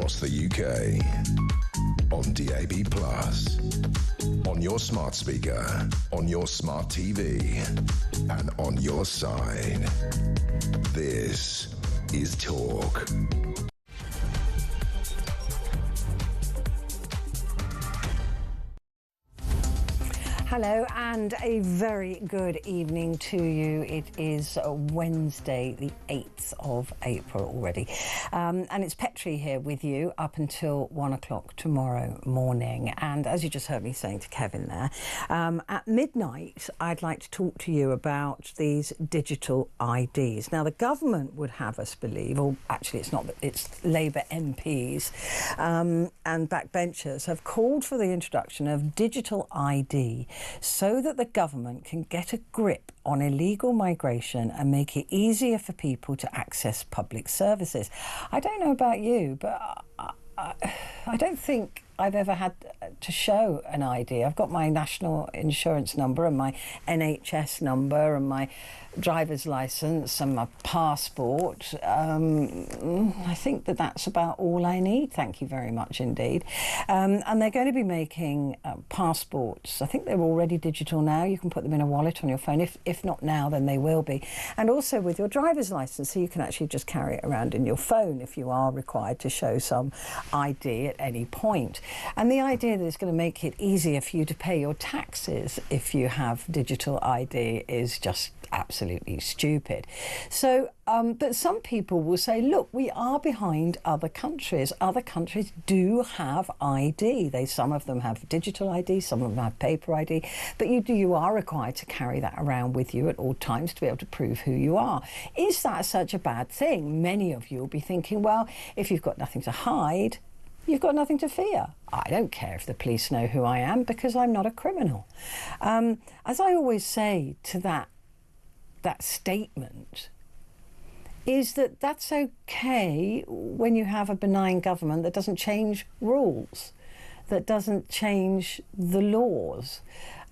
across the UK. On DAB+, on your smart speaker, on your smart TV, and on your side. This is Talk. Hello and a very good evening to you. It is Wednesday, the 8th of April already. And it's Petrie here with you up until 1 o'clock tomorrow morning. And as you just heard me saying to Kevin there, at midnight, I'd like to talk to you about these digital IDs. Now, the government would have us believe, or actually it's not, it's Labour MPs and backbenchers have called for the introduction of digital ID so that the government can get a grip on illegal migration and make it easier for people to access public services. I don't know about you, but I don't think I've ever had to show an ID. I've got my national insurance number and my NHS number and my driver's licence and my passport. I think that's about all I need. Thank you very much indeed. And they're going to be making passports. I think they're already digital now. You can put them in a wallet on your phone. If not now, then they will be. And also with your driver's licence, so you can actually just carry it around in your phone if you are required to show some ID at any point. And the idea that it's going to make it easier for you to pay your taxes if you have digital ID is just absolutely stupid. So, but some people will say, look, we are behind other countries. Other countries do have ID. Some of them have digital ID, some of them have paper ID, but you are required to carry that around with you at all times to be able to prove who you are. Is that such a bad thing? Many of you will be thinking, well, if you've got nothing to hide, you've got nothing to fear. I don't care if the police know who I am because I'm not a criminal. As I always say to that statement, is that that's okay when you have a benign government that doesn't change rules, that doesn't change the laws.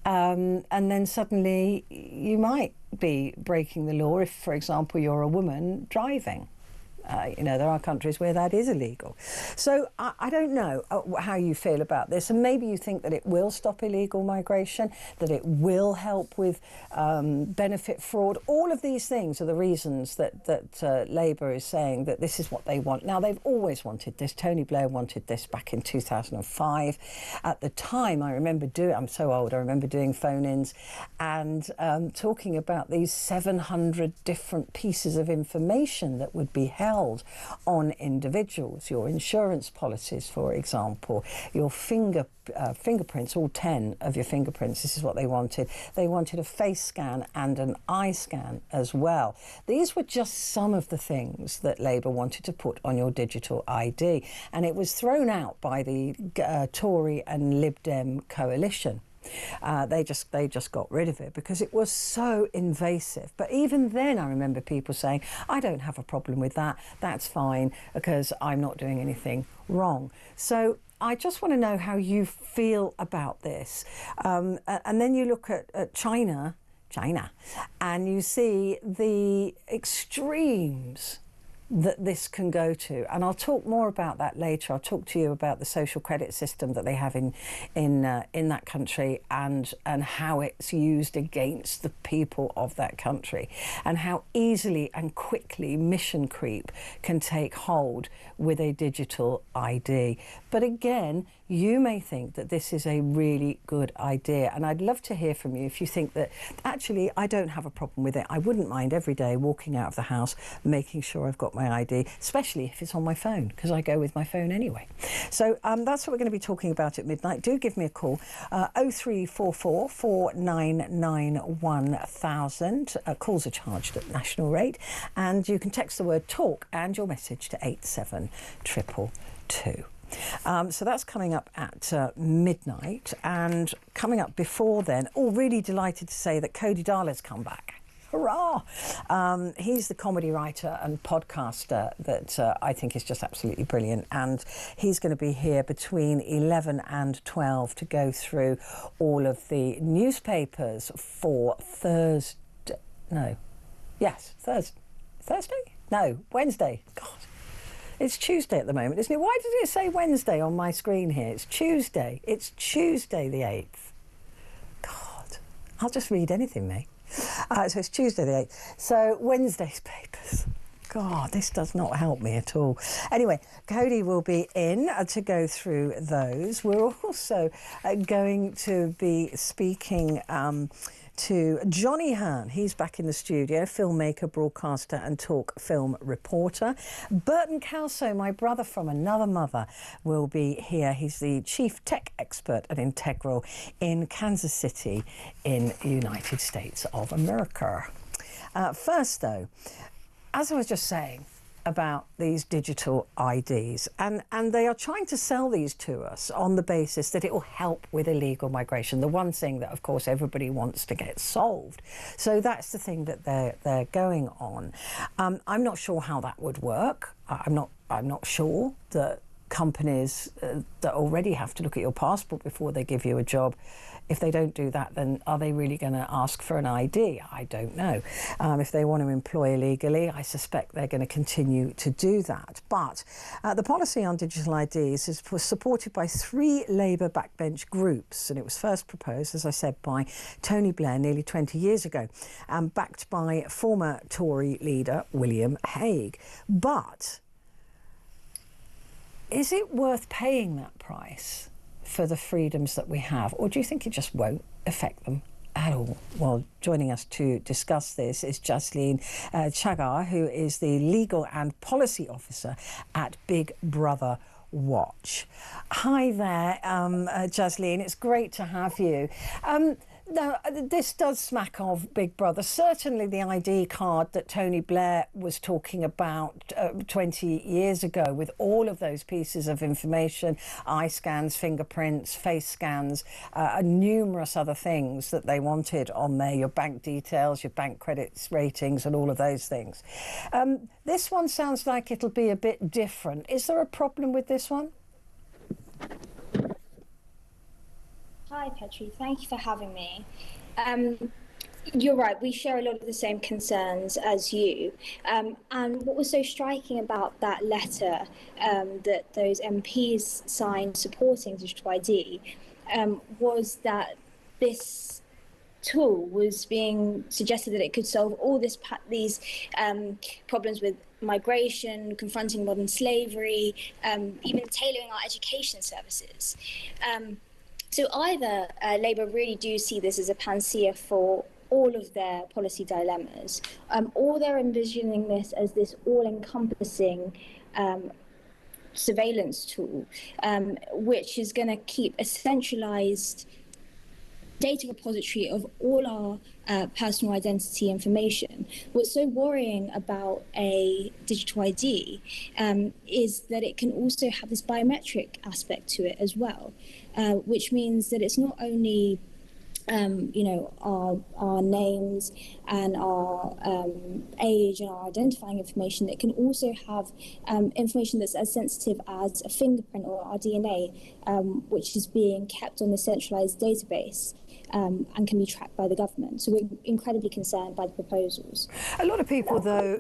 And then suddenly you might be breaking the law if, for example, you're a woman driving. There are countries where that is illegal. So I don't know how you feel about this, and maybe you think that it will stop illegal migration, that it will help with benefit fraud. All of these things are the reasons that Labour is saying that this is what they want. Now, they've always wanted this. Tony Blair wanted this back in 2005. At the time, I'm so old, I remember doing phone-ins and talking about these 700 different pieces of information that would be held on individuals, your insurance policies, for example, your fingerprints, all 10 of your fingerprints. This is what they wanted. They wanted a face scan and an eye scan as well. These were just some of the things that Labour wanted to put on your digital ID, and it was thrown out by the Tory and Lib Dem coalition. They just got rid of it because it was so invasive. But even then, I remember people saying, I don't have a problem with that. That's fine because I'm not doing anything wrong. So I just want to know how you feel about this. And then you look at China, and you see the extremes that this can go to, and I'll talk more about that later. I'll talk to you about the social credit system that they have in that country and how it's used against the people of that country, and how easily and quickly mission creep can take hold with a digital ID. But again, you may think that this is a really good idea, and I'd love to hear from you if you think that actually I don't have a problem with it. I wouldn't mind every day walking out of the house making sure I've got my ID, especially if it's on my phone, because I go with my phone anyway. So that's what we're going to be talking about at midnight. Do give me a call, 0344 499 1000. Calls are charged at national rate, and you can text the word talk and your message to 87222. So that's coming up at midnight, and coming up before then, really delighted to say that Cody Darler's come back. Hurrah! He's the comedy writer and podcaster that I think is just absolutely brilliant, and he's going to be here between 11 and 12 to go through all of the newspapers for Wednesday? God. It's Tuesday at the moment, isn't it? Why does it say Wednesday on my screen here? It's Tuesday. It's Tuesday the 8th. God, I'll just read anything, mate. So it's Tuesday the 8th. So Wednesday's papers. God, this does not help me at all. Anyway, Cody will be in to go through those. We're also going to be speaking to Johnny Hearn. He's back in the studio, filmmaker, broadcaster and talk film reporter. Burton Calso, my brother from another mother, will be here. He's the chief tech expert at Integral in Kansas City in the United States of America. First, though, as I was just saying about these digital IDs, and they are trying to sell these to us on the basis that it will help with illegal migration, the one thing that, of course, everybody wants to get solved. So that's the thing that they're going on. I'm not sure how that would work. I'm not sure that companies that already have to look at your passport before they give you a job, if they don't do that, then are they really going to ask for an ID? I don't know. If they want to employ illegally, I suspect they're going to continue to do that. But the policy on digital IDs was supported by 3 Labour backbench groups, and it was first proposed, as I said, by Tony Blair nearly 20 years ago, and backed by former Tory leader William Hague. But is it worth paying that price for the freedoms that we have, or do you think it just won't affect them at all? Well, joining us to discuss this is Jasleen Chagar, who is the Legal and Policy Officer at Big Brother Watch. Hi there, Jasleen. It's great to have you. Now, this does smack of Big Brother. Certainly the ID card that Tony Blair was talking about 20 years ago, with all of those pieces of information, eye scans, fingerprints, face scans, numerous other things that they wanted on there, your bank details, your bank credits ratings and all of those things. This one sounds like it'll be a bit different. Is there a problem with this one? Hi, Petrie. Thank you for having me. You're right. We share a lot of the same concerns as you. And what was so striking about that letter that those MPs signed supporting digital ID was that this tool was being suggested that it could solve all these problems with migration, confronting modern slavery, even tailoring our education services. So either Labour really do see this as a panacea for all of their policy dilemmas, or they're envisioning this as this all-encompassing surveillance tool, which is going to keep a centralised data repository of all our personal identity information. What's so worrying about a digital ID is that it can also have this biometric aspect to it as well, which means that it's not only our names and our age and our identifying information. That can also have information that's as sensitive as a fingerprint or our DNA, which is being kept on a centralised database and can be tracked by the government. So we're incredibly concerned by the proposals. A lot of people, though,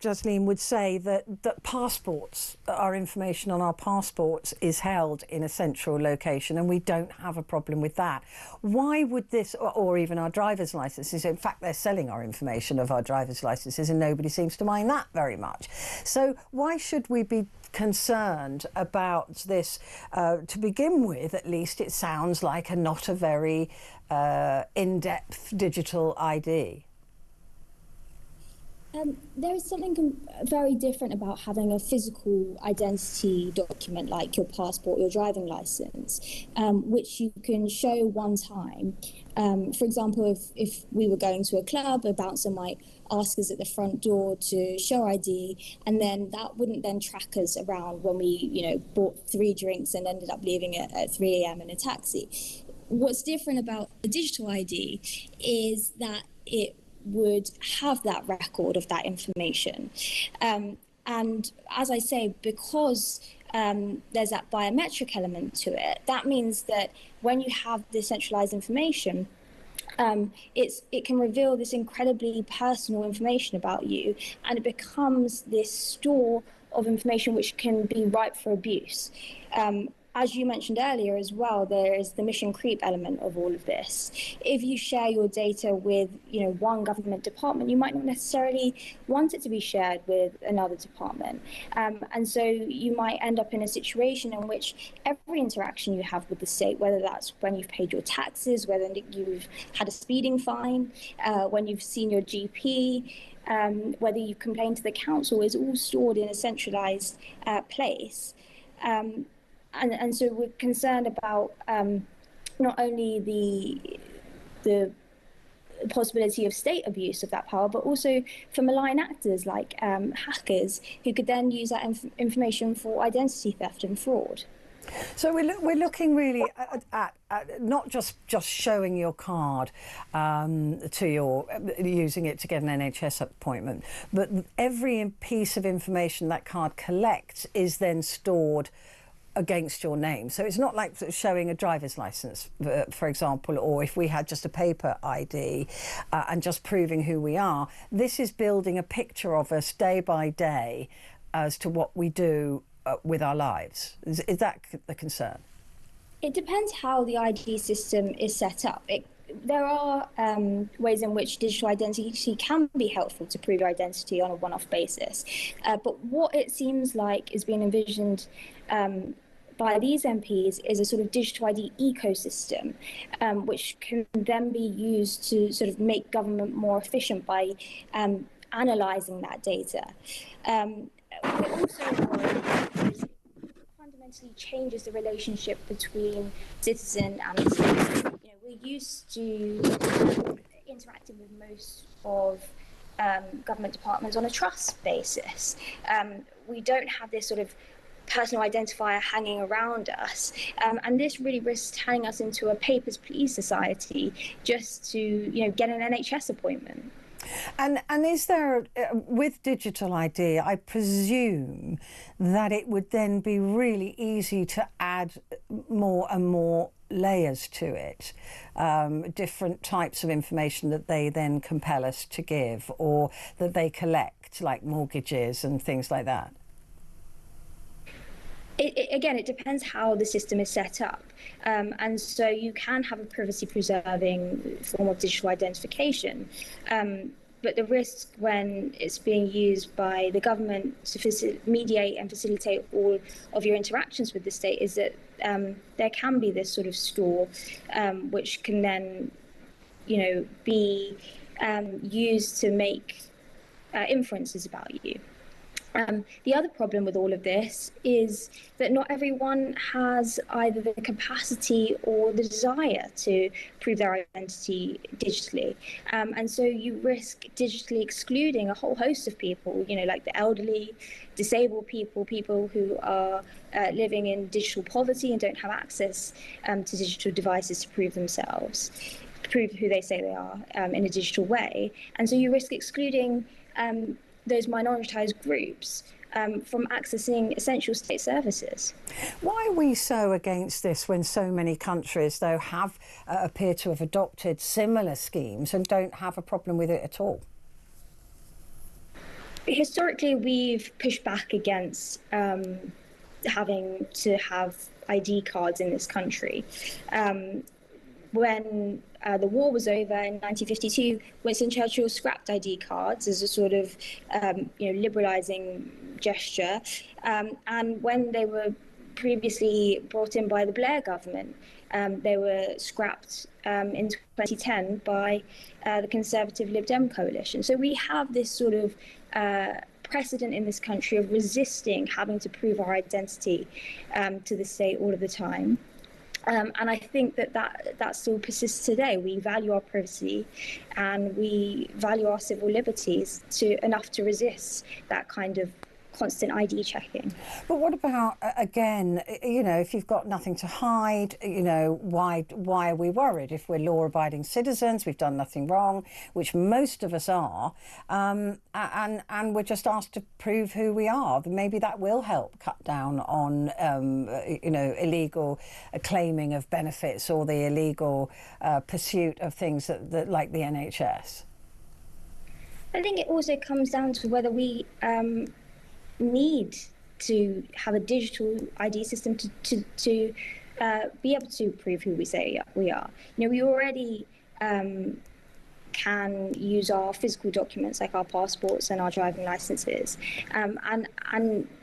Jasleen, would say that passports, our information on our passports is held in a central location, and we don't have a problem with that. Why would this, or even our driver's licences, in fact, they're selling our information of our driver's licences and nobody seems to mind that very much. So why should we be concerned about this? To begin with, at least, it sounds like not a very in-depth digital ID. There is something very different about having a physical identity document like your passport, your driving license, which you can show one time. For example, if we were going to a club, a bouncer might ask us at the front door to show ID, and then that wouldn't then track us around when we, bought 3 drinks and ended up leaving at 3 a.m. in a taxi. What's different about a digital ID is that it would have that record of that information. And as I say, because there's that biometric element to it, that means that when you have this centralized information, it can reveal this incredibly personal information about you, and it becomes this store of information which can be ripe for abuse. As you mentioned earlier as well, there is the mission creep element of all of this. If you share your data with, one government department, you might not necessarily want it to be shared with another department. And so you might end up in a situation in which every interaction you have with the state, whether that's when you've paid your taxes, whether you've had a speeding fine, when you've seen your GP, whether you've complained to the council, is all stored in a centralised place. And so we're concerned about not only the possibility of state abuse of that power, but also for malign actors like hackers who could then use that information for identity theft and fraud. So we're looking really at not just showing your card using it to get an NHS appointment, but every piece of information that card collects is then stored against your name. So it's not like showing a driver's license, for example, or if we had just a paper ID and just proving who we are. This is building a picture of us day by day as to what we do with our lives. Is that the concern? It depends how the ID system is set up. There are ways in which digital identity can be helpful to prove your identity on a one-off basis. But what it seems like is being envisioned by these MPs is a sort of digital ID ecosystem, which can then be used to sort of make government more efficient by analysing that data. It also fundamentally changes the relationship between citizen and the state. We're used to interacting with most of government departments on a trust basis. We don't have this sort of personal identifier hanging around us, and this really risks turning us into a papers please society just to get an NHS appointment. And is there, with digital ID, I presume that it would then be really easy to add more and more layers to it, different types of information that they then compel us to give or that they collect, like mortgages and things like that? Again, it depends how the system is set up. And so you can have a privacy-preserving form of digital identification. But the risk when it's being used by the government to mediate and facilitate all of your interactions with the state is that there can be this sort of store which can then, be used to make inferences about you. The other problem with all of this is that not everyone has either the capacity or the desire to prove their identity digitally. And so you risk digitally excluding a whole host of people, like the elderly, disabled people, people who are living in digital poverty and don't have access to digital devices to prove themselves, to prove who they say they are in a digital way. And so you risk excluding those minoritized groups from accessing essential state services. Why are we so against this when so many countries, though, have appear to have adopted similar schemes and don't have a problem with it at all? Historically, we've pushed back against having to have ID cards in this country. When the war was over in 1952, Winston Churchill scrapped ID cards as a sort of, liberalising gesture. And when they were previously brought in by the Blair government, they were scrapped in 2010 by the Conservative Lib Dem coalition. So we have this sort of precedent in this country of resisting having to prove our identity to the state all of the time. And I think that still persists today. We value our privacy and we value our civil liberties enough to resist that kind of constant ID checking. But what about, again, if you've got nothing to hide, why are we worried? If we're law-abiding citizens, we've done nothing wrong, which most of us are, and we're just asked to prove who we are. Maybe that will help cut down on, illegal claiming of benefits or the illegal pursuit of things that like the NHS. I think it also comes down to whether we need to have a digital ID system to be able to prove who we say we are. We already can use our physical documents like our passports and our driving licenses. And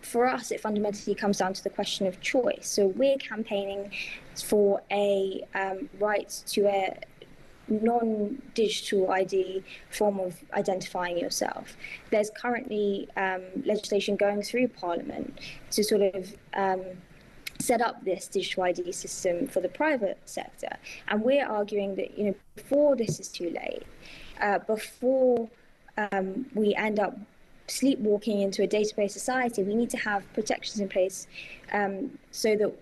for us, it fundamentally comes down to the question of choice. So we're campaigning for a right to a non-digital ID form of identifying yourself. There's currently legislation going through Parliament to sort of set up this digital ID system for the private sector. And we're arguing that, before this is too late, before we end up sleepwalking into a database society, we need to have protections in place so that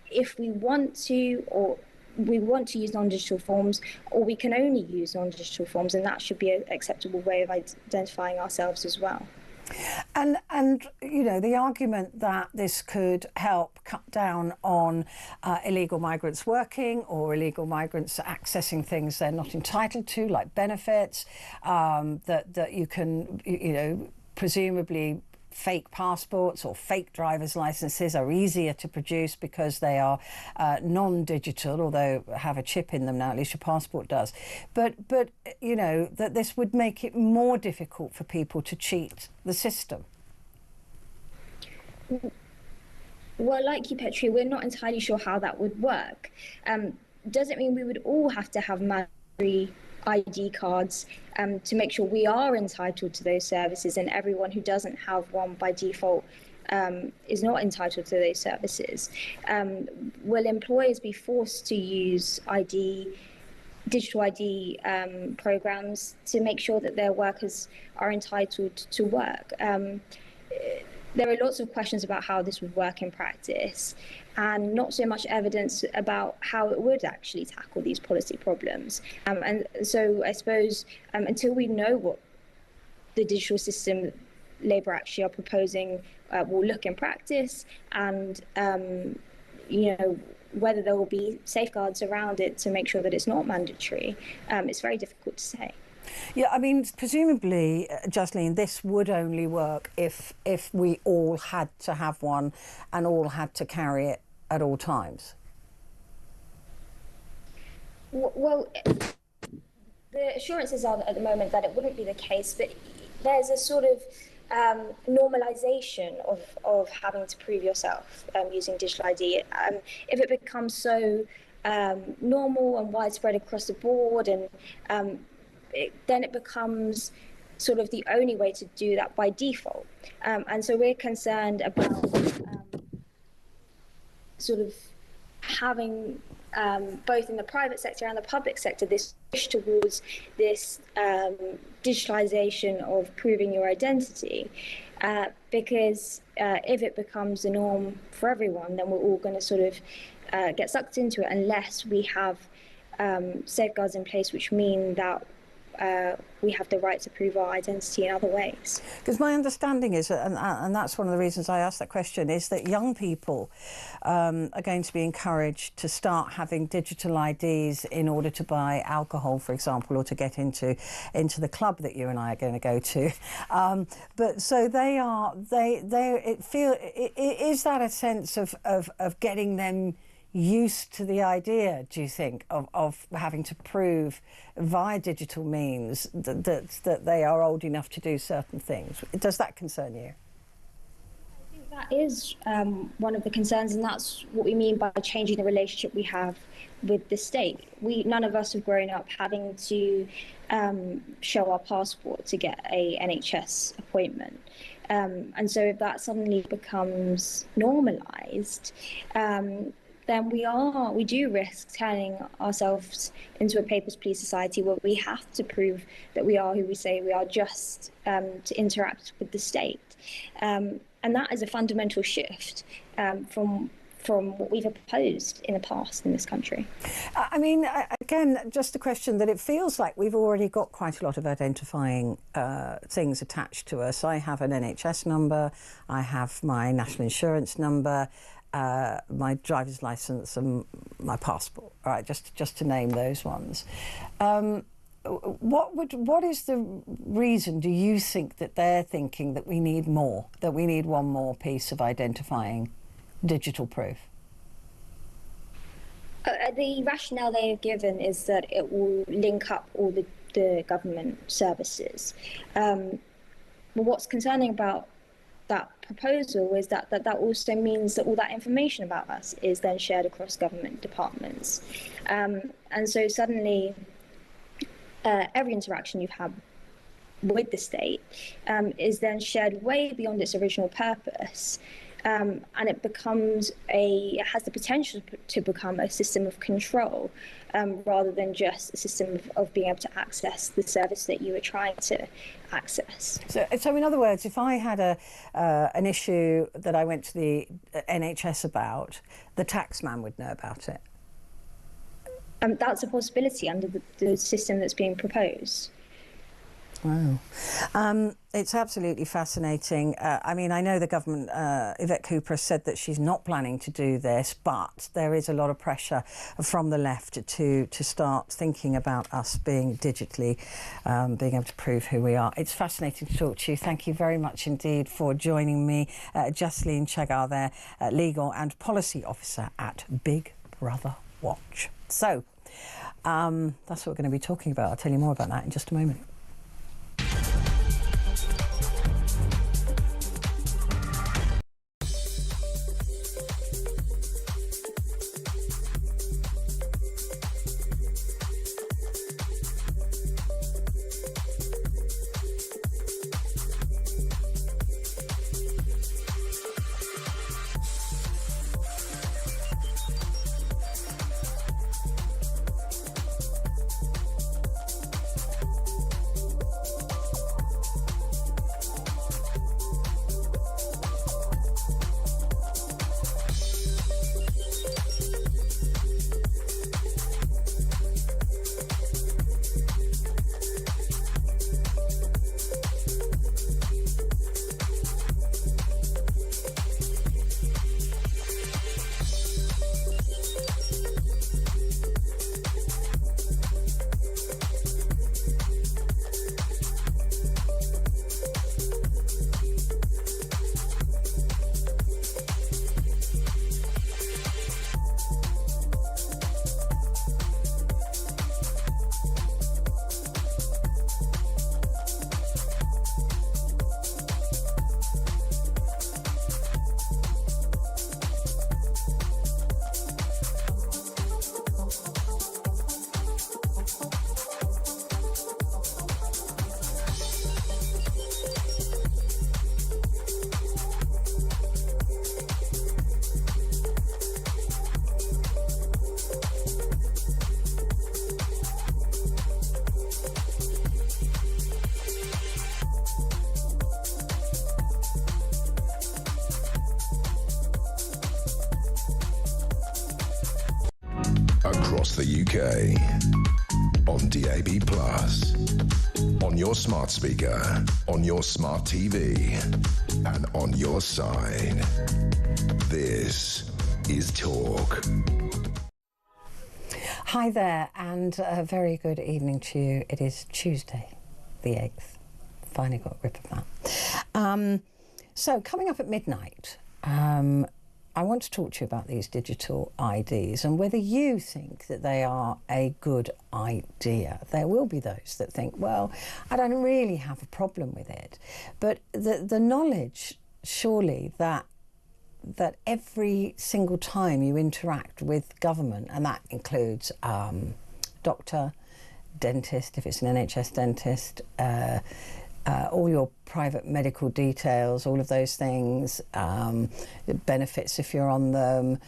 if we want to, or we want to use non-digital forms, or we can only use non-digital forms, and that should be an acceptable way of identifying ourselves as well. And the argument that this could help cut down on illegal migrants working or illegal migrants accessing things they're not entitled to, like benefits, that you can, presumably fake passports or fake driver's licenses are easier to produce because they are non-digital, although have a chip in them now, at least your passport does. But that this would make it more difficult for people to cheat the system. Well, like you, Petrie, we're not entirely sure how that would work. Does it mean we would all have to have mandatory ID cards to make sure we are entitled to those services, and everyone who doesn't have one by default is not entitled to those services? Will employers be forced to use digital ID programs to make sure that their workers are entitled to work? There are lots of questions about how this would work in practice, and not so much evidence about how it would actually tackle these policy problems. And so I suppose until we know what the digital system Labour actually are proposing will look in practice, and whether there will be safeguards around it to make sure that it's not mandatory, it's very difficult to say. Yeah, I mean, presumably, Jasleen, this would only work if we all had to have one and all had to carry it at all times. Well, the assurances are at the moment that it wouldn't be the case, but there's a sort of normalisation of having to prove yourself using digital ID. If it becomes so normal and widespread across the board, and then it becomes sort of the only way to do that by default. And so we're concerned about sort of having both in the private sector and the public sector this push towards this digitalization of proving your identity, because if it becomes the norm for everyone, then we're all going to sort of get sucked into it unless we have safeguards in place which mean that we have the right to prove our identity in other ways. Because my understanding is, and that's one of the reasons I asked that question, is that young people are going to be encouraged to start having digital IDs in order to buy alcohol, for example, or to get into the club that you and I are going to go to. But so is that a sense of getting them used to the idea, do you think, of having to prove via digital means that they are old enough to do certain things? Does that concern you? I think that is one of the concerns, and that's what we mean by changing the relationship we have with the state. None of us have grown up having to show our passport to get a NHS appointment. And so if that suddenly becomes normalised, then we do risk turning ourselves into a papers, please society where we have to prove that we are who we say we are just to interact with the state. And that is a fundamental shift from what we've opposed in the past in this country. I mean, again, just a question that it feels like we've already got quite a lot of identifying things attached to us. I have an NHS number, I have my national insurance number, my driver's licence and my passport, all right, just to name those ones. what is the reason, do you think, that they're thinking that we need more, that we need one more piece of identifying digital proof? The rationale they have given is that it will link up all the government services. But what's concerning about that proposal is that also means that all that information about us is then shared across government departments. And so suddenly every interaction you've had with the state is then shared way beyond its original purpose. And it has the potential to become a system of control rather than just a system of being able to access the service that you were trying to access. So in other words, if I had an issue that I went to the NHS about, the taxman would know about it? That's a possibility under the system that's being proposed. Wow. It's absolutely fascinating. I mean, I know the government, Yvette Cooper, said that she's not planning to do this, but there is a lot of pressure from the left to start thinking about us being digitally, being able to prove who we are. It's fascinating to talk to you. Thank you very much indeed for joining me. Jasleen Chagar there, Legal and Policy Officer at Big Brother Watch. So, that's what we're going to be talking about. I'll tell you more about that in just a moment. Across the UK, on DAB+, on your smart speaker, on your smart TV, and on your side. This is Talk. Hi there, and a very good evening to you. It is Tuesday, the 8th. Finally got a grip of that. So coming up at midnight, I want to talk to you about these digital IDs and whether you think that they are a good idea. There will be those that think, well, I don't really have a problem with it. But the knowledge, surely, that every single time you interact with government, and that includes doctor, dentist, if it's an NHS dentist, all your private medical details, all of those things, benefits if you're on them,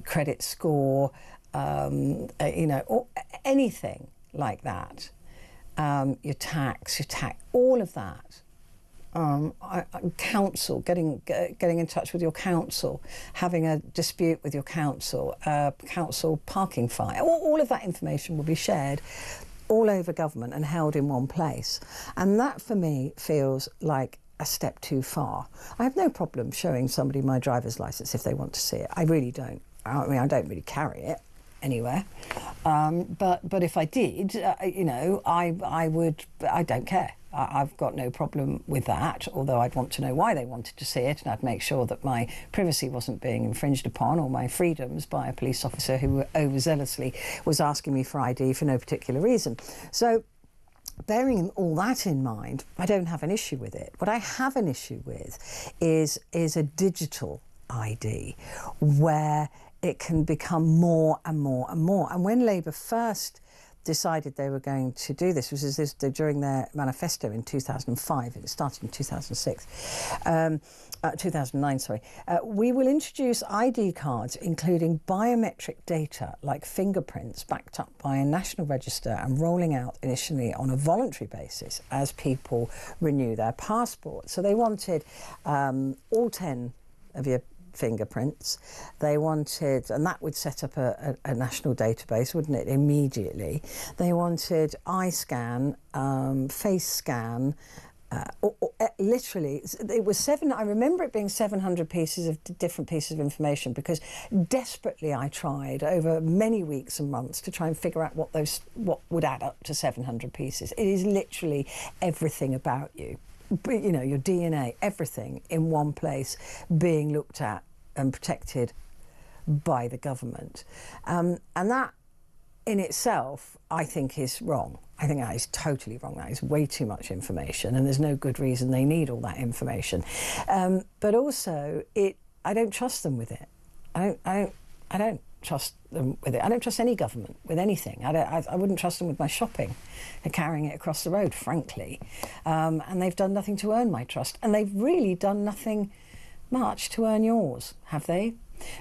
credit score, you know, or anything like that, your tax, all of that. Council, getting in touch with your council, having a dispute with your council, council parking fine, all of that information will be shared all over government and held in one place. And that for me feels like a step too far. I have no problem showing somebody my driver's licence if they want to see it. I really don't. I mean, I don't really carry it anywhere. But if I did, I don't care. I've got no problem with that, although I'd want to know why they wanted to see it, and I'd make sure that my privacy wasn't being infringed upon, or my freedoms, by a police officer who overzealously was asking me for ID for no particular reason. So, bearing all that in mind, I don't have an issue with it. What I have an issue with is a digital ID, where it can become more and more and more. And when Labour first decided they were going to do this, was this during their manifesto in 2005, it started in 2009, sorry. We will introduce ID cards including biometric data like fingerprints backed up by a national register and rolling out initially on a voluntary basis as people renew their passport. So they wanted all 10 of your fingerprints. They wanted, and that would set up a national database, wouldn't it, immediately. They wanted eye scan, face scan, literally, it was I remember it being 700 different pieces of information, because desperately I tried over many weeks and months to try and figure out what would add up to 700 pieces. It is literally everything about you. You know, your DNA, everything in one place being looked at and protected by the government. And that in itself, I think, is wrong. I think that is totally wrong. That is way too much information, and there's no good reason they need all that information. But also, I don't trust them with it. I don't trust them with it. I don't trust any government with anything. I wouldn't trust them with my shopping and carrying it across the road, frankly. And they've done nothing to earn my trust. And they've really done nothing much to earn yours, have they?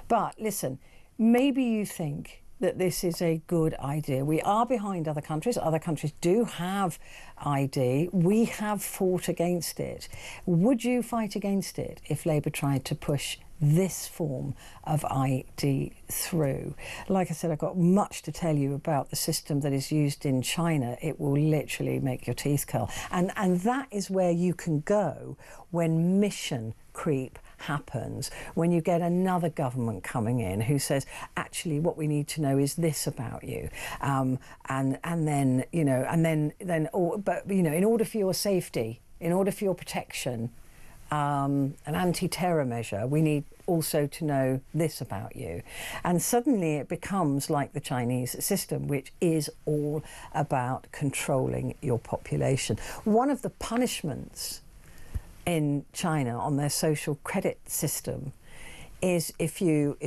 But listen, maybe you think that this is a good idea. We are behind other countries. Other countries do have ID. We have fought against it. Would you fight against it if Labour tried to push this form of ID through? Like I said, I've got much to tell you about the system that is used in China. It will literally make your teeth curl. And that is where you can go when mission creep happens, when you get another government coming in who says, actually, what we need to know is this about you, and then in order for your safety, in order for your protection, an anti-terror measure, we need also to know this about you. And suddenly it becomes like the Chinese system, which is all about controlling your population. One of the punishments in China on their social credit system is if you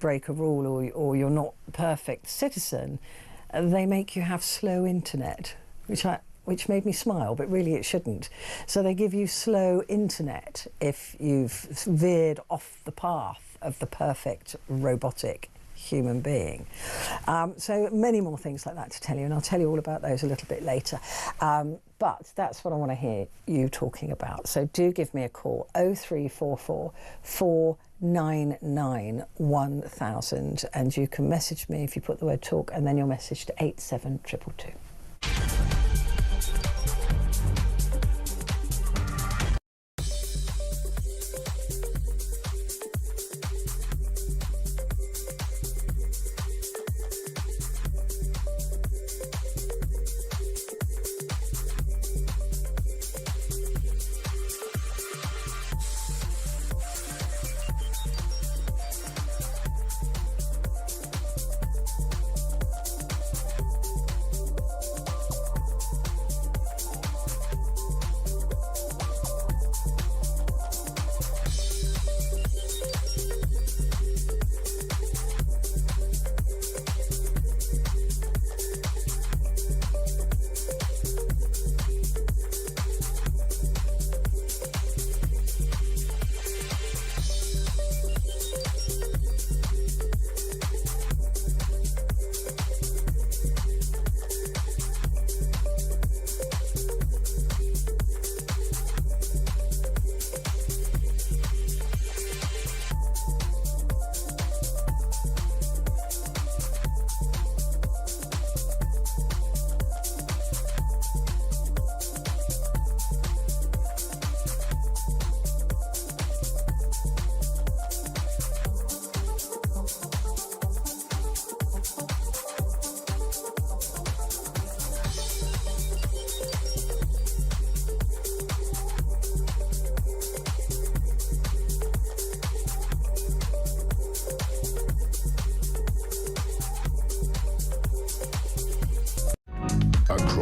break a rule or you're not a perfect citizen, they make you have slow internet, which made me smile, but really it shouldn't. So they give you slow internet if you've veered off the path of the perfect robotic human being. So many more things like that to tell you, and I'll tell you all about those a little bit later. But that's what I want to hear you talking about. So do give me a call, 0344 499 1000, and you can message me if you put the word talk and then your message to 87222.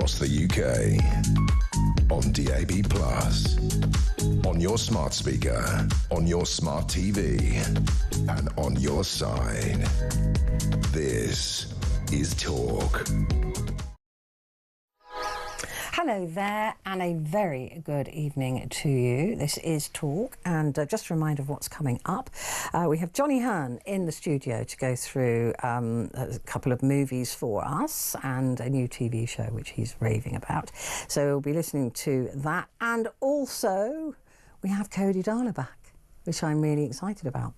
across the UK. On DAB+, on your smart speaker, on your smart TV, and on your side. This is Talk. Hello there, and a very good evening to you. This is Talk, and just a reminder of what's coming up. We have Johnny Hearn in the studio to go through a couple of movies for us and a new TV show which he's raving about. So we'll be listening to that, and also we have Cody Darla back, which I'm really excited about.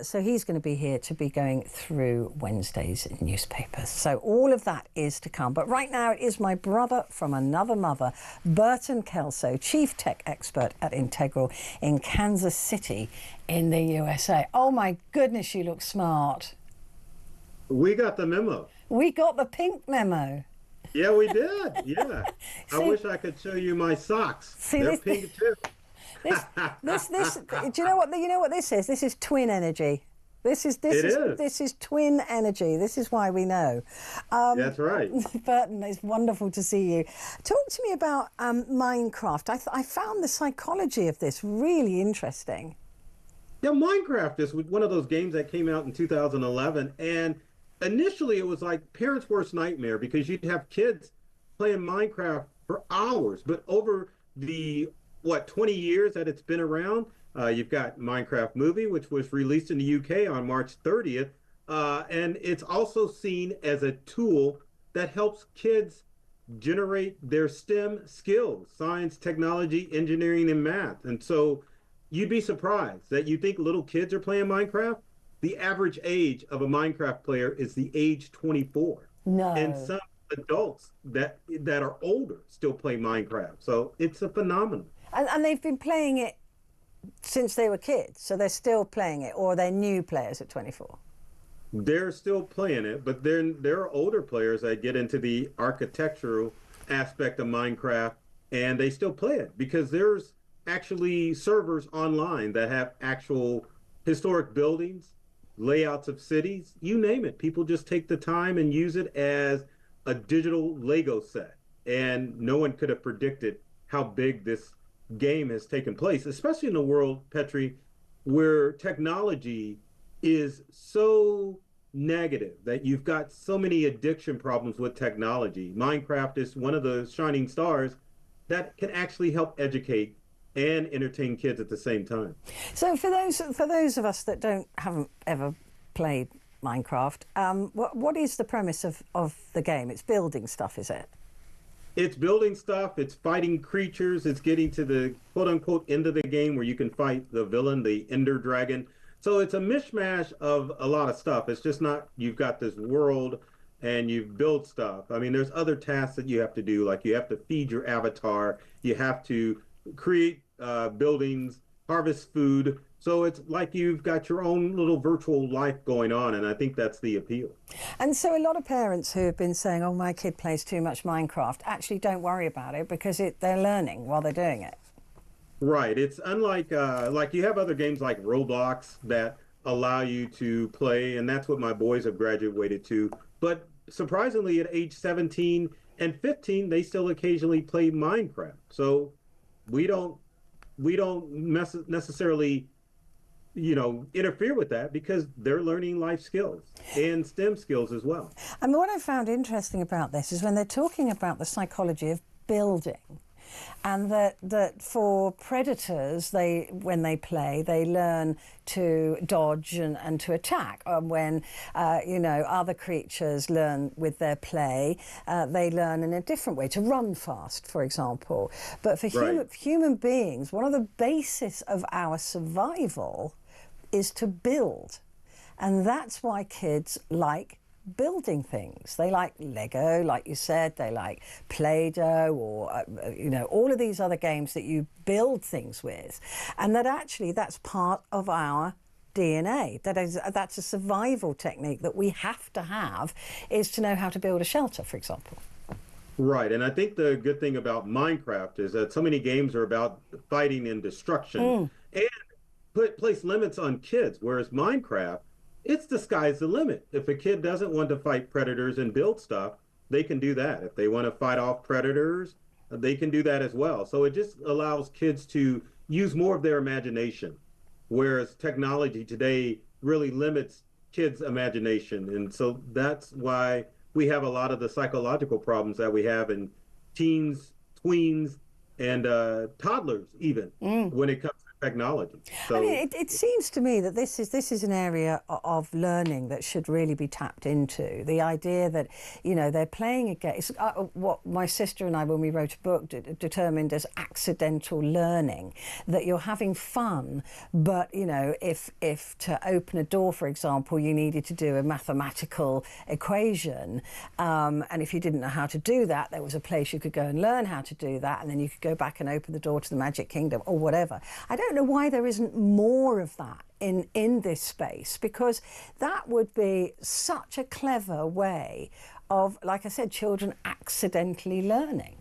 So he's going to be here to be going through Wednesday's newspapers. So all of that is to come. But right now it is my brother from another mother, Burton Kelso, Chief Tech Expert at Integral in Kansas City in the USA. Oh my goodness, you look smart. We got the memo. We got the pink memo. Yeah, we did. Yeah. I wish I could show you my socks. They're pink too. This. Do you know what this is? This is twin energy. This is twin energy. This is why we know. That's right. Burton, it's wonderful to see you. Talk to me about Minecraft. I found the psychology of this really interesting. Yeah, Minecraft is one of those games that came out in 2011, and initially it was like parents' worst nightmare because you'd have kids playing Minecraft for hours, but over the 20 years that it's been around. You've got Minecraft movie, which was released in the UK on March 30th. And it's also seen as a tool that helps kids generate their STEM skills, science, technology, engineering, and math. And so you'd be surprised that you think little kids are playing Minecraft. The average age of a Minecraft player is the age 24. No. And some adults that are older still play Minecraft. So it's a phenomenon. And they've been playing it since they were kids, so they're still playing it, or they're new players at 24? They're still playing it, but then there are older players that get into the architectural aspect of Minecraft, and they still play it because there's actually servers online that have actual historic buildings, layouts of cities, you name it. People just take the time and use it as a digital Lego set, and no one could have predicted how big this game has taken place, especially in a world, Petrie, where technology is so negative that you've got so many addiction problems with technology. Minecraft is one of the shining stars that can actually help educate and entertain kids at the same time. So for those of us that haven't ever played Minecraft, what is the premise of the game? It's building stuff, is it? It's building stuff, it's fighting creatures, it's getting to the quote-unquote end of the game where you can fight the villain, the Ender Dragon. So it's a mishmash of a lot of stuff. It's just not, you've got this world and you build stuff. I mean, there's other tasks that you have to do, like you have to feed your avatar, you have to create buildings, harvest food. So it's like you've got your own little virtual life going on, and I think that's the appeal. And so a lot of parents who have been saying, oh, my kid plays too much Minecraft, actually don't worry about it because they're learning while they're doing it. Right. It's unlike, like you have other games like Roblox that allow you to play, and that's what my boys have graduated to. But surprisingly, at age 17 and 15, they still occasionally play Minecraft. So we don't necessarily interfere with that because they're learning life skills and STEM skills as well. And what I found interesting about this is when they're talking about the psychology of building, and that for predators, when they play, they learn to dodge and to attack. When other creatures learn with their play, they learn in a different way to run fast, for example. But for human beings, one of the basis of our survival is to build, and that's why kids like building things. They like Lego, like you said, they like Play-Doh, or all of these other games that you build things with, and that actually that's part of our DNA. That's a survival technique that we have to have, is to know how to build a shelter, for example. Right, and I think the good thing about Minecraft is that so many games are about fighting and destruction and place limits on kids, whereas Minecraft, it's the sky's the limit. If a kid doesn't want to fight predators and build stuff, they can do that. If they want to fight off predators, they can do that as well. So it just allows kids to use more of their imagination, whereas technology today really limits kids' imagination. And so that's why we have a lot of the psychological problems that we have in teens, tweens, and toddlers, even when it comes to technology. So I mean, it seems to me that this is an area of learning that should really be tapped into. The idea that, you know, they're playing a game. It's what my sister and I, when we wrote a book, determined as accidental learning, that you're having fun, but, you know, if to open a door, for example, you needed to do a mathematical equation, and if you didn't know how to do that, there was a place you could go and learn how to do that, and then you could go back and open the door to the Magic Kingdom or whatever. I don't know why there isn't more of that in this space, because that would be such a clever way of, like I said, children accidentally learning.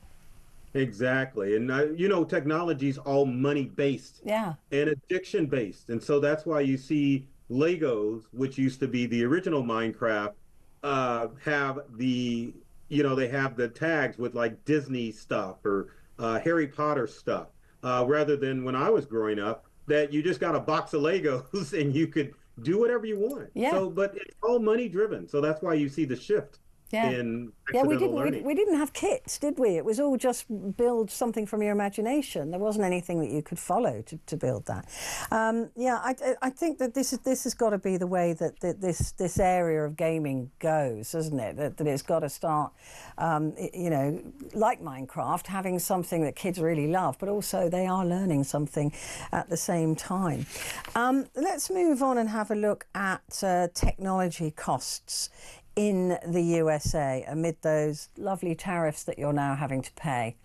exactly. And, you know, technology's all money-based Yeah. and addiction-based. And so that's why you see Legos, which used to be the original Minecraft, have the, you know, they have the tags with like Disney stuff or Harry Potter stuff, rather than when I was growing up, that you just got a box of Legos and you could do whatever you want. Yeah. So, but it's all money driven. So that's why you see the shift in accidental learning. We didn't have kits, did we? It was all just build something from your imagination. There wasn't anything that you could follow to build that. I think that this has got to be the way that this area of gaming goes, isn't it? That it's got to start, you know, like Minecraft, having something that kids really love, but also they are learning something at the same time. Let's move on and have a look at technology costs in the USA amid those lovely tariffs that you're now having to pay.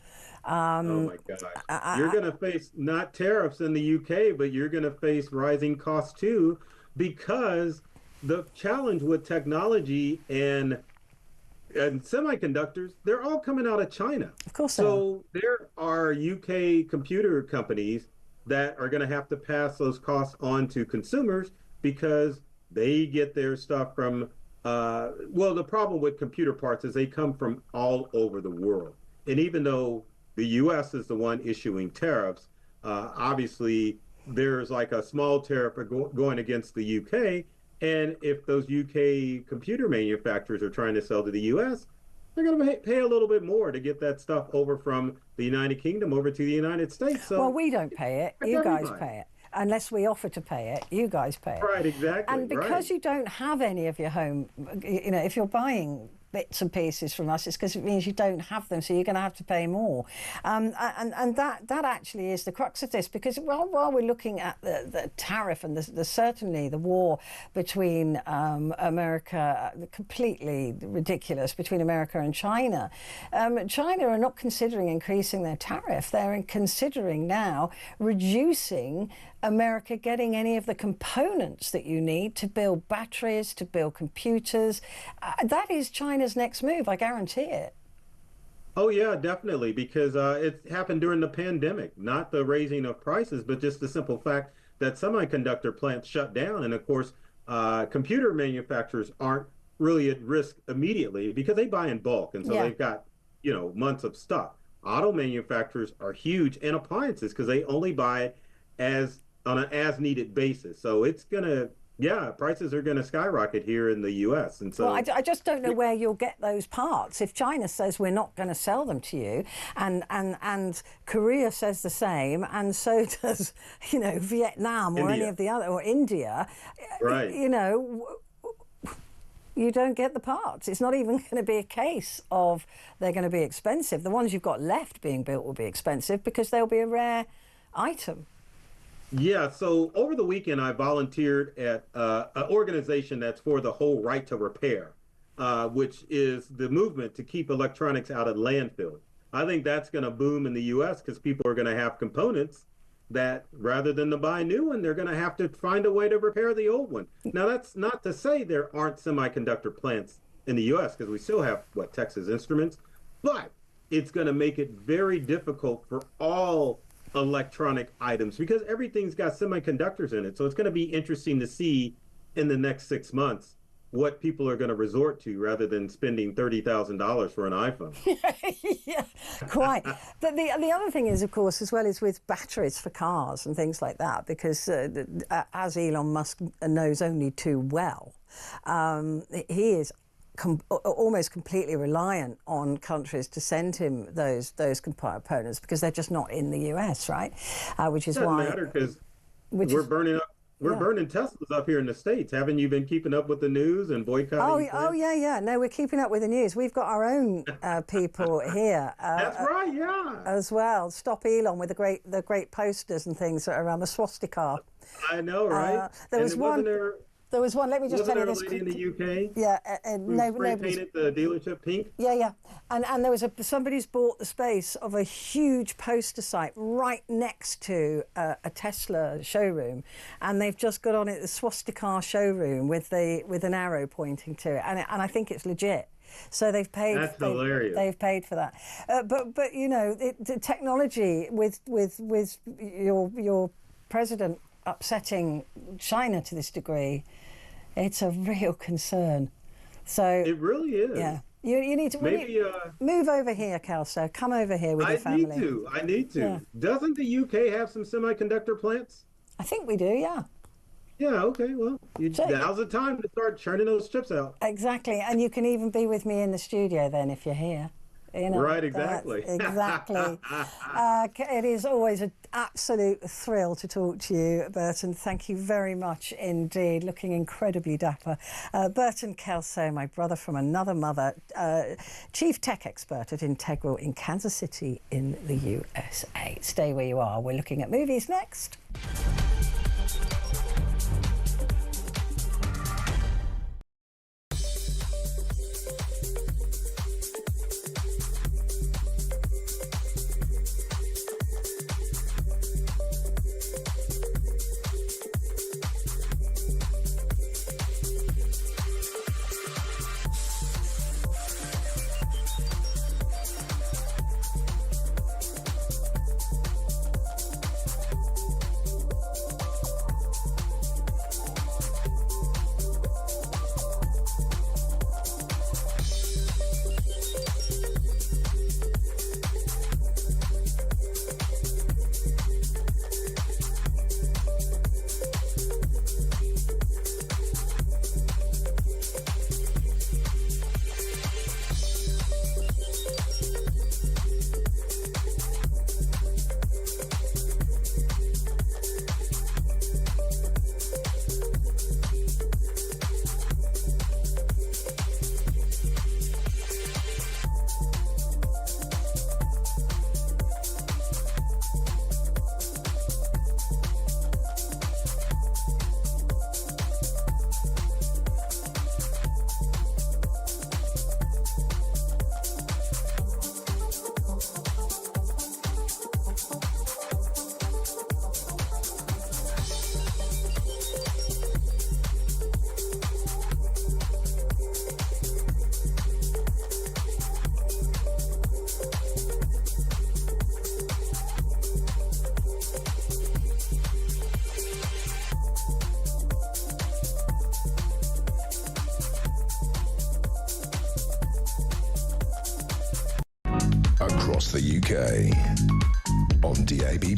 Oh my gosh. You're going to face not tariffs in the UK, but you're going to face rising costs too, because the challenge with technology and semiconductors, they're all coming out of China. Of course. So there are UK computer companies that are going to have to pass those costs on to consumers because they get their stuff from well, the problem with computer parts is they come from all over the world. And even though the US is the one issuing tariffs, obviously there's like a small tariff going against the UK. And if those UK computer manufacturers are trying to sell to the US, they're going to pay a little bit more to get that stuff over from the United Kingdom over to the United States. So well, we don't pay it. You guys pay it. Unless we offer to pay it, you guys pay it. Right, exactly. And because you don't have any of your home, you know, if you're buying bits and pieces from us, it's because it means you don't have them, so you're going to have to pay more. And that actually is the crux of this, because while we're looking at the tariff and certainly the war between America, completely ridiculous, between America and China, China are not considering increasing their tariff. They're considering now reducing America getting any of the components that you need to build batteries, to build computers. That is China's next move, I guarantee it. Oh, yeah, definitely, because it happened during the pandemic, not the raising of prices, but just the simple fact that semiconductor plants shut down. And of course, computer manufacturers aren't really at risk immediately because they buy in bulk. And so they've got, you know, months of stuff. Auto manufacturers are huge, and appliances, because they only buy on an as needed basis. So it's going to, prices are going to skyrocket here in the US. And so well, I just don't know where you'll get those parts. If China says we're not going to sell them to you, and Korea says the same, and so does, you know, Vietnam or any of the other, or India, right. You know, you don't get the parts. It's not even going to be a case of they're going to be expensive. The ones you've got left being built will be expensive because they'll be a rare item. Yeah, so over the weekend, I volunteered at an organization that's for the whole right to repair, which is the movement to keep electronics out of landfill. I think that's going to boom in the U.S. because people are going to have components that rather than to buy a new one, they're going to have to find a way to repair the old one. Now, that's not to say there aren't semiconductor plants in the U.S. because we still have, Texas Instruments, but it's going to make it very difficult for all electronic items because everything's got semiconductors in it. So it's going to be interesting to see in the next 6 months what people are going to resort to rather than spending $30,000 for an iPhone. Yeah, quite. But the other thing is, of course, as well, is with batteries for cars and things like that, because as Elon Musk knows only too well, he is almost completely reliant on countries to send him those components, because they're just not in the US, right? Which is It doesn't why matter, because we're burning Teslas up here in the States. Haven't you been keeping up with the news and boycotting? Oh yeah. No, we're keeping up with the news. We've got our own people here. That's right, yeah. As well. Stop Elon with the great posters and things around the swastika. I know, right? There was one. Let me just tell you this. Wasn't there a lady in the UK? Yeah, spray painted the dealership pink. Yeah. And there was somebody's bought the space of a huge poster site right next to a Tesla showroom, and they've just got on it the swastika showroom with an arrow pointing to it, and I think it's legit. So they've paid. That's hilarious. They've paid for that. But you know, the technology with your president upsetting China to this degree, it's a real concern. So it really is. Yeah. You need to maybe move over here, Kelso. Come over here with your family. I need to. Yeah. Doesn't the UK have some semiconductor plants? I think we do, yeah. Yeah, okay, well, now's the time to start churning those chips out. Exactly, and you can even be with me in the studio then if you're here. You know, right, exactly. Exactly. It is always an absolute thrill to talk to you, Burton. Thank you very much indeed. Looking incredibly dapper. Burton Kelso, my brother from another mother, Chief Tech Expert at Integral in Kansas City in the USA. Stay where you are. We're looking at movies next. Across the UK, on DAB+,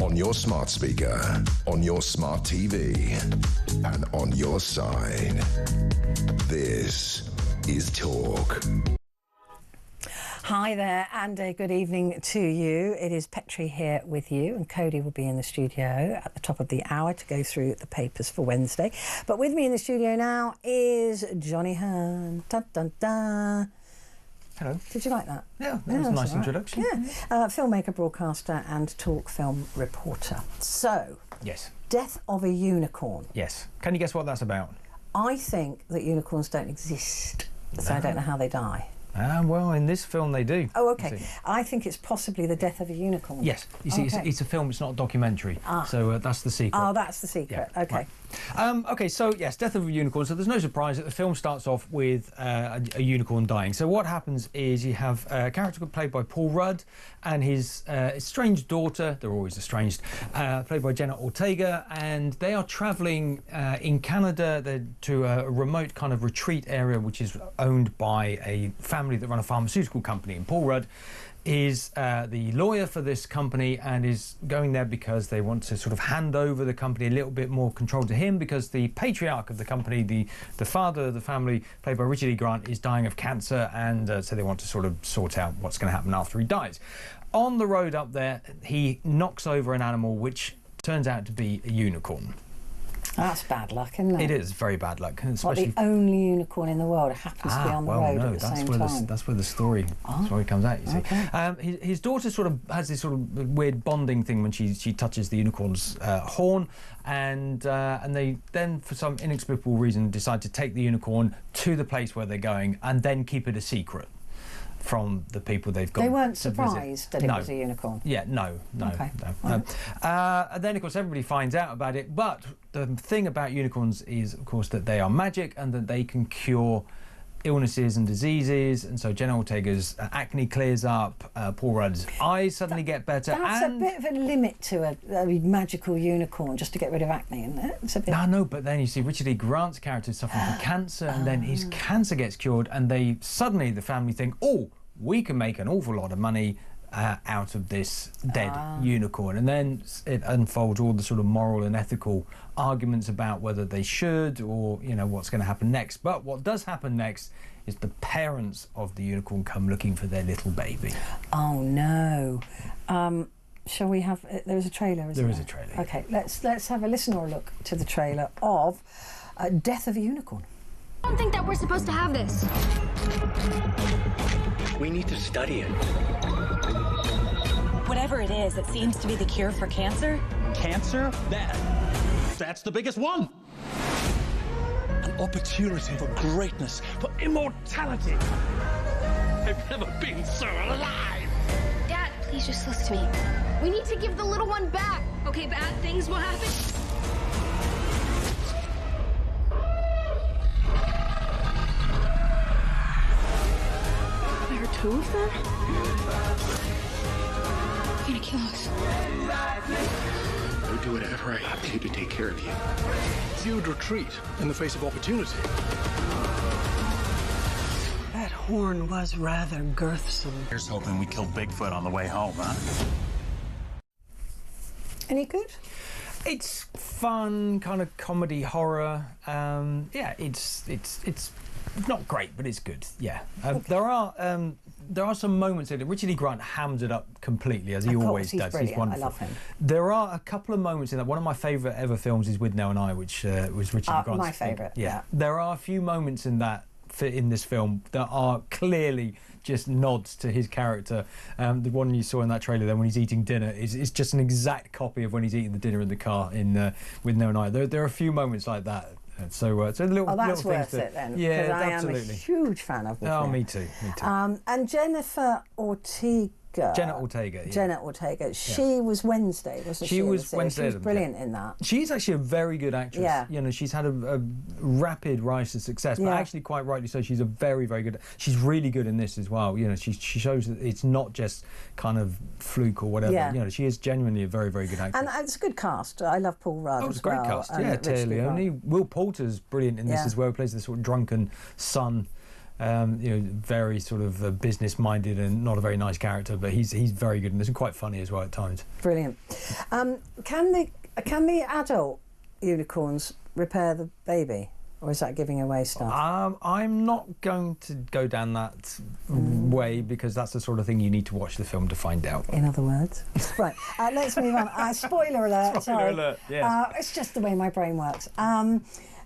on your smart speaker, on your smart TV, and on your side. This is Talk. Hi there, and a good evening to you. It is Petrie here with you, and Cody will be in the studio at the top of the hour to go through the papers for Wednesday. But with me in the studio now is Johnny Hearn. Dun, dun, dun. Hello. Did you like that? Yeah, that was a nice introduction. Yeah. Filmmaker, broadcaster and talk film reporter. So, yes. Death of a Unicorn. Yes. Can you guess what that's about? I think that unicorns don't exist, so I don't know how they die. Well, in this film they do. Oh, okay. I think it's possibly the death of a unicorn. Yes. You see, Okay. it's a film, it's not a documentary. So that's the secret. Oh, that's the secret. Yeah. Okay. Right. Okay, so yes, Death of a Unicorn. So there's no surprise that the film starts off with a unicorn dying. So what happens is you have a character played by Paul Rudd and his estranged daughter, they're always estranged, played by Jenna Ortega, and they are travelling in Canada to a remote kind of retreat area which is owned by a family that run a pharmaceutical company. And Paul Rudd is the lawyer for this company and is going there because they want to sort of hand over the company a little bit more control to him, because the patriarch of the company, the father of the family, played by Richard E. Grant, is dying of cancer, and so they want to sort of sort out what's going to happen after he dies. On the road up there, he knocks over an animal which turns out to be a unicorn. That's bad luck, isn't it? It is very bad luck. Especially the only unicorn in the world happens to be on the road at the same time. That's where the story comes out, you see. Okay. His daughter sort of has this sort of weird bonding thing when she touches the unicorn's horn, and they then, for some inexplicable reason, decide to take the unicorn to the place where they're going and then keep it a secret from the people they've got. They weren't surprised that it was a unicorn? Yeah, no. Okay. And then, of course, everybody finds out about it, but the thing about unicorns is, of course, that they are magic and that they can cure illnesses and diseases, and so Jenna Ortega's acne clears up, Paul Rudd's eyes suddenly get better. That's a bit of a limit to a magical unicorn, just to get rid of acne, isn't it? It's a bit... No, but then you see Richard E. Grant's character is suffering from cancer, and then his cancer gets cured, and they suddenly, the family think, oh, we can make an awful lot of money out of this dead unicorn. And then it unfolds all the sort of moral and ethical arguments about whether they should, or, you know, what's going to happen next. But what does happen next is the parents of the unicorn come looking for their little baby. Oh, no. Shall we have... There is a trailer, isn't there? There is a trailer. OK, let's have a listen or a look to the trailer of Death of a Unicorn. I don't think that we're supposed to have this. We need to study it. Whatever it is, it seems to be the cure for cancer. Cancer? That's the biggest one. An opportunity for greatness, for immortality. I've never been so alive. Dad, please just listen to me. We need to give the little one back. Okay, bad things will happen. There are two of them? They're gonna kill us. I'll do whatever I have to take care of you. You would retreat in the face of opportunity. That horn was rather girthsome. Here's hoping we kill Bigfoot on the way home, huh? Any good? It's fun, kind of comedy horror. Yeah, it's not great, but it's good. Yeah, okay. There are some moments in it. Richard E. Grant hams it up completely, as he always does. Brilliant. He's wonderful. I love him. There are a couple of moments in that. One of my favourite ever films is With Nell and I, which was Richard E. Grant's. My favourite. Yeah. There are a few moments in this film that are clearly just nods to his character. The one you saw in that trailer then when he's eating dinner is just an exact copy of when he's eating the dinner in the car in With Nell and I. There are a few moments like that. So that's little worth things it then. Yeah, because I absolutely. am a huge fan of With Oh, Nell. me too. And Jennifer Ortega. Jenna Ortega. Yeah. Jenna Ortega. She was Wednesday, wasn't she? She was Wednesday. She was brilliant in that. She's actually a very good actress. Yeah. You know, she's had a rapid rise to success, but actually, quite rightly so, she's a very, very good. She's really good in this as well. You know, she shows that it's not just kind of fluke or whatever. Yeah. You know, she is genuinely a very, very good actress. And it's a good cast. I love Paul Rudd. Oh, it's a great cast. Yeah, Richard E. Leone. Will Poulter's brilliant in this as well. He plays the sort of drunken son. You know, very sort of business-minded and not a very nice character, but he's very good in this and quite funny as well at times. Brilliant. Can the adult unicorns repair the baby, or is that giving away stuff? I'm not going to go down that way, because that's the sort of thing you need to watch the film to find out. In other words. Right, let's move on. Spoiler alert. Spoiler alert, yes. It's just the way my brain works.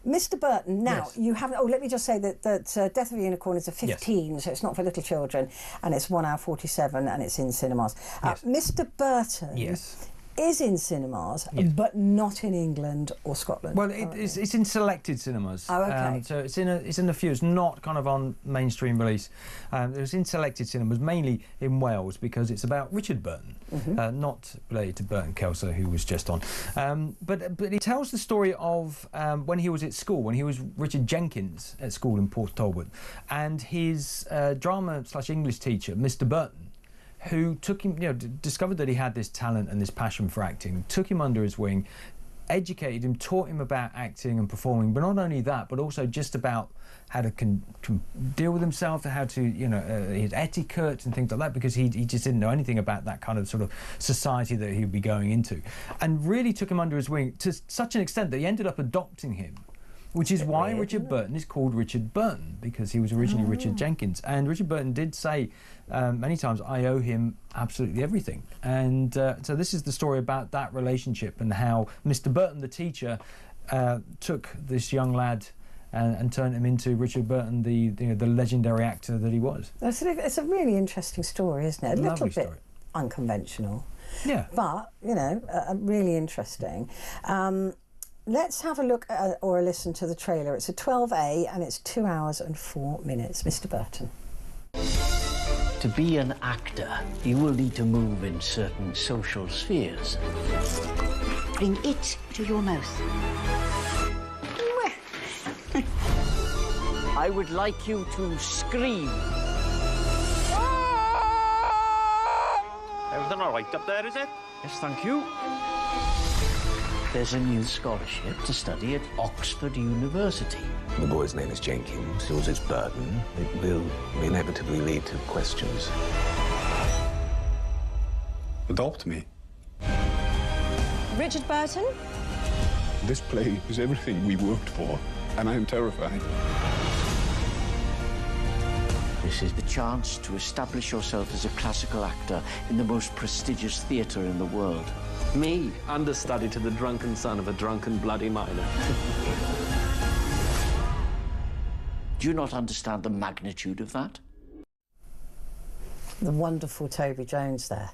Mr. Burton, now, you haven't... Oh, let me just say that Death of a Unicorn is a 15, so it's not for little children, and it's 1 hour 47, and it's in cinemas. Yes. Mr. Burton... Yes. is in cinemas, but not in England or Scotland. Well, it's in selected cinemas. Oh, okay. So it's in a few. It's not kind of on mainstream release. It was in selected cinemas, mainly in Wales, because it's about Richard Burton, not related to Burton Kelso, who was just on. But it tells the story of when he was at school, when he was Richard Jenkins at school in Port Talbot, and his drama/English teacher, Mr. Burton, who took him, discovered that he had this talent and this passion for acting, took him under his wing, educated him, taught him about acting and performing, but not only that, but also just about how to deal with himself, how to, his etiquette and things like that, because he just didn't know anything about that kind of sort of society that he'd be going into, and really took him under his wing to such an extent that he ended up adopting him. Which is why Richard Burton is called Richard Burton, because he was originally Richard Jenkins. And Richard Burton did say many times, I owe him absolutely everything. And so this is the story about that relationship and how Mr. Burton, the teacher, took this young lad and turned him into Richard Burton, the legendary actor that he was. It's a really interesting story, isn't it? A little bit unconventional. Yeah. But, really interesting. Let's have a look at, or listen to the trailer. It's a 12A and it's 2 hours and 4 minutes. Mr. Burton. To be an actor, you will need to move in certain social spheres. Bring it to your mouth. I would like you to scream. Everything all right up there, is it? Yes, thank you. There's a new scholarship to study at Oxford University. The boy's name is Jenkins, yours is Burton. It will inevitably lead to questions. Adopt me. Richard Burton? This play is everything we worked for, and I am terrified. This is the chance to establish yourself as a classical actor in the most prestigious theatre in the world. Me, understudy to the drunken son of a drunken bloody miner. Do you not understand the magnitude of that? The wonderful Toby Jones there.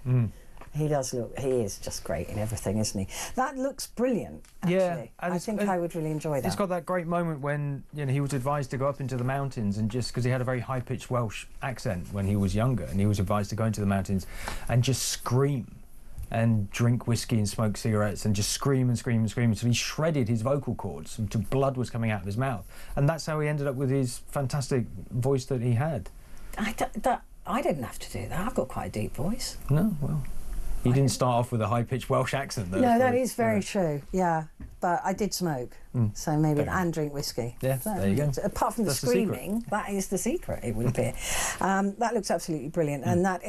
He is just great in everything, isn't he? That looks brilliant, actually. Yeah, I think I would really enjoy that. It's got that great moment when he was advised to go up into the mountains, and just because he had a very high-pitched Welsh accent when he was younger, and he was advised to go into the mountains and just scream and drink whiskey and smoke cigarettes and just scream and scream and scream until he shredded his vocal cords until blood was coming out of his mouth. And that's how he ended up with his fantastic voice that he had. I didn't have to do that. I've got quite a deep voice. No, well, you didn't start off with a high-pitched Welsh accent, though. No, that is very true, yeah. But I did smoke, so maybe, and drink whiskey. Yeah, there you go. Apart from the screaming, that is the secret, it would appear. That looks absolutely brilliant, and that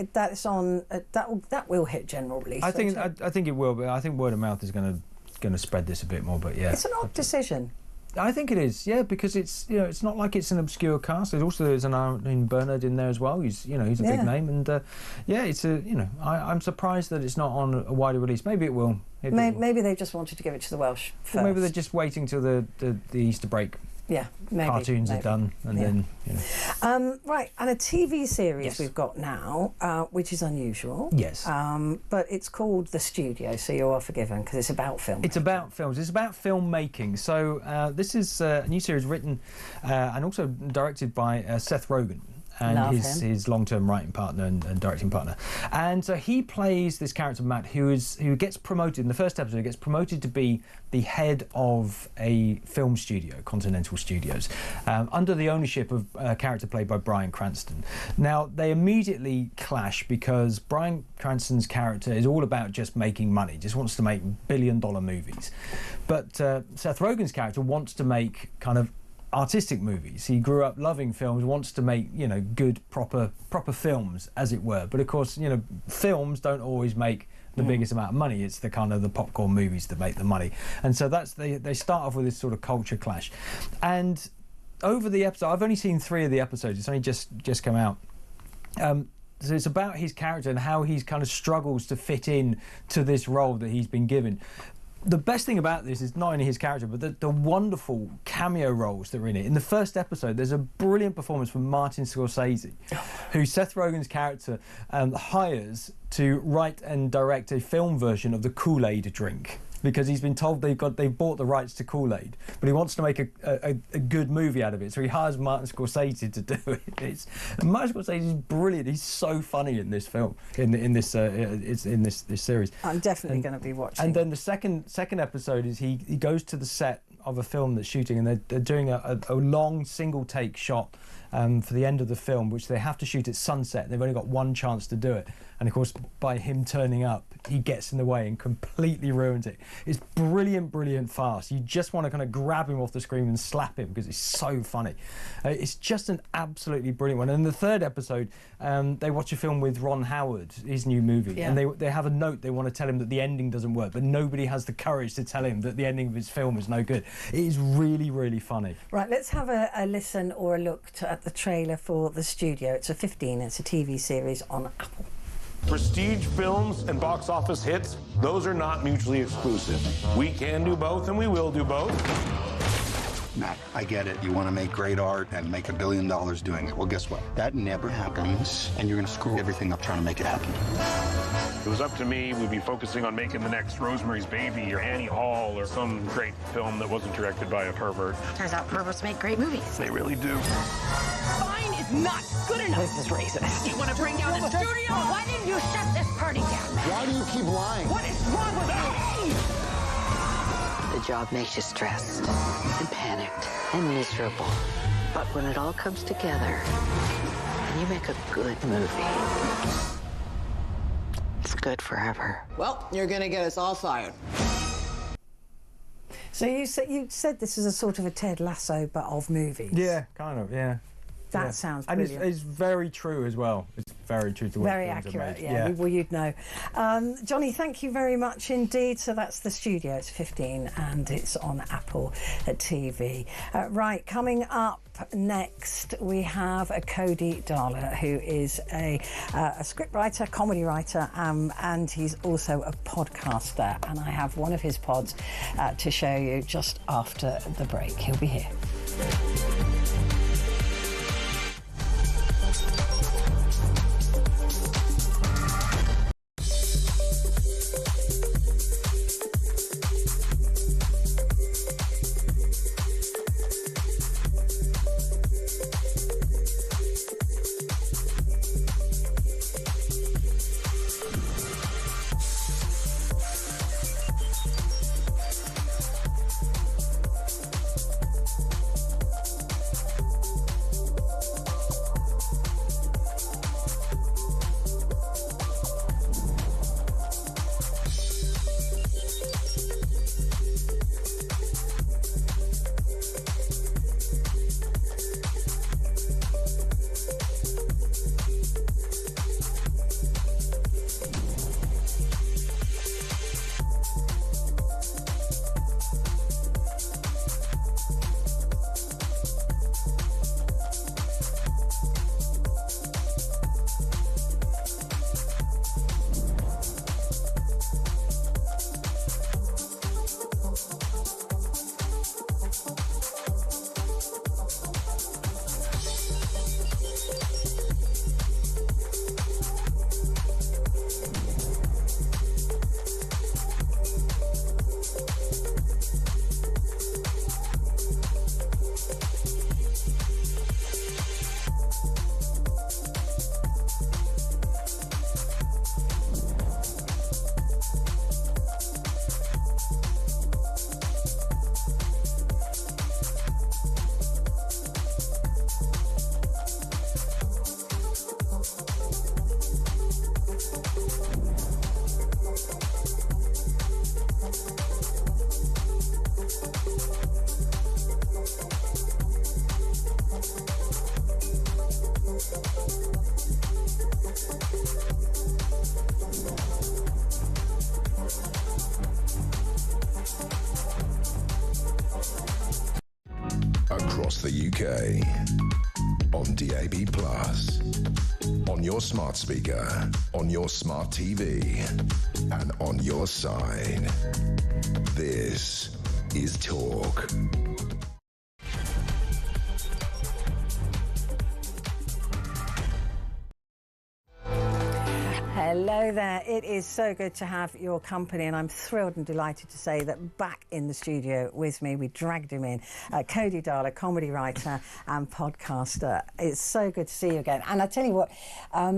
will hit general release. I think it will, but I think word of mouth is going to spread this a bit more. But yeah, it's an odd decision. I think it is, yeah, because it's it's not like it's an obscure cast. There's an Arlene Bernard in there as well. He's a big name, and it's I'm surprised that it's not on a wider release. Maybe it will. Maybe they just wanted to give it to the Welsh first. Or maybe they're just waiting till the Easter break. Yeah, maybe. Cartoons are done, and then right, and a TV series we've got now, which is unusual. Yes. But it's called The Studio, so you are forgiven because it's about film. It's about films. It's about filmmaking. So this is a new series written and also directed by Seth Rogen. And his long-term writing partner and directing partner, and so he plays this character Matt, who gets promoted in the first episode. He gets promoted to be the head of a film studio, Continental Studios, under the ownership of a character played by Bryan Cranston. Now they immediately clash because Bryan Cranston's character is all about just making money, just wants to make billion-dollar movies, but Seth Rogen's character wants to make kind of artistic movies. He grew up loving films, wants to make good proper films, as it were. But of course, films don't always make the biggest amount of money. It's the kind of the popcorn movies that make the money. And so they start off with this sort of culture clash. And over the episode, I've only seen 3 of the episodes. It's only just come out. So it's about his character and how he kind of struggles to fit in to this role that he's been given. the best thing about this is not only his character, but the wonderful cameo roles that are in it. In the first episode, there's a brilliant performance from Martin Scorsese, who Seth Rogen's character hires to write and direct a film version of the Kool-Aid drink. Because he's been told they've bought the rights to Kool-Aid, but he wants to make a good movie out of it, so he hires Martin Scorsese to do it. Martin Scorsese is brilliant. He's so funny in this film, in this series. I'm definitely going to be watching. And then the second episode is he goes to the set of a film that's shooting, and they're doing a long single take shot for the end of the film, which they have to shoot at sunset. They've only got one chance to do it. And of course, by him turning up, he gets in the way and completely ruins it. It's brilliant, brilliant farce. You just want to kind of grab him off the screen and slap him because it's so funny. It's just an absolutely brilliant one. And in the third episode, they watch a film with Ron Howard, his new movie, and they have a note. They want to tell him that the ending doesn't work, but nobody has the courage to tell him that the ending of his film is no good. It is really, really funny. Right, let's have a listen or a look at the trailer for The Studio. It's a 15, it's a TV series on Apple. Prestige films and box office hits, those are not mutually exclusive. We can do both, and we will do both. Matt, I get it. You want to make great art and make $1 billion doing it. Well, guess what? That never happens, and you're going to screw everything up trying to make it happen. If it was up to me, we'd be focusing on making the next Rosemary's Baby or Annie Hall or some great film that wasn't directed by a pervert. Turns out perverts make great movies. They really do. Fine is not good enough. This is racist. You want to bring down the studio? Why didn't you shut this party down? Why do you keep lying? What is wrong with you? The job makes you stressed and panicked and miserable. But when it all comes together and you make a good movie, it's good forever. Well, you're going to get us all fired. So you said this is a sort of a Ted Lasso, but of movies. Yeah, kind of, yeah. That sounds brilliant. And it's very true as well. It's very true to what very accurate, yeah. Well, you'd know. Johnny, thank you very much indeed. So that's The Studio. It's 15 and it's on Apple TV. Right, coming up next, we have Cody Darla, who is a scriptwriter, comedy writer, and he's also a podcaster. And I have one of his pods to show you just after the break. He'll be here. Across the UK, on DAB+, On your smart speaker, on your smart TV, and on your side. This is Talk. Hello there. It is so good to have your company, and I'm thrilled and delighted to say that back in the studio with me, we dragged him in, Cody Darler, comedy writer and podcaster. It's so good to see you again. And I tell you what,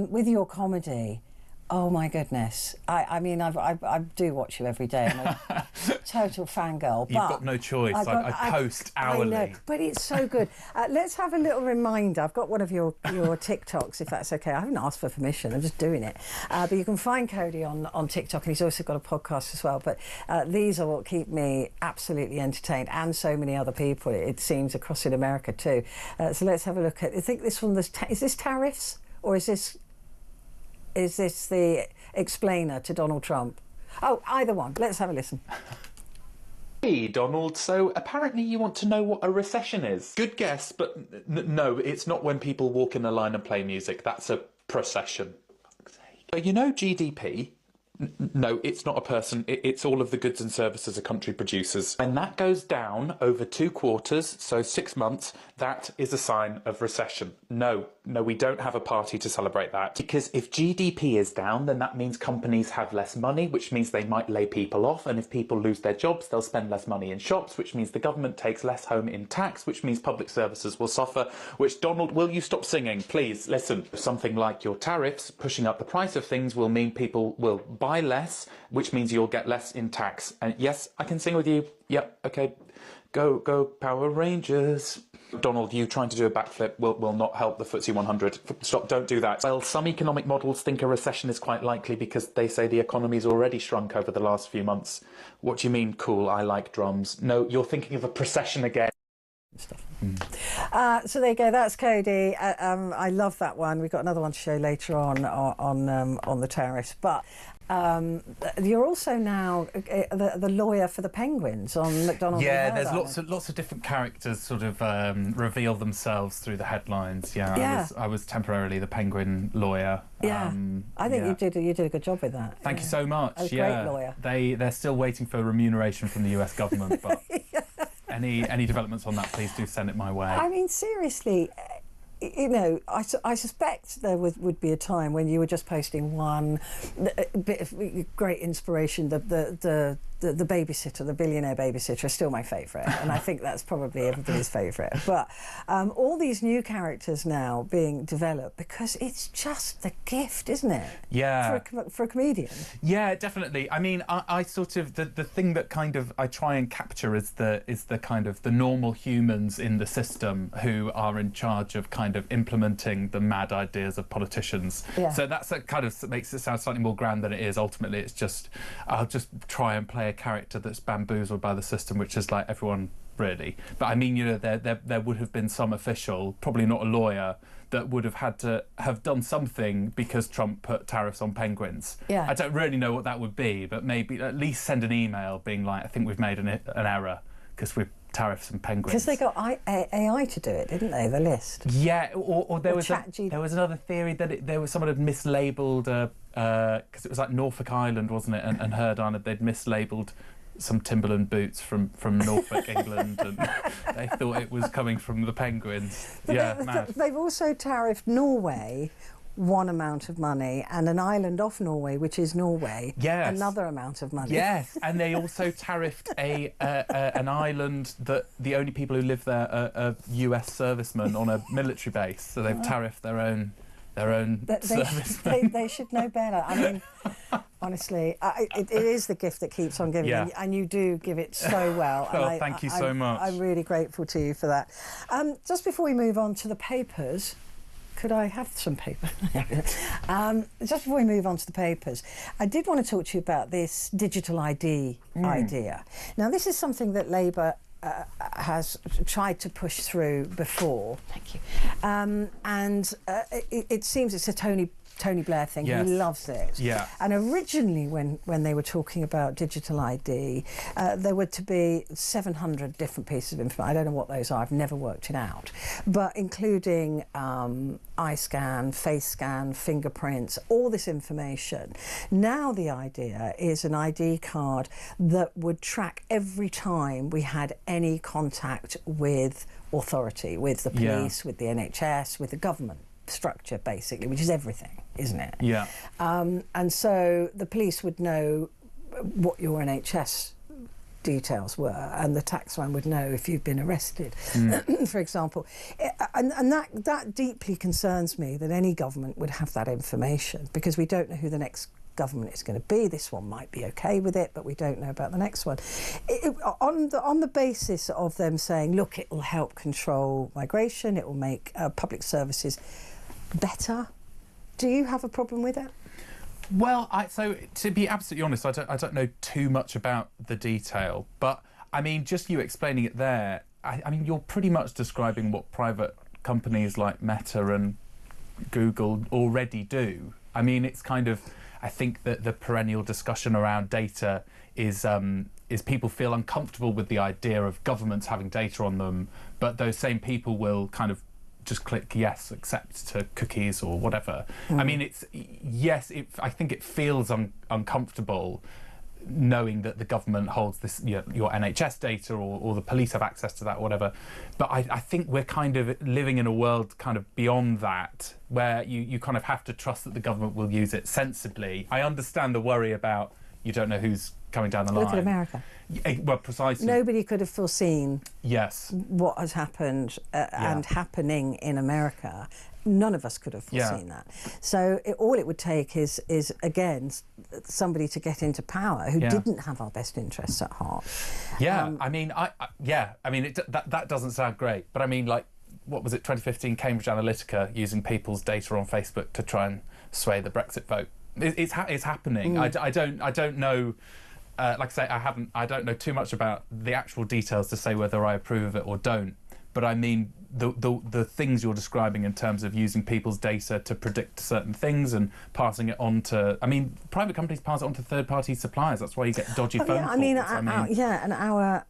with your comedy, oh my goodness. I mean, I do watch you every day. I'm a total fangirl. You've got no choice. I post hourly. I know, but it's so good. Let's have a little reminder. I've got one of your TikToks, if that's okay. I haven't asked for permission. I'm just doing it. But you can find Cody on TikTok, and he's also got a podcast as well. But these are what keep me absolutely entertained, and so many other people, it seems, across in America too. So let's have a look at. I think this one. Is this tariffs, or is this the explainer to Donald Trump? Oh, either one. Let's have a listen. Hey, Donald. So apparently you want to know what a recession is. Good guess, but no, it's not when people walk in a line and play music. That's a procession. You know GDP? No, it's not a person. It's all of the goods and services a country produces. When that goes down over 2 quarters, so 6 months, that is a sign of recession. No, we don't have a party to celebrate that. Because if GDP is down, then that means companies have less money, which means they might lay people off. And if people lose their jobs, they'll spend less money in shops, which means the government takes less home in tax, which means public services will suffer. Which, Donald, will you stop singing? Please, listen. Something like your tariffs pushing up the price of things will mean people will buy less, which means you'll get less in tax. And yes, I can sing with you. Yep, okay. Go Power Rangers. Donald, you trying to do a backflip will not help the FTSE 100. Stop, don't do that. Well, some economic models think a recession is quite likely because they say the economy's already shrunk over the last few months. What do you mean, cool, I like drums? No, you're thinking of a procession again. So there you go. That's Cody. I love that one. We've got another one to show later on the tariffs. But you're also now the lawyer for the Penguins on McDonald's. Yeah, there's lots of different characters sort of reveal themselves through the headlines. Yeah. I was temporarily the Penguin lawyer. Yeah, I think you did a good job with that. Thank you so much. A great lawyer. They're still waiting for remuneration from the US government, but. Any developments on that, please do send it my way. I mean, seriously, you know, I suspect there would be a time when you were just posting one bit of great inspiration. The babysitter, the billionaire babysitter, is still my favourite, and I think that's probably everybody's favourite. But all these new characters now being developed, because it's just the gift, isn't it? Yeah. For a comedian. Yeah, definitely. I mean, I sort of the thing that kind of I try and capture is the kind of the normal humans in the system who are in charge of kind of implementing the mad ideas of politicians. Yeah. So that's that kind of makes it sound slightly more grand than it is. Ultimately, it's just I'll just try and play a character that's bamboozled by the system, which is like everyone really. But I mean, you know, there would have been some official, probably not a lawyer, that would have had to have done something because Trump put tariffs on penguins. Yeah. I don't really know what that would be, but maybe at least send an email being like, I think we've made an error because we've tariffs and penguins. Because they got AI to do it, didn't they? The list. Yeah, or there was another theory that there was someone had mislabeled because it was like Norfolk Island, wasn't it? And Herd Island, they'd mislabeled some Timberland boots from Norfolk, England, and they thought it was coming from the penguins. But mad. They've also tariffed Norway one amount of money, and an island off Norway, which is Norway, another amount of money. Yes, and they also tariffed an island that the only people who live there are US servicemen on a military base. So they've tariffed their own servicemen. They should know better. I mean, honestly, it is the gift that keeps on giving, and you do give it so well. Well, thank you so much. I'm really grateful to you for that. Just before we move on to the papers, could I have some paper? Just before we move on to the papers, I did want to talk to you about this digital ID idea. Now, this is something that Labour has tried to push through before. Thank you. It seems it's a Tony Tony Blair thing. Yes. He loves it. Yeah. And originally, when they were talking about digital ID, there were to be 700 different pieces of information. I don't know what those are. I've never worked it out. But including eye scan, face scan, fingerprints, all this information. Now the idea is an ID card that would track every time we had any contact with authority, with the police, with the NHS, with the government structure, basically, which is everything, isn't it? Yeah. And so the police would know what your NHS details were, and the taxman would know if you've been arrested, for example. And that deeply concerns me, that any government would have that information, because we don't know who the next government is going to be. This one might be okay with it, but we don't know about the next one. On the basis of them saying, look, it will help control migration, it will make public services better. Do you have a problem with it? Well, so to be absolutely honest, I don't know too much about the detail, but I mean, just you explaining it there, I mean, you're pretty much describing what private companies like Meta and Google already do. I mean, it's kind of, I think that the perennial discussion around data is people feel uncomfortable with the idea of governments having data on them, but those same people will kind of just click yes, accept to cookies or whatever. I mean, I think it feels uncomfortable knowing that the government holds this, your NHS data, or the police have access to that, or whatever. But I think we're kind of living in a world kind of beyond that, where you kind of have to trust that the government will use it sensibly. I understand the worry about you don't know who's coming down the line. Look at America. Well, precisely. Nobody could have foreseen what has happened and happening in America. None of us could have foreseen that. So all it would take is again somebody to get into power who didn't have our best interests at heart. I mean, that doesn't sound great, but I mean, like, what was it, 2015, Cambridge Analytica using people's data on Facebook to try and sway the Brexit vote. It's happening. I don't know. Like I say, I don't know too much about the actual details to say whether I approve of it or don't. But I mean, the things you're describing in terms of using people's data to predict certain things and passing it on to, I mean, private companies pass it on to third-party suppliers. That's why you get dodgy phone calls.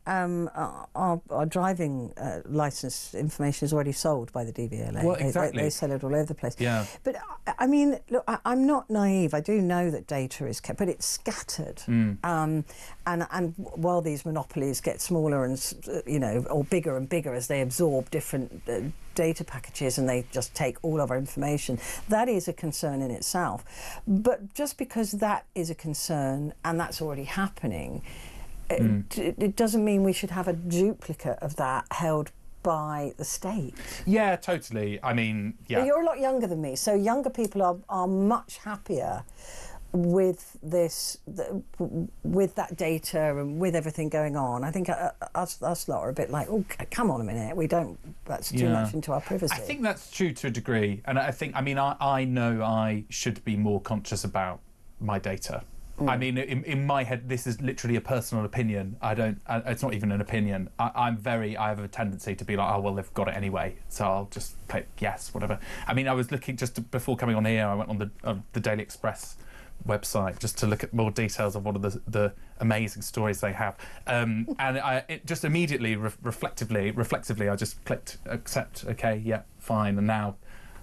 And our driving licence information is already sold by the DVLA. Well, exactly. They sell it all over the place. Yeah. But I mean, look, I'm not naive. I do know that data is kept, but it's scattered. And while these monopolies get smaller and or bigger and bigger as they absorb different data packages and they just take all of our information, that is a concern in itself. But just because that is a concern and that's already happening, it doesn't mean we should have a duplicate of that held by the state. Yeah, totally. I mean, But you're a lot younger than me, so younger people are much happier with this, with that data and with everything going on. I think us lot are a bit like, oh, come on a minute, that's too much into our privacy. I think that's true to a degree, and I know I should be more conscious about my data. I mean, in my head, this is literally a personal opinion. It's not even an opinion. I have a tendency to be like, oh, well, they've got it anyway, so I'll just click yes, whatever. I mean, I was looking just before coming on here, I went on the Daily Express website just to look at more details of one of the amazing stories they have, and it just immediately reflexively I just clicked accept, okay, yeah, fine, and now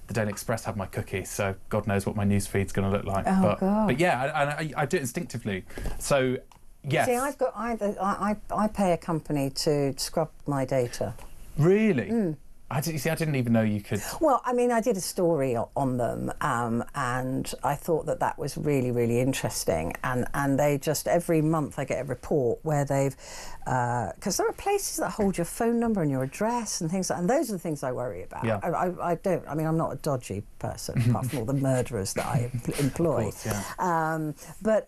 the Daily Express have my cookie, so God knows what my news feed's going to look like. But yeah, I do it instinctively. So yes. See, I pay a company to scrub my data. Really? I didn't even know you could. Well, I mean, I did a story on them, and I thought that was really, really interesting. And they just, every month I get a report where they've, because there are places that hold your phone number and your address and things like that, and those are the things I worry about. Yeah. I'm not a dodgy person, apart from all the murderers that I employ. Of course, yeah. But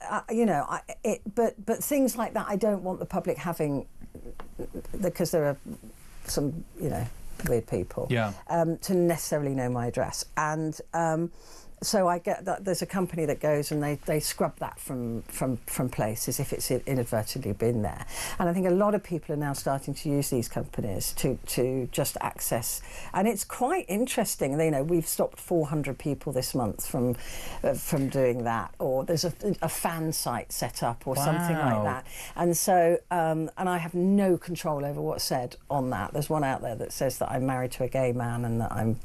things like that I don't want the public having, because there are some, weird people, to necessarily know my address. And So I get that there's a company that goes and they scrub that from place as if it's inadvertently been there. And I think a lot of people are now starting to use these companies to just access. And it's quite interesting. You know, we've stopped 400 people this month from doing that. Or there's a fan site set up or something like that. And so, and I have no control over what's said on that. There's one out there that says that I'm married to a gay man and that I'm...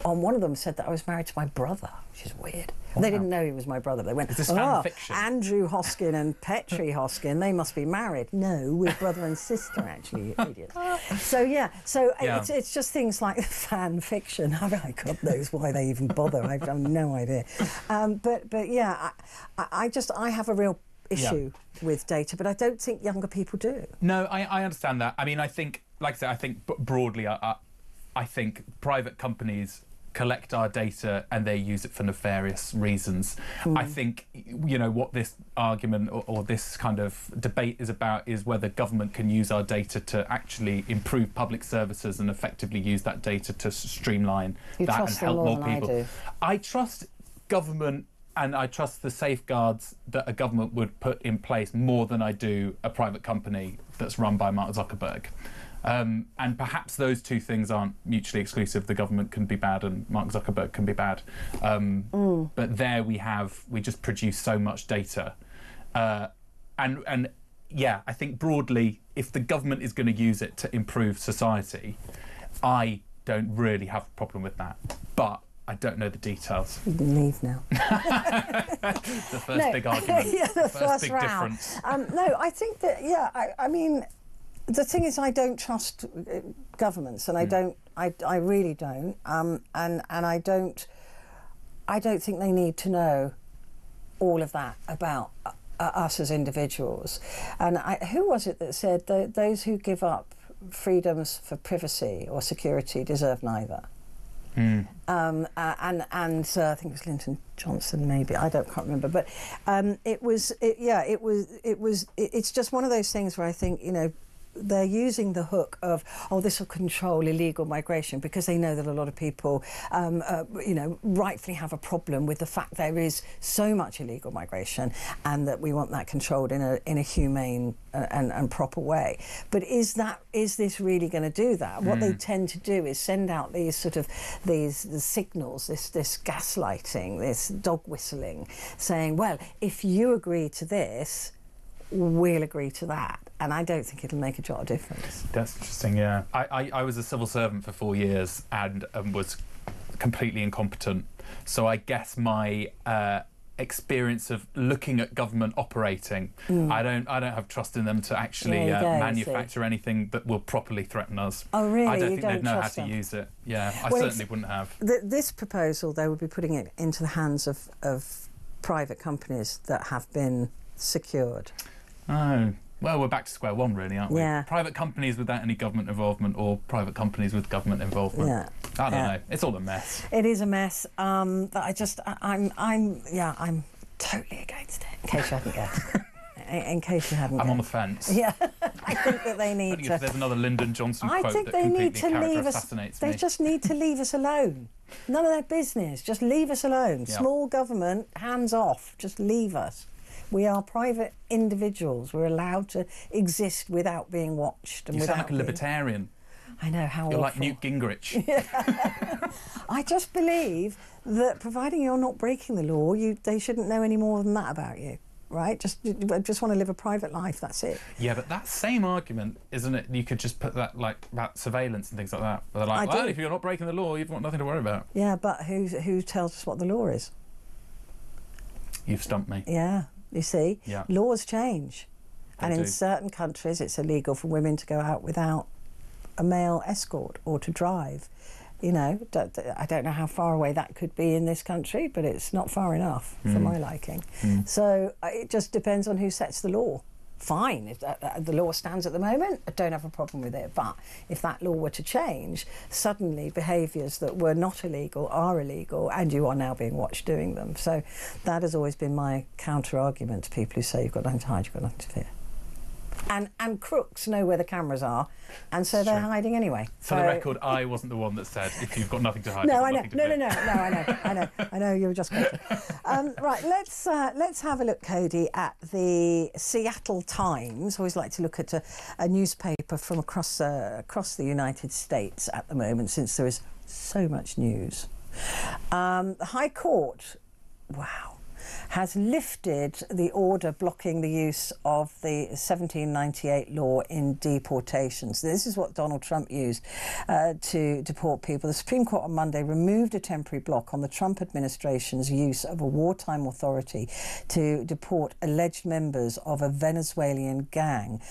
On one of them said that I was married to my brother, which is weird. Wow. They didn't know he was my brother. They went, "Oh, Andrew Hosken and Petrie Hosken, they must be married." No, we're brother and sister, actually, you idiot. So it's just things like fan fiction. I mean, God knows why they even bother. I've no idea. But yeah, I have a real issue with data, but I don't think younger people do. No, I understand that. I mean, I think, like I said, I think broadly, I think private companies collect our data and they use it for nefarious reasons. I think, you know, what this argument or this kind of debate is about is whether government can use our data to actually improve public services and effectively use that data to streamline that and help more people. I trust government and I trust the safeguards that a government would put in place more than I do a private company that's run by Mark Zuckerberg. And perhaps those two things aren't mutually exclusive. The government can be bad and Mark Zuckerberg can be bad. But there we just produce so much data. And yeah, I think broadly, if the government is going to use it to improve society, I don't really have a problem with that. But I don't know the details. You can leave now. The first big argument. Yeah, the first big round. difference. No, I think that, I mean... The thing is, I don't trust governments, and I don't. I really don't. And I don't think they need to know all of that about us as individuals. And who was it that said that those who give up freedoms for privacy or security deserve neither? And I think it was Lyndon Johnson, maybe. Can't remember. But it's just one of those things where I think, you know, they're using the hook of, this will control illegal migration, because they know that a lot of people, rightfully have a problem with the fact there is so much illegal migration, and that we want that controlled in a humane and proper way. But is this really going to do that? What they tend to do is send out these signals, this gaslighting, this dog whistling, saying, well, if you agree to this, we'll agree to that. And I don't think it'll make a jot of difference. That's interesting, yeah. I was a civil servant for 4 years and was completely incompetent. So I guess my experience of looking at government operating, I don't have trust in them to actually manufacture anything that will properly threaten us. Oh, really? I don't think they'd know how to use it. Yeah, I certainly wouldn't have. This proposal, they would be putting it into the hands of private companies that have been secured. Oh, well, we're back to square one, really, aren't we? Yeah. Private companies without any government involvement, or private companies with government involvement. Yeah. I don't know. It's all a mess. It is a mess. I'm totally against it. In case you hadn't guessed. In case you hadn't guessed. I'm on the fence. Yeah. I think that they need to. If there's another Lyndon Johnson quote that they need to leave us. Fascinates they me. just need to leave us alone. None of their business. Just leave us alone. Yep. Small government, hands off. Just leave us. We are private individuals. We're allowed to exist without being watched. And you sound like a libertarian. I know, how You're awful. like Newt Gingrich. I just believe that providing you're not breaking the law, they shouldn't know any more than that about you, right? Just want to live a private life, that's it. Yeah, but that same argument, isn't it? You could just put that, like, about surveillance and things like that. They're like, if you're not breaking the law, you've got nothing to worry about. Yeah, but who tells us what the law is? You've stumped me. Yeah. You see, laws change. And in certain countries, it's illegal for women to go out without a male escort or to drive. You know, I don't know how far away that could be in this country, but it's not far enough for my liking. So it just depends on who sets the law. Fine, if the law stands at the moment, I don't have a problem with it. But if that law were to change, suddenly behaviours that were not illegal are illegal, and you are now being watched doing them. So that has always been my counter-argument to people who say you've got nothing to hide, you've got nothing to fear. And crooks know where the cameras are, and so they're hiding anyway. For the record, I wasn't the one that said if you've got nothing to hide. No, I know. I know. You were just quoting. Right, let's have a look, Cody, at the Seattle Times. I always like to look at a newspaper from across the United States at the moment, since there is so much news. The High Court, wow, has lifted the order blocking the use of the 1798 law in deportations. This is what Donald Trump used to deport people. The Supreme Court on Monday removed a temporary block on the Trump administration's use of a wartime authority to deport alleged members of a Venezuelan gang,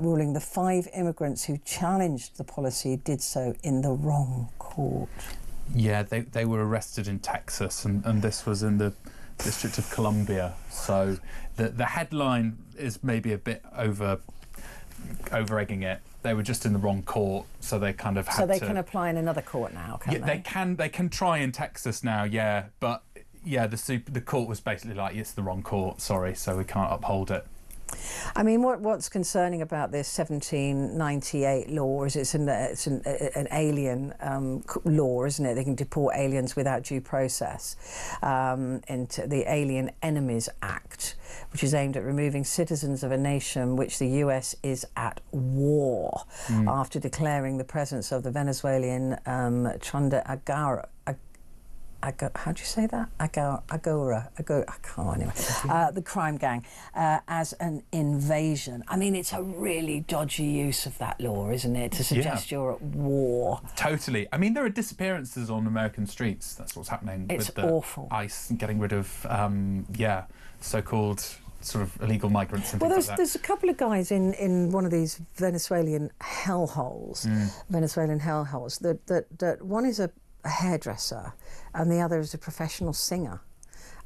ruling the 5 immigrants who challenged the policy did so in the wrong court. Yeah, they were arrested in Texas, and this was in the District of Columbia. So the headline is maybe a bit over-egging it. They were just in the wrong court, so they kind of had to... So they can apply in another court now, can't they? They can try in Texas now, yeah. But, yeah, the court was basically like, it's the wrong court, sorry, so we can't uphold it. I mean, what's concerning about this 1798 law is it's an alien law, isn't it? They can deport aliens without due process into the Alien Enemies Act, which is aimed at removing citizens of a nation which the US is at war after declaring the presence of the Venezuelan Chunda Agara. How do you say that? Agora. I can't anyway. The crime gang as an invasion. I mean, it's a really dodgy use of that law, isn't it? To suggest you're at war. Totally. I mean, there are disappearances on American streets. That's what's happening. It's with the awful. ICE getting rid of, so-called sort of illegal migrants and things like that. There's a couple of guys in one of these Venezuelan hellholes, that one is a hairdresser and the other is a professional singer,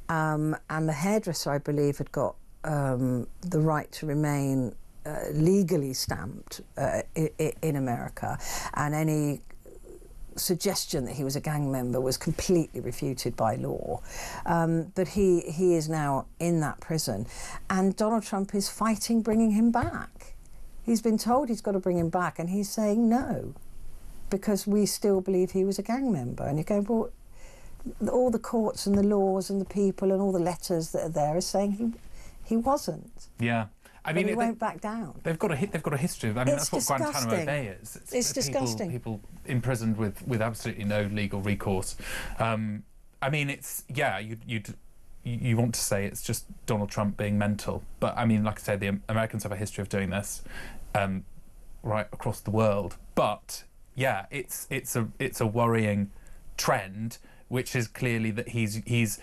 and the hairdresser, I believe, had got the right to remain legally stamped in America, and any suggestion that he was a gang member was completely refuted by law. But he is now in that prison, and Donald Trump is fighting bringing him back. He's been told he's got to bring him back, and he's saying no, because we still believe he was a gang member. And you go, well, all the courts and the laws and the people and all the letters that are there are saying he wasn't. Yeah. I mean, he won't back down. They've got a history of. I mean, It's that's what disgusting. Guantanamo Bay is. It's disgusting. People imprisoned with absolutely no legal recourse. I mean, it's you want to say it's just Donald Trump being mental, but I mean, like I said, the Americans have a history of doing this, right across the world. But yeah, it's a worrying trend, which is clearly that he's.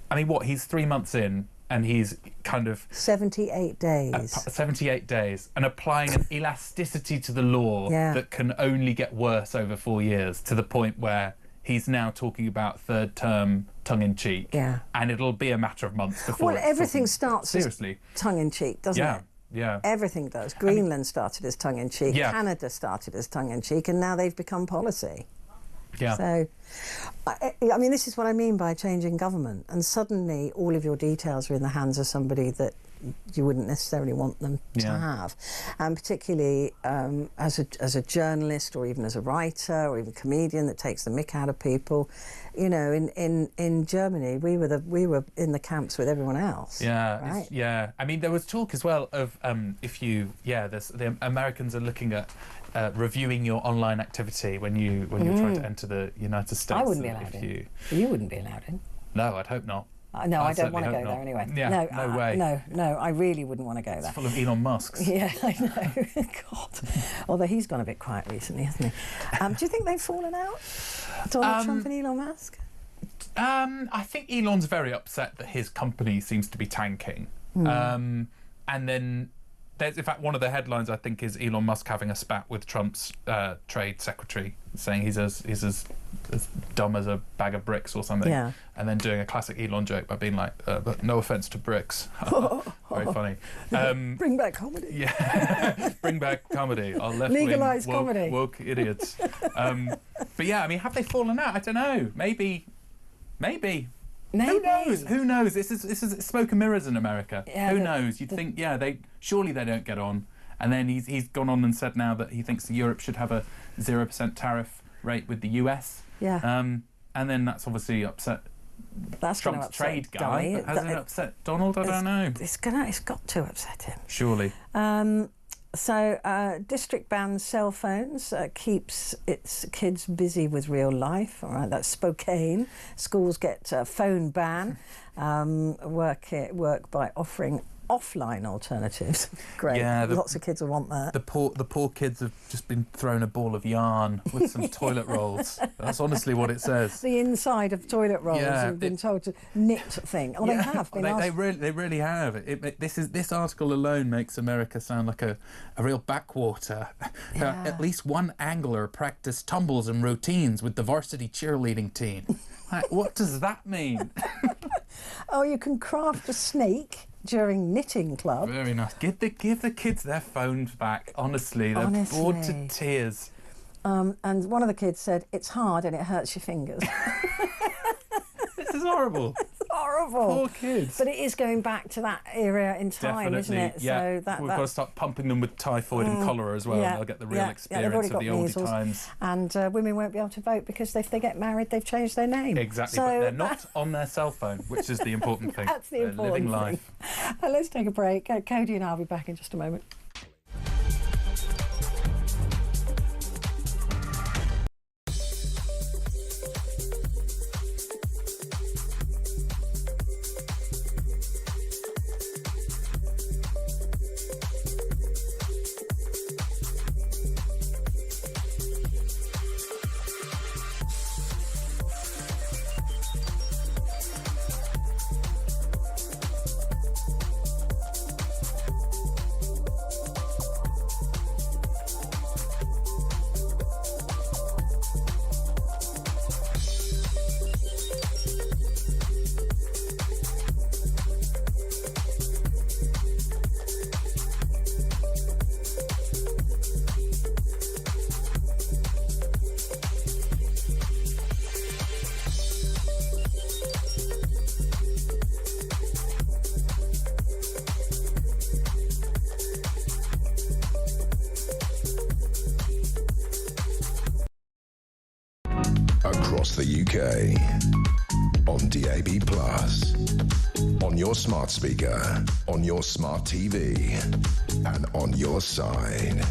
I mean, he's 3 months in. And he's kind of 78 days. 78 days, and applying an elasticity to the law that can only get worse over 4 years, to the point where he's now talking about third term tongue-in-cheek. Yeah. And it'll be a matter of months before. Well, everything starts seriously as tongue-in-cheek, doesn't it? Yeah. Everything does. Greenland started as tongue-in-cheek. Yeah. Canada started as tongue-in-cheek, and now they've become policy. Yeah. So, I mean, this is what I mean by changing government. And suddenly all of your details are in the hands of somebody that you wouldn't necessarily want them to have. And particularly as a journalist, or even as a writer, or even a comedian that takes the mick out of people. You know, in Germany, we were in the camps with everyone else. Yeah, right? I mean, there was talk as well of the Americans are looking at reviewing your online activity when you're trying to enter the United States. I wouldn't be allowed in. You wouldn't be allowed in. No, I'd hope not. No, I don't want to go there anyway. Yeah, no way. No, I really wouldn't want to go there. It's full of Elon Musks. Yeah, I know. God. Although he's gone a bit quiet recently, hasn't he? Do you think they've fallen out? Donald Trump and Elon Musk? I think Elon's very upset that his company seems to be tanking. And then there's, in fact, one of the headlines, I think, is Elon Musk having a spat with Trump's trade secretary, saying he's as dumb as a bag of bricks or something. Yeah. And then doing a classic Elon joke by being like, but no offence to bricks. Very funny. Bring back comedy. Yeah. Bring back comedy. Our left-wing Legalise comedy. Woke idiots. But yeah, I mean, have they fallen out? I don't know. Maybe. Who knows? This is smoke and mirrors in America. Yeah, Who knows? You'd think, surely they don't get on. And then he's gone on and said now that he thinks Europe should have a 0% tariff rate with the US. Yeah. And then that's obviously upset Trump's trade guy. Has it upset Donald? I don't know. It's got to upset him. Surely. District bans cell phones, keeps its kids busy with real life. All right, that's Spokane. Schools get a phone ban. Work by offering offline alternatives. Great. Yeah, lots of kids will want that. The poor kids have just been thrown a ball of yarn with some toilet rolls. That's honestly what it says. The inside of toilet rolls have been told to knit thing. Oh, yeah, they have. They really have. This article alone makes America sound like a real backwater. Yeah. At least one angler practiced tumbles and routines with the varsity cheerleading team. What does that mean? Oh, you can craft a snake during knitting club. Very nice. Give the kids their phones back. Honestly, they're bored to tears. And one of the kids said, "It's hard and it hurts your fingers." This is horrible. It's horrible. Poor kids. But it is going back to that era in time, isn't it? Yeah. So We've got to start pumping them with typhoid and cholera as well. Yeah, and they'll get the real experience of the oldie times. And women won't be able to vote because if they get married, they've changed their name. Exactly, so but they're not on their cell phone, which is the important thing. That's the important living thing. life. Let's take a break. Cody and I'll be back in just a moment. Across the UK, on DAB+, on your smart speaker, on your smart TV, and on your side.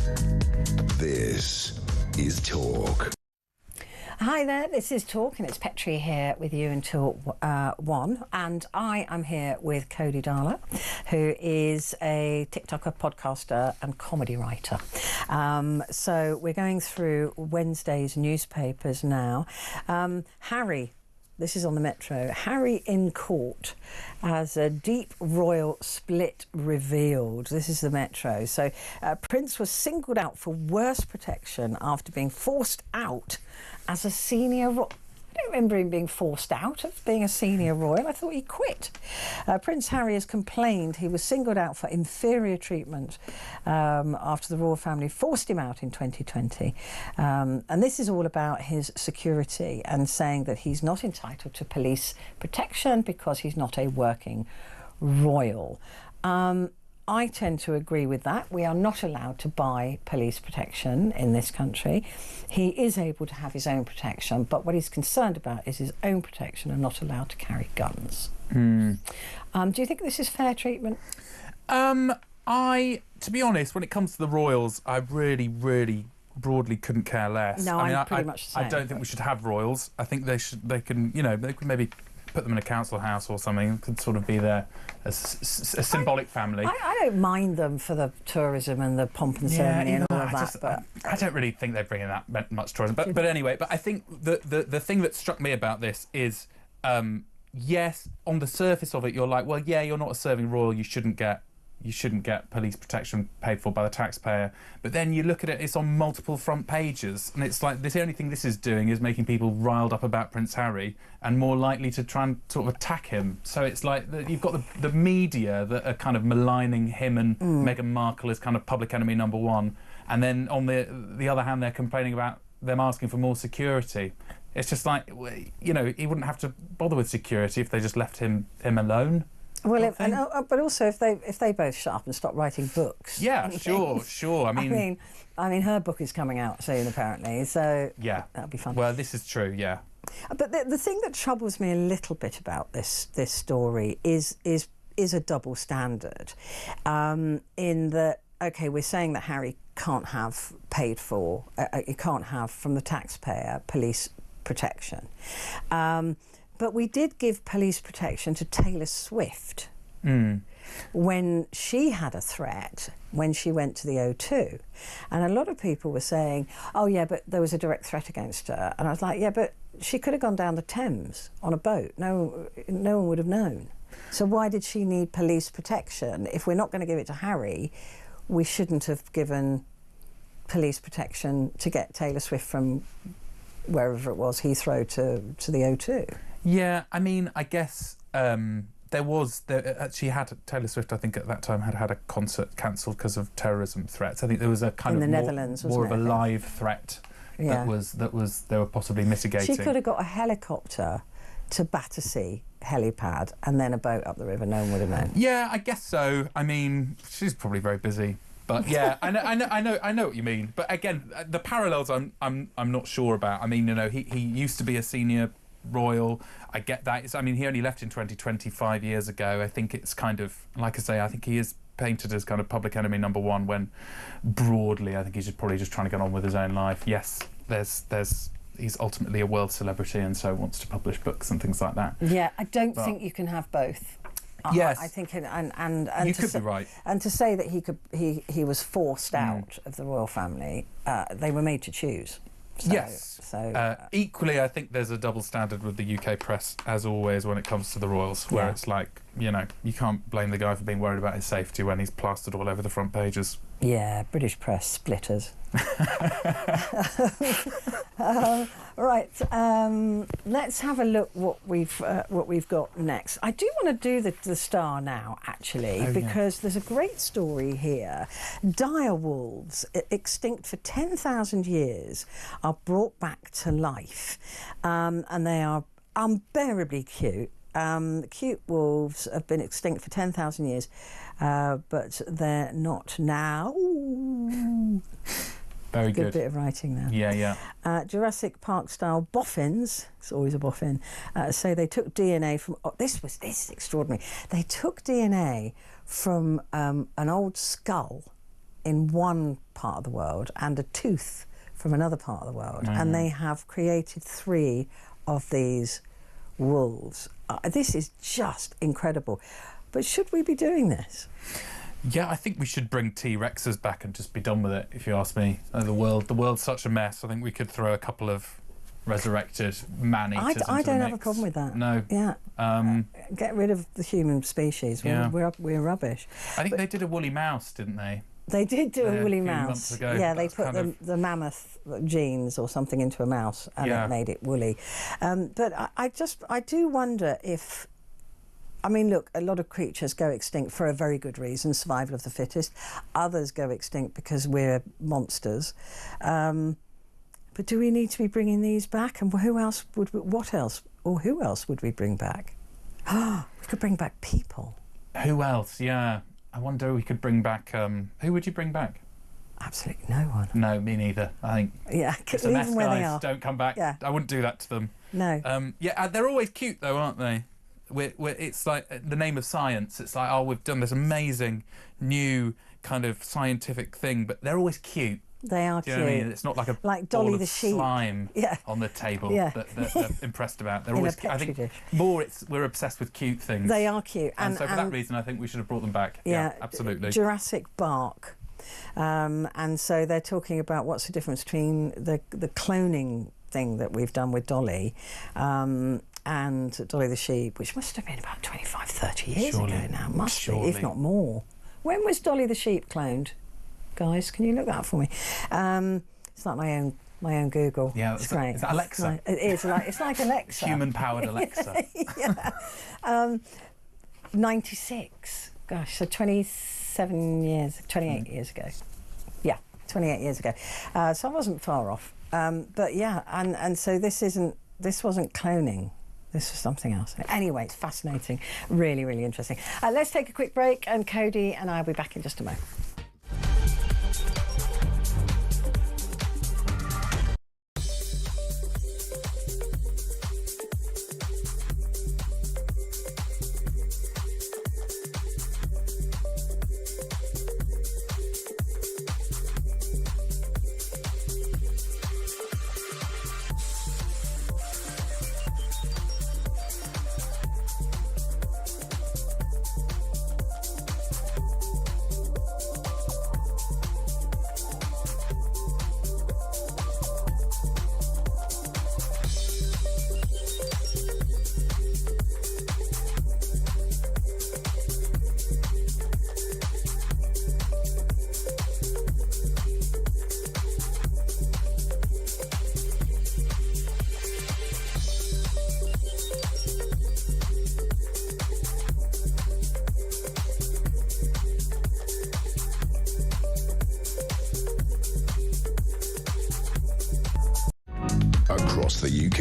This is Talk. Hi there, this is Talk, and it's Petrie here with you until 1. And I am here with Cody Darla, who is a TikToker, podcaster and comedy writer. So we're going through Wednesday's newspapers now. Harry, this is on the Metro. Harry in court as a deep royal split revealed. This is the Metro. So Prince was singled out for worse protection after being forced out as a senior royal. I don't remember him being forced out of being a senior royal. I thought he quit. Prince Harry has complained he was singled out for inferior treatment after the royal family forced him out in 2020. And this is all about his security and saying that he's not entitled to police protection because he's not a working royal. I tend to agree with that. We are not allowed to buy police protection in this country. He is able to have his own protection, but what he's concerned about is his own protection and not allowed to carry guns. Do you think this is fair treatment? To be honest, when it comes to the royals, I really broadly couldn't care less. No, I'm pretty much the same. I don't think we should have royals. I think they can maybe put them in a council house or something. It could sort of be there as a symbolic family. I don't mind them for the tourism and the pomp and ceremony and all of that. But I don't really think they're bringing that much tourism. But anyway, but I think the thing that struck me about this is, yes, on the surface of it, you're like, well, yeah, you're not a serving royal. You shouldn't get police protection paid for by the taxpayer. But then you look at it, it's on multiple front pages, and it's like the only thing this is doing is making people riled up about Prince Harry and more likely to try and sort of attack him. So it's like you've got the media that are kind of maligning him and Meghan Markle as kind of public enemy number one, and then on the other hand, they're complaining about them asking for more security. It's just like, he wouldn't have to bother with security if they just left him alone. Well, but also if they both shut up and stop writing books. Yeah, sure. I mean, her book is coming out soon, apparently. So yeah, that'll be fun. Well, this is true. Yeah. But the thing that troubles me a little bit about this story is a double standard, in that, okay, we're saying that Harry can't have paid for, he can't have from the taxpayer police protection. But we did give police protection to Taylor Swift when she had a threat when she went to the O2. And a lot of people were saying, oh, yeah, but there was a direct threat against her. And I was like, yeah, but she could have gone down the Thames on a boat. No one would have known. So why did she need police protection? If we're not going to give it to Harry, we shouldn't have given police protection to get Taylor Swift from wherever it was, Heathrow to the O2. Yeah, I mean, I guess she had Taylor Swift. I think at that time had a concert cancelled because of terrorism threats. I think there was a kind in of the Netherlands, more of a live threat that was they were possibly mitigating. She could have got a helicopter to Battersea helipad and then a boat up the river. No one would have known. Yeah, I guess so. I mean, she's probably very busy. But yeah, I know what you mean. But again, the parallels I'm not sure about. I mean, he used to be a senior royal. I get that. He only left in 25 years ago. I think it's kind of, like I say, I think he is painted as kind of public enemy number one, when broadly I think he's probably just trying to get on with his own life. Yes, he's ultimately a world celebrity and so wants to publish books and things like that. Yeah, I don't think you can have both. Yes, I think, and you could be right. And to say that he was forced out of the royal family, they were made to choose. So, yes. So equally, I think there's a double standard with the UK press, as always, when it comes to the royals, where it's like, you can't blame the guy for being worried about his safety when he's plastered all over the front pages. Yeah, British press splitters. Right, let's have a look what we've got next. I do want to do the Star now, actually, because there's a great story here. Dire wolves, extinct for 10,000 years, are brought back to life, and they are unbearably cute. Cute wolves have been extinct for 10,000 years, but they're not now. Ooh. Very good. Good bit of writing there. Yeah. Jurassic Park style boffins, it's always a boffin, say they took DNA from, this is extraordinary, they took DNA from an old skull in one part of the world and a tooth from another part of the world, and they have created 3 of these wolves. This is just incredible. But should we be doing this? Yeah, I think we should bring T-Rexes back and just be done with it, if you ask me. The world's such a mess. I think we could throw a couple of resurrected man-eaters into I don't the have a mix. problem with that. No. Yeah. Get rid of the human species. We're rubbish. I think they did a woolly mouse, didn't they? They did do a woolly mouse. Months ago. Yeah, they put the mammoth genes or something into a mouse and it made it woolly. But I do wonder if... I mean, look, a lot of creatures go extinct for a very good reason, survival of the fittest. Others go extinct because we're monsters. But do we need to be bringing these back? And who else would we bring back? We could bring back people. Who else? Yeah. I wonder if we could bring back... who would you bring back? Absolutely no one. No, me neither. I think... Yeah, it's a mess, guys. Don't come back. Yeah. I wouldn't do that to them. No. They're always cute, though, aren't they? It's like the name of science. It's like, oh, we've done this amazing new kind of scientific thing, but they're always cute. They are cute. You know what I mean? It's not like a Dolly ball the of sheep slime on the table that they're impressed about. They're always cute. I think we're obsessed with cute things. They are cute, and so for that reason, I think we should have brought them back. Yeah, absolutely. Jurassic Bark, and so they're talking about what's the difference between the cloning thing that we've done with Dolly. And Dolly the sheep, which must have been about 25, 30 years ago now. Must be, if not more. When was Dolly the sheep cloned? Guys, can you look that up for me? It's like my own Google. Yeah, it's great. Is that Alexa? It's like Alexa. Human-powered Alexa. Yeah. 96. Gosh, so 28 years ago. Yeah, 28 years ago. So I wasn't far off. But yeah, and so this wasn't cloning. This was something else. Anyway, it's fascinating. Really, really interesting. Let's take a quick break, and Cody and I will be back in just a moment. Across the UK,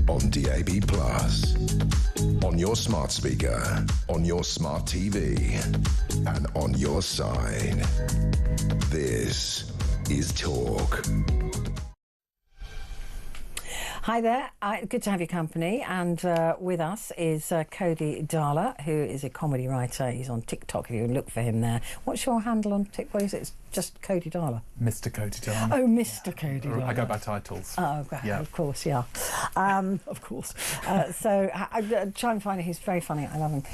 on DAB+, on your smart speaker, on your smart TV, and on your side. This is Talk. Hi there, good to have your company, and with us is Cody Darla, who is a comedy writer. He's on TikTok, if you look for him there. What's your handle on TikTok? What is it? It's just Cody Darla? Mr. Cody Darla. Oh, Mr. Cody Darla. I go by titles. Oh, okay. Yeah. Of course, yeah. Of course. So I try and find it. He's very funny. I love him.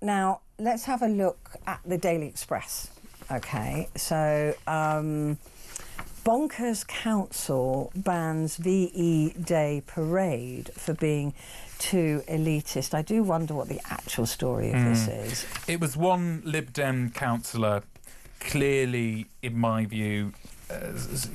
Now, let's have a look at the Daily Express. Okay, so... Bonkers Council bans VE Day parade for being too elitist. I do wonder what the actual story of this is. It was one Lib Dem councillor, clearly, in my view,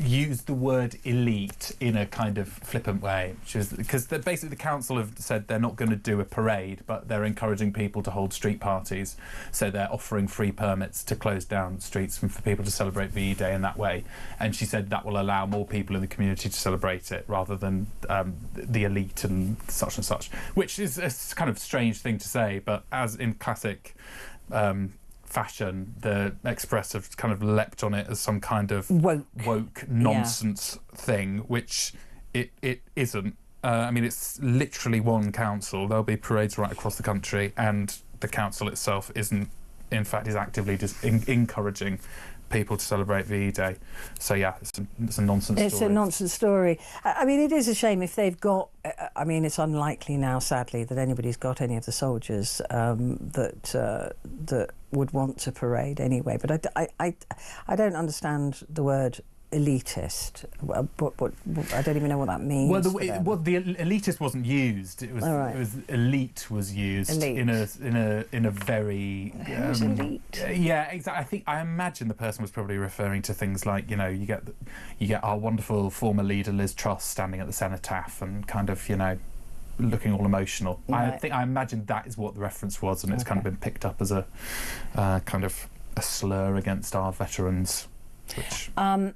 used the word elite in a kind of flippant way, which is because basically the council have said they're not going to do a parade, but they're encouraging people to hold street parties, so they're offering free permits to close down streets for people to celebrate VE Day in that way. And she said that will allow more people in the community to celebrate it rather than the elite and such, which is a kind of strange thing to say, but as in classic fashion, the Express have kind of leapt on it as some kind of woke nonsense thing, which it isn't. I mean, it's literally one council. There'll be parades right across the country, and the council itself isn't, in fact, is actively just encouraging people to celebrate VE Day. So yeah, it's a nonsense story. It's a nonsense story. I mean, it is a shame if they've got... I mean, it's unlikely now, sadly, that anybody's got any of the soldiers that would want to parade anyway. But I don't understand the word elitist. What I don't even know what that means. Well, the elitist wasn't used. It was it was elite was used in a very elite. Yeah, exactly. I imagine the person was probably referring to things like, you know, you get our wonderful former leader Liz Truss standing at the cenotaph and kind of, you know, looking all emotional. Right. I imagine that is what the reference was, and it's kind of been picked up as a kind of a slur against our veterans.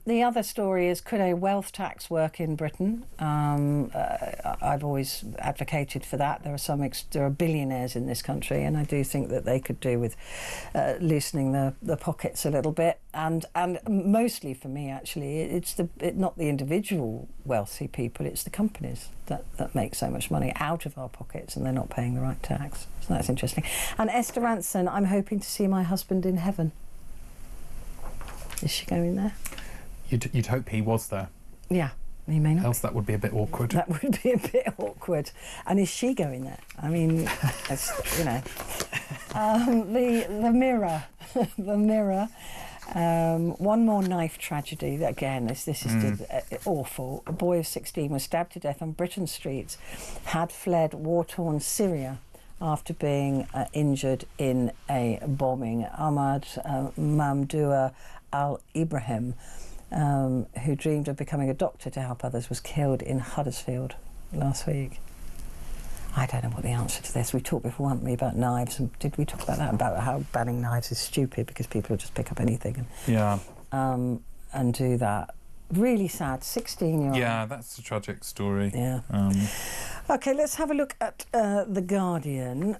The other story is, could a wealth tax work in Britain? I've always advocated for that. There are billionaires in this country, and I do think that they could do with loosening the pockets a little bit. And mostly for me, actually, it's not the individual wealthy people, it's the companies that make so much money out of our pockets, and they're not paying the right tax. So that's interesting. And Esther Ranson, I'm hoping to see my husband in heaven. Is she going there? You'd hope he was there. Yeah, he may not. Else that would be a bit awkward. That would be a bit awkward. And is she going there? I mean, you know. The Mirror. The Mirror. One more knife tragedy. Again, this is just awful. A boy of 16 was stabbed to death on Britain's streets, had fled war-torn Syria after being injured in a bombing. Ahmad Mamdouh Al-Ibrahim, who dreamed of becoming a doctor to help others, was killed in Huddersfield last week. I don't know what the answer to this. We talked before, haven't we, about knives, and did we talk about that, about how banning knives is stupid because people will just pick up anything and do that. Really sad, 16-year-old. Yeah, that's a tragic story. Yeah. OK, let's have a look at The Guardian.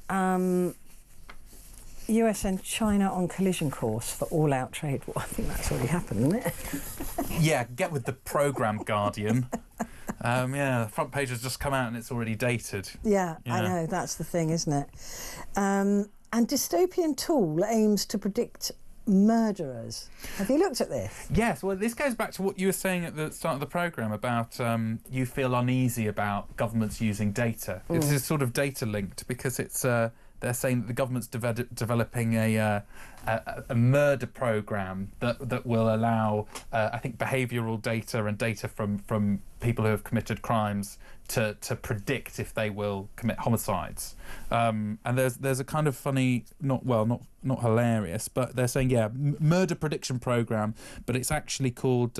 US and China on collision course for all-out trade war. I think that's already happened, isn't it? Yeah, get with the programme, Guardian. Yeah, the front page has just come out and it's already dated. Yeah, I know, that's the thing, isn't it? And dystopian tool aims to predict murderers. Have you looked at this? Yes, well, this goes back to what you were saying at the start of the programme about you feel uneasy about governments using data. This is sort of data linked because it's... they're saying that the government's developing a murder programme that will allow, I think, behavioural data and data from people who have committed crimes to predict if they will commit homicides. And there's a kind of funny, not hilarious, but they're saying, murder prediction programme, but it's actually called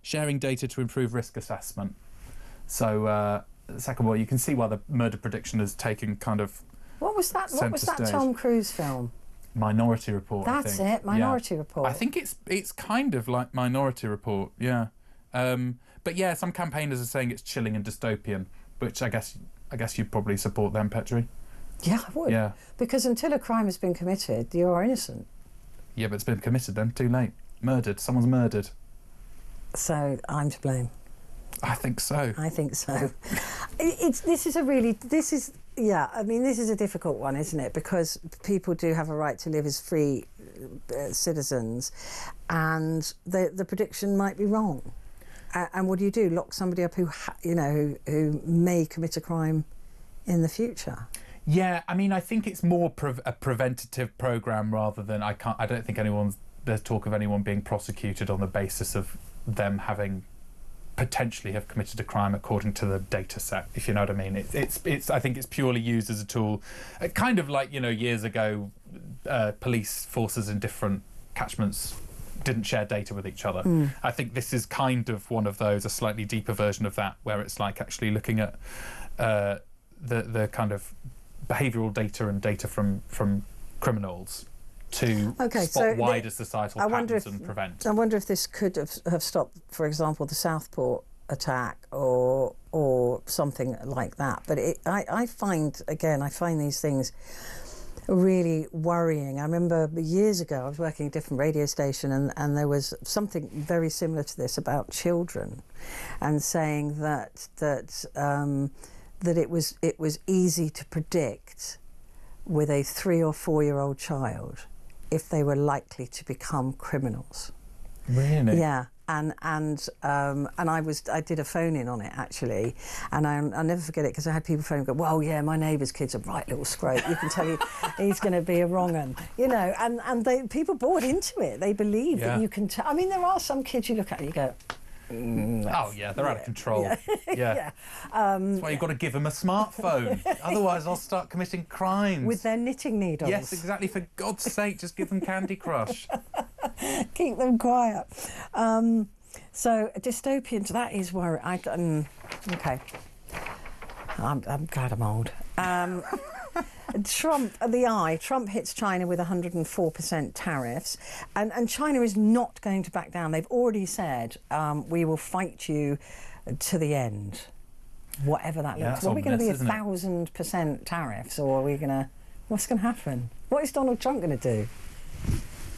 sharing data to improve risk assessment. So, second of all, you can see why the murder prediction is taking kind of... What was that Tom Cruise film? Minority Report. That's it, Minority Report. I think it's kind of like Minority Report, yeah. But yeah, some campaigners are saying it's chilling and dystopian, which I guess you'd probably support them, Petrie. Yeah, I would. Yeah. Because until a crime has been committed, you are innocent. Yeah, but it's been committed then, too late. Murdered. Someone's murdered. So I'm to blame. I think so. I think so. This is a difficult one, isn't it? Because people do have a right to live as free citizens, and the prediction might be wrong. And what do you do? Lock somebody up who may commit a crime in the future? Yeah, I mean, I think it's more a preventative programme rather than I don't think there's talk of anyone being prosecuted on the basis of them having potentially have committed a crime according to the data set, if you know what I mean. It's I think it's purely used as a tool, kind of like, years ago, police forces in different catchments didn't share data with each other. I think this is kind of one of those, a slightly deeper version of that, where it's like actually looking at the kind of behavioural data and data from criminals to spot wider societal patterns and prevent. I wonder if this could have stopped, for example, the Southport attack or something like that. But I find these things really worrying. I remember years ago I was working at a different radio station and there was something very similar to this about children, and saying that it was easy to predict with a 3 or 4 year old child if they were likely to become criminals. Really? Yeah. And I did a phone-in on it, actually, and I'll never forget it because I had people phone and go, well, yeah, my neighbour's kid's a right little scrope. You can tell he's going to be a wrong un, and people bought into it. They believe that you can tell. I mean, there are some kids you look at and you go, oh yeah, they're out of control. Yeah. That's why you've got to give them a smartphone. Otherwise, they'll start committing crimes with their knitting needles. Yes, exactly. For God's sake, just give them Candy Crush. Keep them quiet. So dystopian. That is where okay. I'm glad I'm old. Trump hits China with 104% tariffs, and China is not going to back down. They've already said, we will fight you to the end, whatever that looks. Are we going to be 1,000% tariffs, or are we going to... What's going to happen? What is Donald Trump going to do?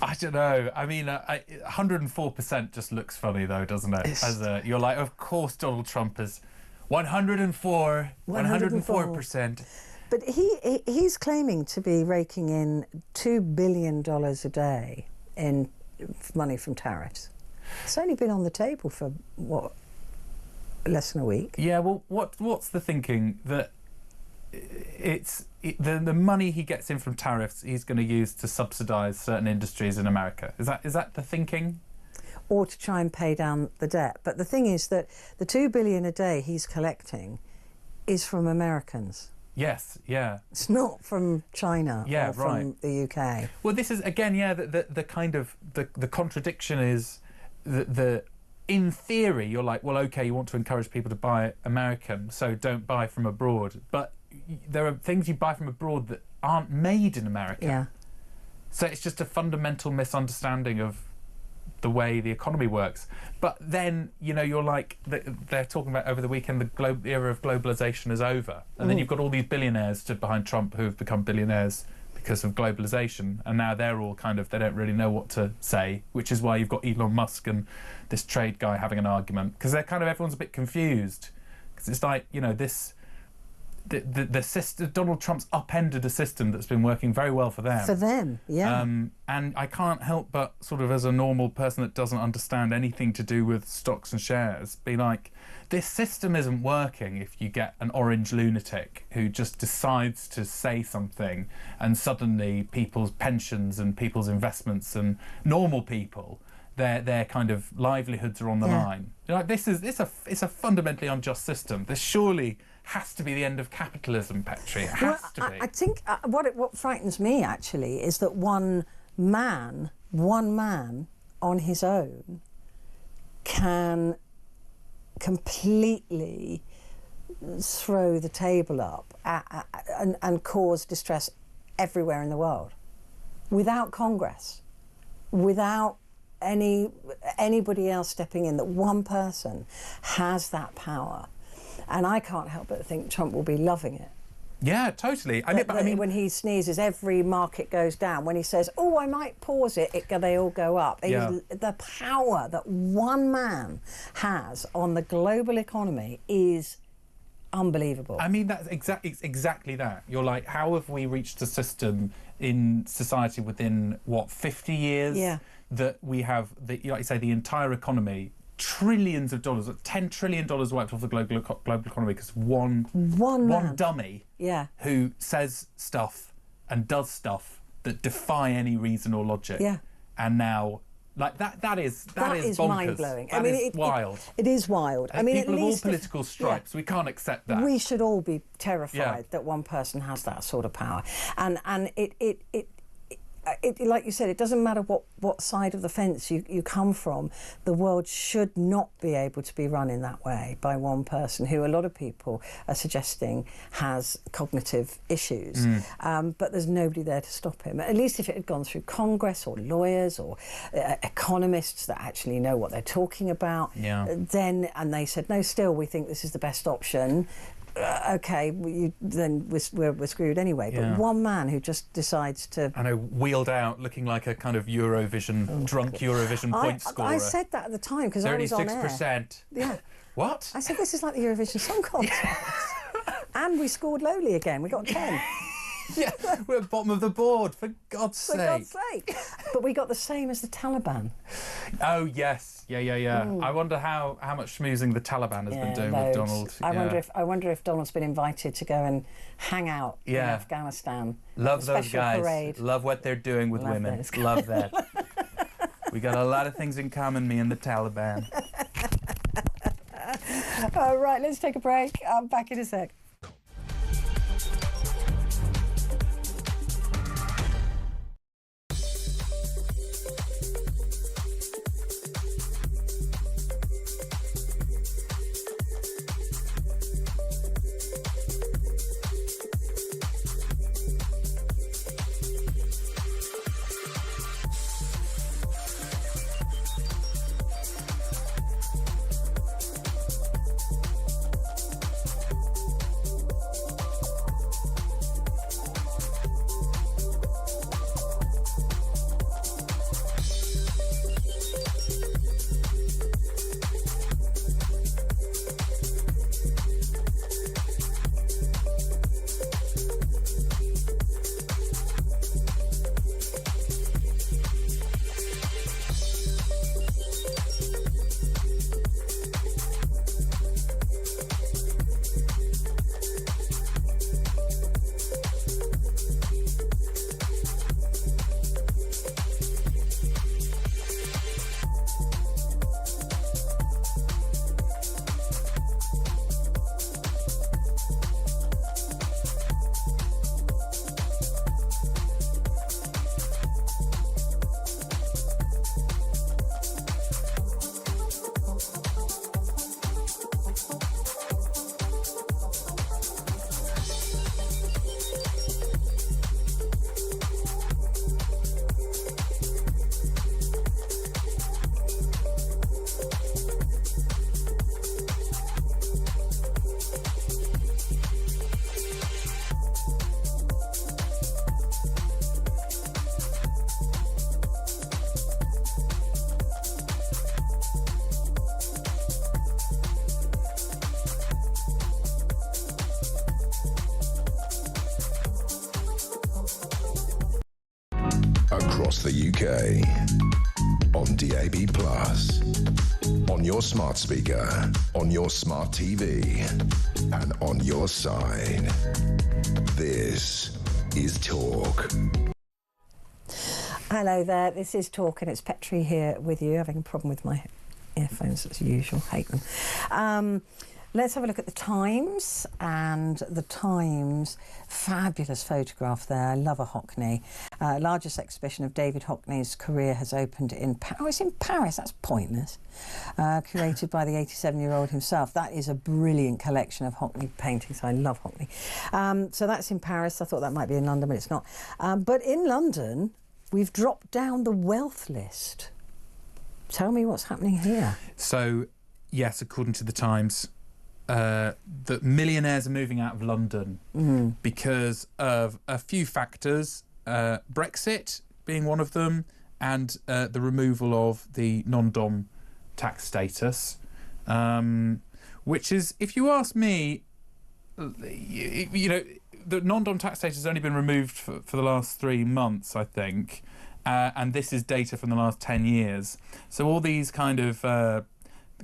I don't know. I mean, 104% just looks funny, though, doesn't it? You're like, of course Donald Trump is 104%. But he's claiming to be raking in $2 billion a day in money from tariffs. It's only been on the table for, less than a week? Yeah, well, what's the thinking? That the money he gets in from tariffs he's going to use to subsidise certain industries in America. Is that the thinking? Or to try and pay down the debt. But the thing is that the $2 billion a day he's collecting is from Americans. Yes, yeah. It's not from China or from the UK. Well, this is, again, the kind of... The contradiction is the in theory, you're like, well, OK, you want to encourage people to buy American, so don't buy from abroad. But there are things you buy from abroad that aren't made in America. Yeah. So it's just a fundamental misunderstanding of the way the economy works. But then, you're like, they're talking about over the weekend, the era of globalization is over. And then you've got all these billionaires stood behind Trump who have become billionaires because of globalization. And now they're all they don't really know what to say, which is why you've got Elon Musk and this trade guy having an argument. Because everyone's a bit confused. Because it's like, the system, Donald Trump's upended a system that's been working very well for them. For them, yeah. And I can't help but sort of, as a normal person that doesn't understand anything to do with stocks and shares, be like, this system isn't working if you get an orange lunatic who just decides to say something and suddenly people's pensions and people's investments and normal people, their kind of livelihoods are on the line. It's a fundamentally unjust system. This surely has to be the end of capitalism, Petrie. It has to be. I think what frightens me actually is that one man on his own can completely throw the table up and cause distress everywhere in the world without Congress, without anybody else stepping in. That one person has that power. And I can't help but think Trump will be loving it. Yeah, totally. I mean, when he sneezes, every market goes down. When he says, "Oh, I might pause it," they all go up. Yeah. The power that one man has on the global economy is unbelievable. I mean, that's exactly that. You're like, how have we reached a system in society within 50 years? Yeah. That we have, like you say, the entire economy. Trillions of dollars, $10 trillion wiped off the global economy because one dummy who says stuff and does stuff that defy any reason or logic. Yeah. And now, like that is bonkers. Mind-blowing. That is wild. It is wild. I mean, people of all political stripes, we can't accept that. We should all be terrified that one person has that sort of power. And it, like you said, it doesn't matter what side of the fence you come from. The world should not be able to be run in that way by one person who a lot of people are suggesting has cognitive issues. But there's nobody there to stop him. At least if it had gone through Congress or lawyers or economists that actually know what they're talking about, then, and they said, no, still, we think this is the best option. Okay, then we're screwed anyway. But one man who just decides to... I know, wheeled out, looking like a kind of drunk Eurovision point scorer. I said that at the time because I was on air. 36%. Yeah. What? I said, this is like the Eurovision Song Contest. And we scored lowly again. We got 10. Yeah, we're at the bottom of the board, for God's sake. For God's sake. But we got the same as the Taliban. Oh, yes. Yeah. I wonder how much schmoozing the Taliban has been doing with Donald. I wonder if Donald's been invited to go and hang out in Afghanistan. Love those guys. Parade. Love what they're doing with women. Love that. We got a lot of things in common, me and the Taliban. All right, let's take a break. I'm back in a sec. across the UK, on DAB+, on your smart speaker, on your smart TV, and on your side. This is Talk. Hello there, this is Talk and it's Petrie here with you, having a problem with my earphones as usual, hate them. Let's have a look at the Times, and the Times, fabulous photograph there. I love a Hockney. Largest exhibition of David Hockney's career has opened in Paris. Oh, it's in Paris, that's pointless. Curated by the 87-year-old himself. That is a brilliant collection of Hockney paintings. I love Hockney. So that's in Paris. I thought that might be in London, but it's not. But in London, we've dropped down the wealth list. Tell me what's happening here. So, yes, according to the Times, that millionaires are moving out of London because of a few factors, Brexit being one of them, and the removal of the non-dom tax status, which is, if you ask me, you know, the non-dom tax status has only been removed for the last 3 months, I think, and this is data from the last 10 years. So all these kind of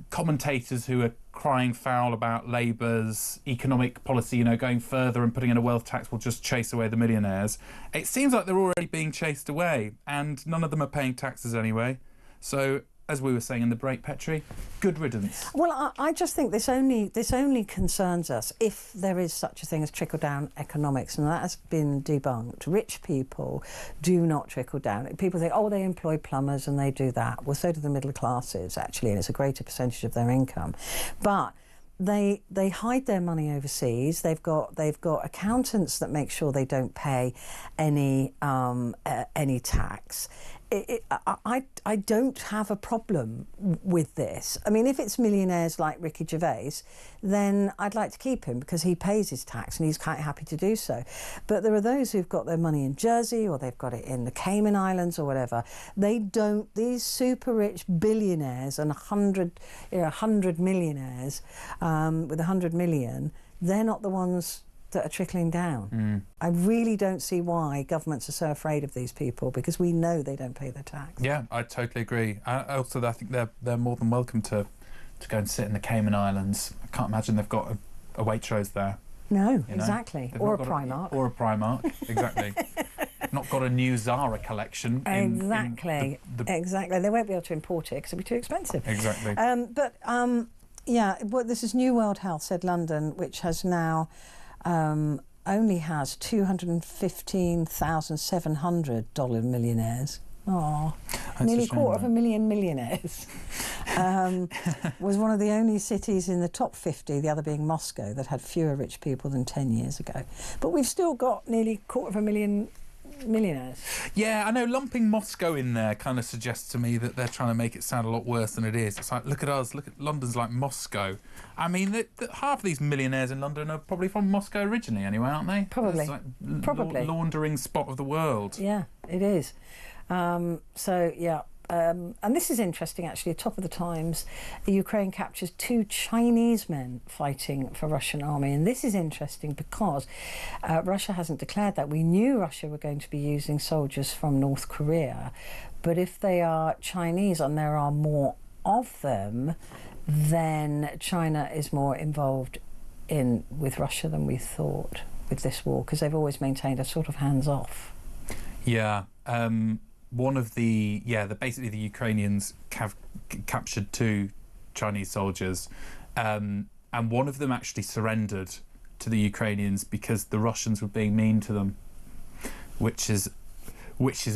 commentators who are crying foul about Labour's economic policy, you know, going further and putting in a wealth tax will just chase away the millionaires. It seems like they're already being chased away, and none of them are paying taxes anyway. So, as we were saying in the break, Petrie, good riddance. Well, I just think this only concerns us if there is such a thing as trickle-down economics, and that has been debunked. Rich people do not trickle down. People think, oh, they employ plumbers and they do that. Well, so do the middle classes, actually, and it's a greater percentage of their income. But they hide their money overseas. They've got accountants that make sure they don't pay any tax. I don't have a problem with this. I mean, if it's millionaires like Ricky Gervais, then I'd like to keep him because he pays his tax and he's quite happy to do so. But there are those who've got their money in Jersey, or they've got it in the Cayman Islands or whatever. They don't. These super rich billionaires and 100 millionaires with 100 million, they're not the ones that are trickling down. I really don't see why governments are so afraid of these people, because we know they don't pay their tax. Yeah, I totally agree. Also, I think they're more than welcome to go and sit in the Cayman Islands. I can't imagine they've got a Waitrose there. No, exactly. Or a Primark. Or a Primark, exactly. Not got a new Zara collection. Exactly. Exactly. They won't be able to import it because it'll be too expensive. Exactly. Yeah, well, this is New World Health said London, which has now only has $215,700 millionaires. Oh, nearly 250,000 millionaires. Was one of the only cities in the top 50, the other being Moscow, that had fewer rich people than 10 years ago. But we've still got nearly 250,000 millionaires. Yeah, I know lumping Moscow in there kind of suggests to me that they're trying to make it sound a lot worse than it is. It's like, look at us, look at London's like Moscow. I mean, half of these millionaires in London are probably from Moscow originally anyway, aren't they? Probably. It's like laundering spot of the world. Yeah, it is. So, yeah. And this is interesting, actually. Top of the Times, Ukraine captures 2 Chinese men fighting for Russian army. And this is interesting because Russia hasn't declared that. We knew Russia were going to be using soldiers from North Korea. But if they are Chinese and there are more of them, then China is more involved with Russia than we thought with this war, because they've always maintained a sort of hands-off. Yeah. One of basically the Ukrainians have captured 2 Chinese soldiers, and one of them actually surrendered to the Ukrainians because the Russians were being mean to them, which is a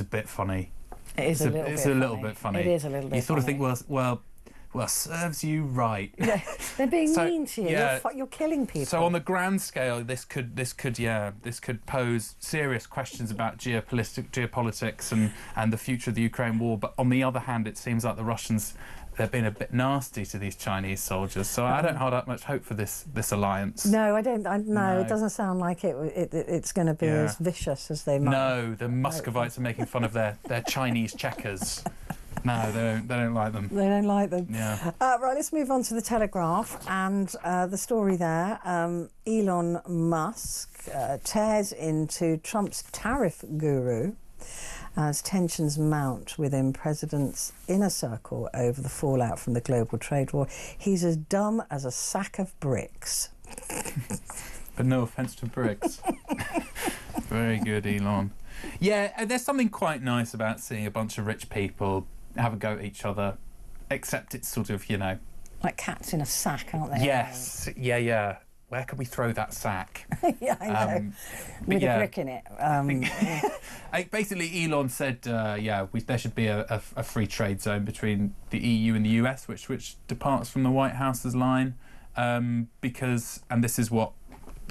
bit funny. It's a little bit funny. It is a little bit. You sort of think, well, serves you right. Yeah, they're being mean to you. Yeah. You're killing people. So on the grand scale, this could pose serious questions about geopolitics and the future of the Ukraine war. But on the other hand, it seems like the Russians, they've been a bit nasty to these Chinese soldiers. So I don't hold out much hope for this alliance. No, I don't. No, it doesn't sound like it's going to be as vicious as they might. No, the Muscovites are making fun of their Chinese checkers. No, they don't like them. They don't like them. Yeah. Right, let's move on to the Telegraph and the story there. Elon Musk tears into Trump's tariff guru as tensions mount within President's inner circle over the fallout from the global trade war. He's as dumb as a sack of bricks. But no offence to bricks. Very good, Elon. Yeah, there's something quite nice about seeing a bunch of rich people have a go at each other, except it's sort of, you know... Like cats in a sack, aren't they? Yes, yeah. Where can we throw that sack? Yeah, I know. With a brick in it. Basically, Elon said, there should be a free trade zone between the EU and the US, which departs from the White House's line, because, and this is what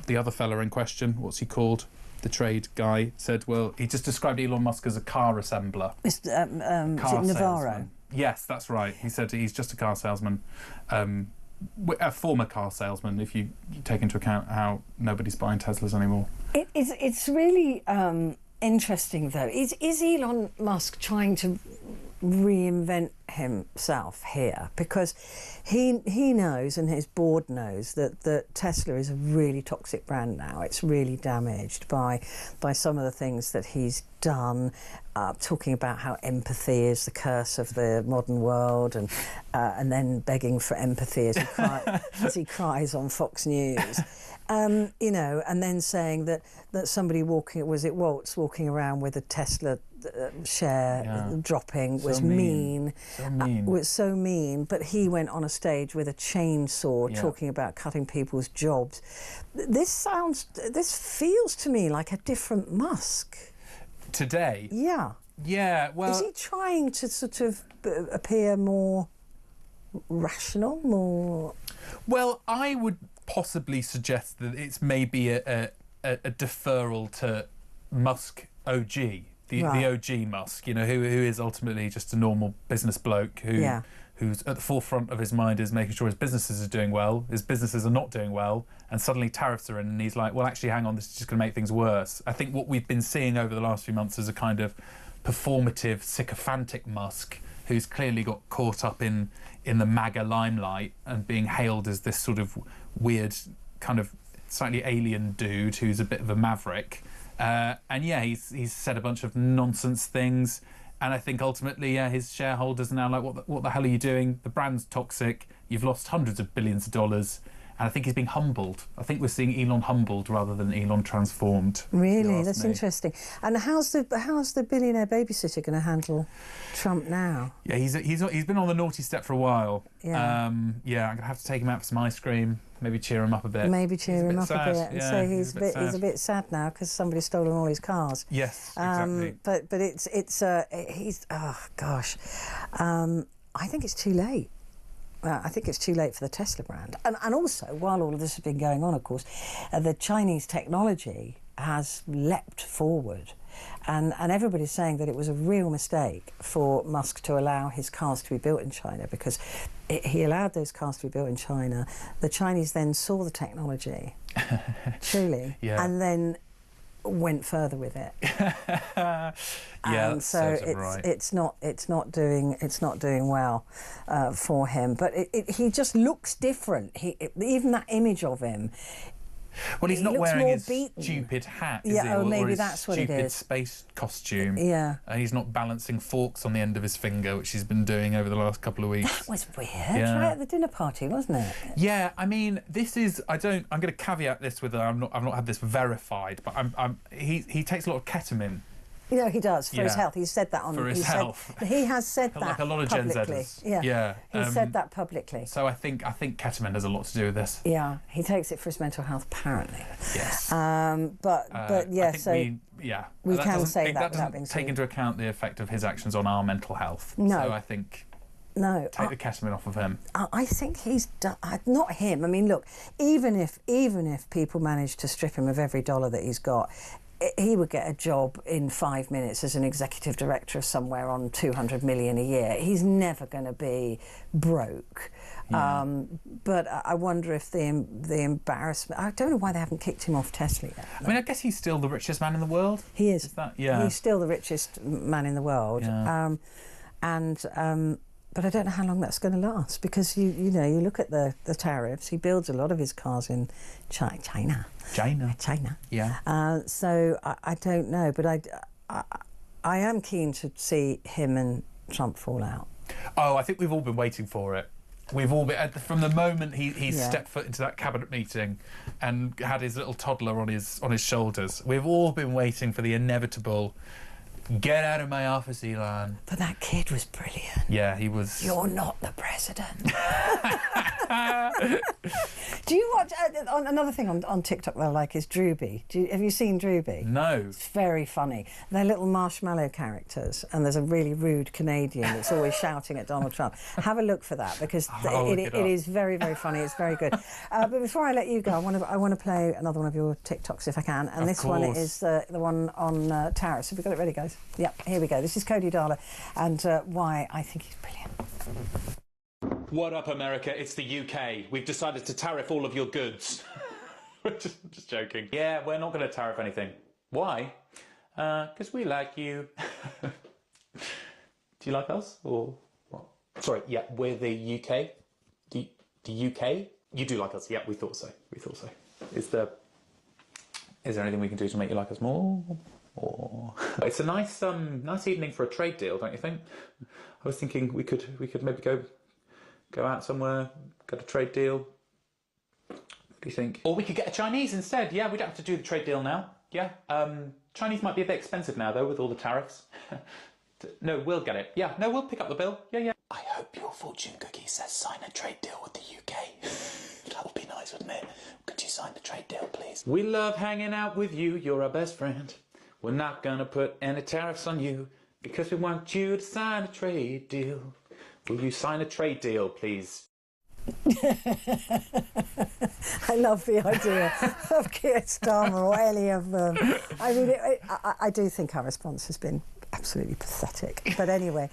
the other fella in question, what's he called? The trade guy said, well, he just described Elon Musk as a car assembler. Mr. Navarro. Salesman. Yes, that's right. He said he's just a car salesman. A former car salesman, if you take into account how nobody's buying Teslas anymore. It's really interesting, though. Is Elon Musk trying to reinvent himself here? Because he knows, and his board knows, that Tesla is a really toxic brand now. It's really damaged by some of the things that he's done, talking about how empathy is the curse of the modern world, and then begging for empathy as he cries on Fox News. You know, and then saying that somebody was it Waltz walking around with a Tesla share dropping was mean. Was so mean, but he went on a stage with a chainsaw talking about cutting people's jobs. This feels to me like a different Musk. Today? Yeah, well... Is he trying to sort of appear more rational, more... Well, I would possibly suggest that it's maybe a deferral to Musk OG, the OG Musk, you know, who is ultimately just a normal business bloke who's at the forefront of his mind is making sure his businesses are doing well, his businesses are not doing well, and suddenly tariffs are in, and he's like, well, actually, hang on, this is just going to make things worse. I think what we've been seeing over the last few months is a kind of performative, sycophantic Musk who's clearly got caught up in the MAGA limelight and being hailed as this sort of weird, kind of slightly alien dude who's a bit of a maverick. And yeah, he's said a bunch of nonsense things. And I think ultimately, his shareholders are now like, what the hell are you doing? The brand's toxic. You've lost hundreds of billions of dollars. And I think he's being humbled. I think we're seeing Elon humbled rather than Elon transformed. Really? That's interesting. And how's the billionaire babysitter going to handle Trump now? Yeah, he's been on the naughty step for a while. Yeah. I'm going to have to take him out for some ice cream, maybe cheer him up a bit. Maybe cheer him up a bit. And so he's a bit sad now because somebody's stolen all his cars. Yes, exactly. But he's oh gosh, I think it's too late. I think it's too late for the Tesla brand. And also, while all of this has been going on, of course, the Chinese technology has leapt forward. And everybody's saying that it was a real mistake for Musk to allow his cars to be built in China, because he allowed those cars to be built in China. The Chinese then saw the technology, truly, and then went further with it. And so it's not doing well for him. But he just looks different. Even that image of him. Well, he's not wearing his stupid hat, is he? Maybe or his that's what it is. Stupid space costume. Yeah. And he's not balancing forks on the end of his finger, which he's been doing over the last couple of weeks. That was weird, right at the dinner party, wasn't it? Yeah, I mean, this is... I'm going to caveat this with... I've not had this verified, but he takes a lot of ketamine. You know, he does, for his health. He's said that on... For his health. He has said that like a lot of publicly. Gen Zers. Yeah. He said that publicly. So I think ketamine has a lot to do with this. Yeah, he takes it for his mental health, apparently. Yes. But yeah, so... We can say that without being take into account the effect of his actions on our mental health. No. So I think... No. Take the ketamine off of him. I think he's done... Not him. I mean, look, even if people manage to strip him of every dollar that he's got, he would get a job in 5 minutes as an executive director of somewhere on 200 million a year. He's never going to be broke. Yeah. But I wonder if the embarrassment... I don't know why they haven't kicked him off Tesla yet. I mean, I guess he's still the richest man in the world. He is. Yeah. He's still the richest man in the world. Yeah. But I don't know how long that's going to last, because you look at the tariffs. He builds a lot of his cars in China. China. China. Yeah. So I don't know, but I am keen to see him and Trump fall out. Oh, I think we've all been waiting for it. We've all been from the moment he stepped foot into that cabinet meeting and had his little toddler on his shoulders. We've all been waiting for the inevitable. Get out of my office, Elon. But that kid was brilliant. Yeah, he was. You're not the president. Do you watch another thing on TikTok that I like is Drewby? Have you seen Drewby? No. It's very funny. They're little marshmallow characters, and there's a really rude Canadian that's always shouting at Donald Trump. Have a look for that because it is very, very funny. It's very good. But before I let you go, I want to play another one of your TikToks if I can. And this one is the one on tariffs. Have we got it ready, guys? Yep, here we go. This is Cody Darla and why I think he's brilliant. What up, America? It's the UK. We've decided to tariff all of your goods. just joking. Yeah, we're not going to tariff anything. Why? Because we like you. Do you like us? Or what? Sorry, yeah, we're the UK. The UK? You do like us? Yeah, we thought so. We thought so. Is there anything we can do to make you like us more? Or it's a nice evening for a trade deal, don't you think? I was thinking we could maybe go out somewhere, get a trade deal. What do you think? Or we could get a Chinese instead. Yeah, we don't have to do the trade deal now. Yeah, Chinese might be a bit expensive now though with all the tariffs. No, we'll get it. Yeah, no, we'll pick up the bill. Yeah. I hope your fortune cookie says sign a trade deal with the UK. That would be nice, wouldn't it? Could you sign the trade deal, please? We love hanging out with you. You're our best friend. We're not gonna put any tariffs on you because we want you to sign a trade deal. Will you sign a trade deal, please? I love the idea of Keir Starmer or any of them. I mean, I do think our response has been absolutely pathetic. But anyway,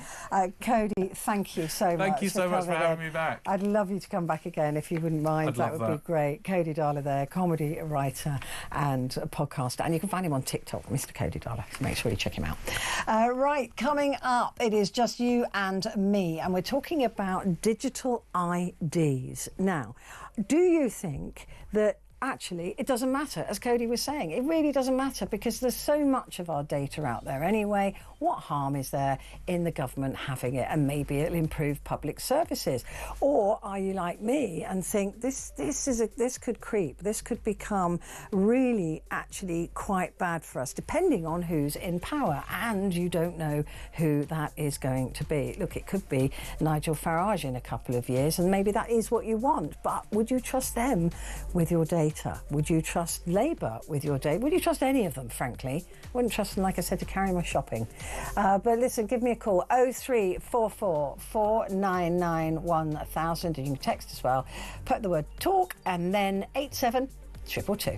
Cody, thank you so much. Thank you so much for having me back. I'd love you to come back again if you wouldn't mind. That would be great. Cody Darla there, comedy writer and a podcaster. And you can find him on TikTok, Mr. Cody Darla. Make sure you check him out. Right, coming up, it is just you and me. And we're talking about digital IDs. Now, do you think that actually, it doesn't matter, as Cody was saying. It really doesn't matter because there's so much of our data out there anyway. What harm is there in the government having it? And maybe it'll improve public services. Or are you like me and think this could creep? This could become really actually quite bad for us, depending on who's in power. And you don't know who that is going to be. Look, it could be Nigel Farage in a couple of years, and maybe that is what you want. But would you trust them with your data? Would you trust Labour with your data? Would you trust any of them, frankly? Wouldn't trust them, like I said, to carry my shopping. But listen, give me a call, 0344 499 1000, and you can text as well. Put the word talk and then 87222.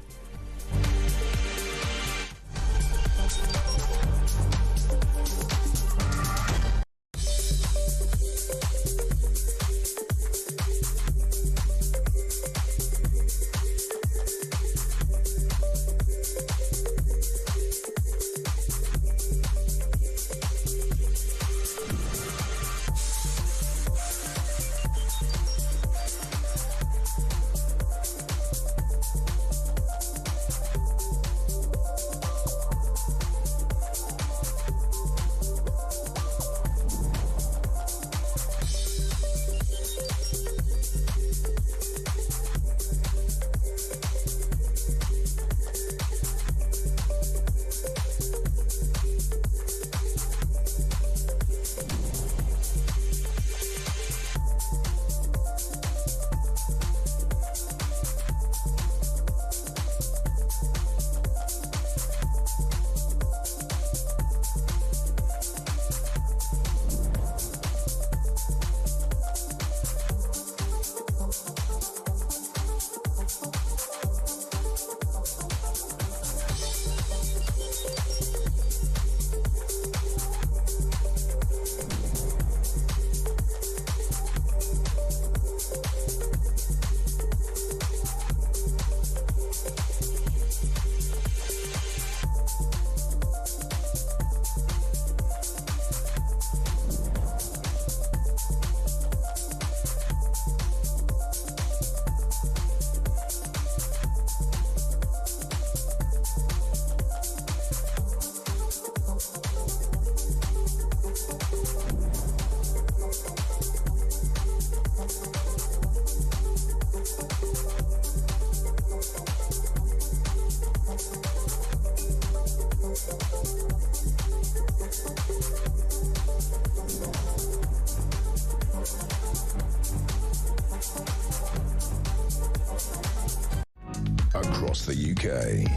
across the UK.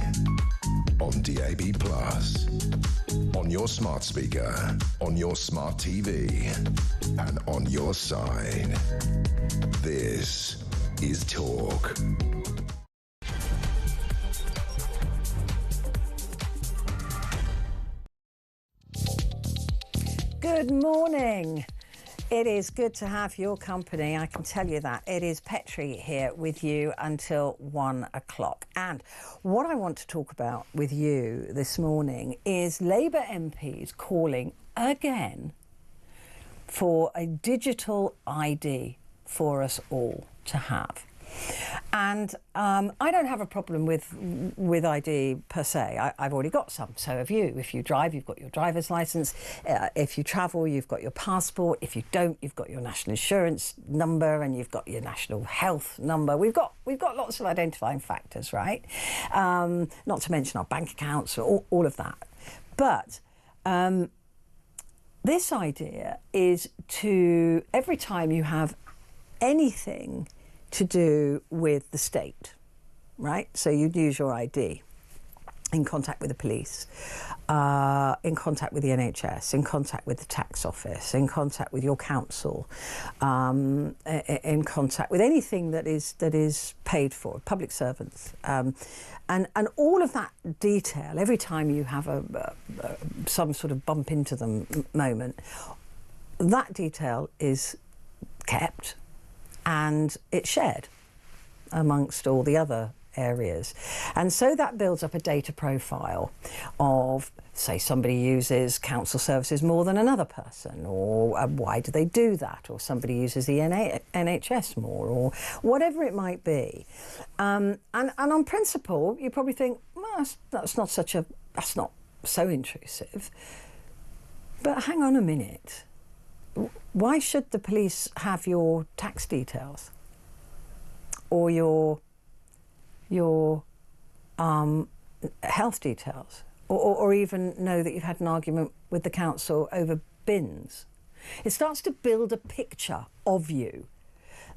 On DAB+, on your smart speaker, on your smart TV, and on your side. This is Talk. Good morning. It is good to have your company, I can tell you that. It is Petrie here with you until 1 o'clock. And what I want to talk about with you this morning is Labour MPs calling again for a digital ID for us all to have. And I don't have a problem with ID per se. I've already got some, so have you. If you drive, you've got your driver's licence. If you travel, you've got your passport. If you don't, you've got your national insurance number and you've got your national health number. We've got lots of identifying factors, right? Not to mention our bank accounts, all of that. But this idea is to, every time you have anything to do with the state, right? So you'd use your ID in contact with the police, in contact with the NHS, in contact with the tax office, in contact with your council, in contact with anything that is paid for, public servants. And all of that detail, every time you have some sort of bump into them moment, that detail is kept and it's shared amongst all the other areas. And so that builds up a data profile of, say, somebody uses council services more than another person, or why do they do that, or somebody uses the NHS more, or whatever it might be. And on principle, you probably think, well, that's not so intrusive. But hang on a minute. Why should the police have your tax details or your health details, or even know that you've had an argument with the council over bins? It starts to build a picture of you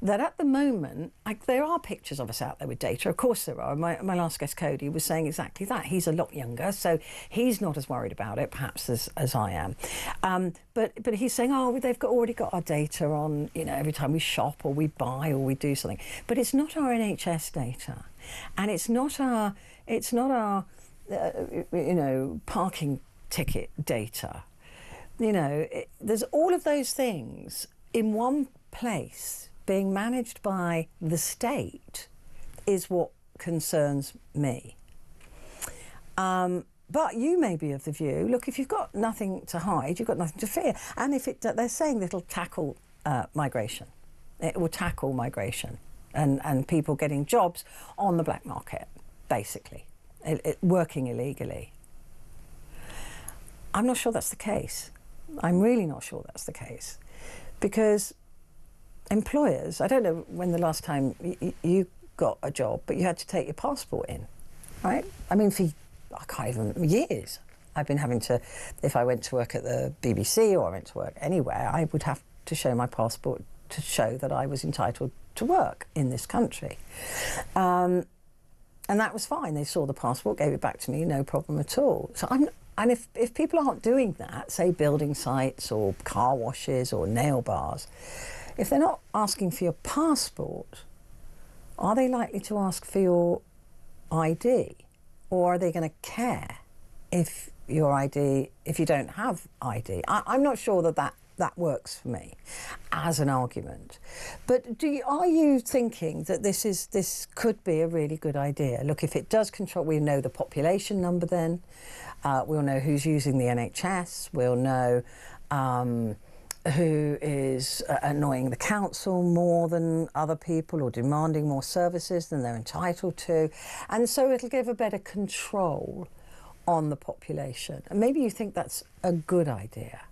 that at the moment, there are pictures of us out there with data. Of course there are. My last guest, Cody, was saying exactly that. He's a lot younger, so he's not as worried about it, perhaps, as I am. But he's saying, oh, they've already got our data on, every time we shop or we buy or we do something. But it's not our NHS data, and it's not our parking ticket data. There's all of those things in one place, being managed by the state, is what concerns me. But you may be of the view, look, if you've got nothing to hide, you've got nothing to fear. And if they're saying that it'll tackle migration. It will tackle migration and people getting jobs on the black market, basically, working illegally. I'm not sure that's the case. I'm really not sure that's the case. Because employers, I don't know when the last time you got a job, but you had to take your passport in, right? I mean, years, I've been having to, if I went to work at the BBC or I went to work anywhere, I would have to show my passport to show that I was entitled to work in this country. And that was fine. They saw the passport, gave it back to me, no problem at all. So and if people aren't doing that, say building sites or car washes or nail bars, if they're not asking for your passport, are they likely to ask for your ID? Or are they going to care if you don't have ID? I'm not sure that works for me as an argument. But are you thinking that this could be a really good idea? Look, if it does control, we'll know the population number then. We'll know who's using the NHS. We'll know who is annoying the council more than other people or demanding more services than they're entitled to. And so it'll give a better control on the population. And maybe you think that's a good idea.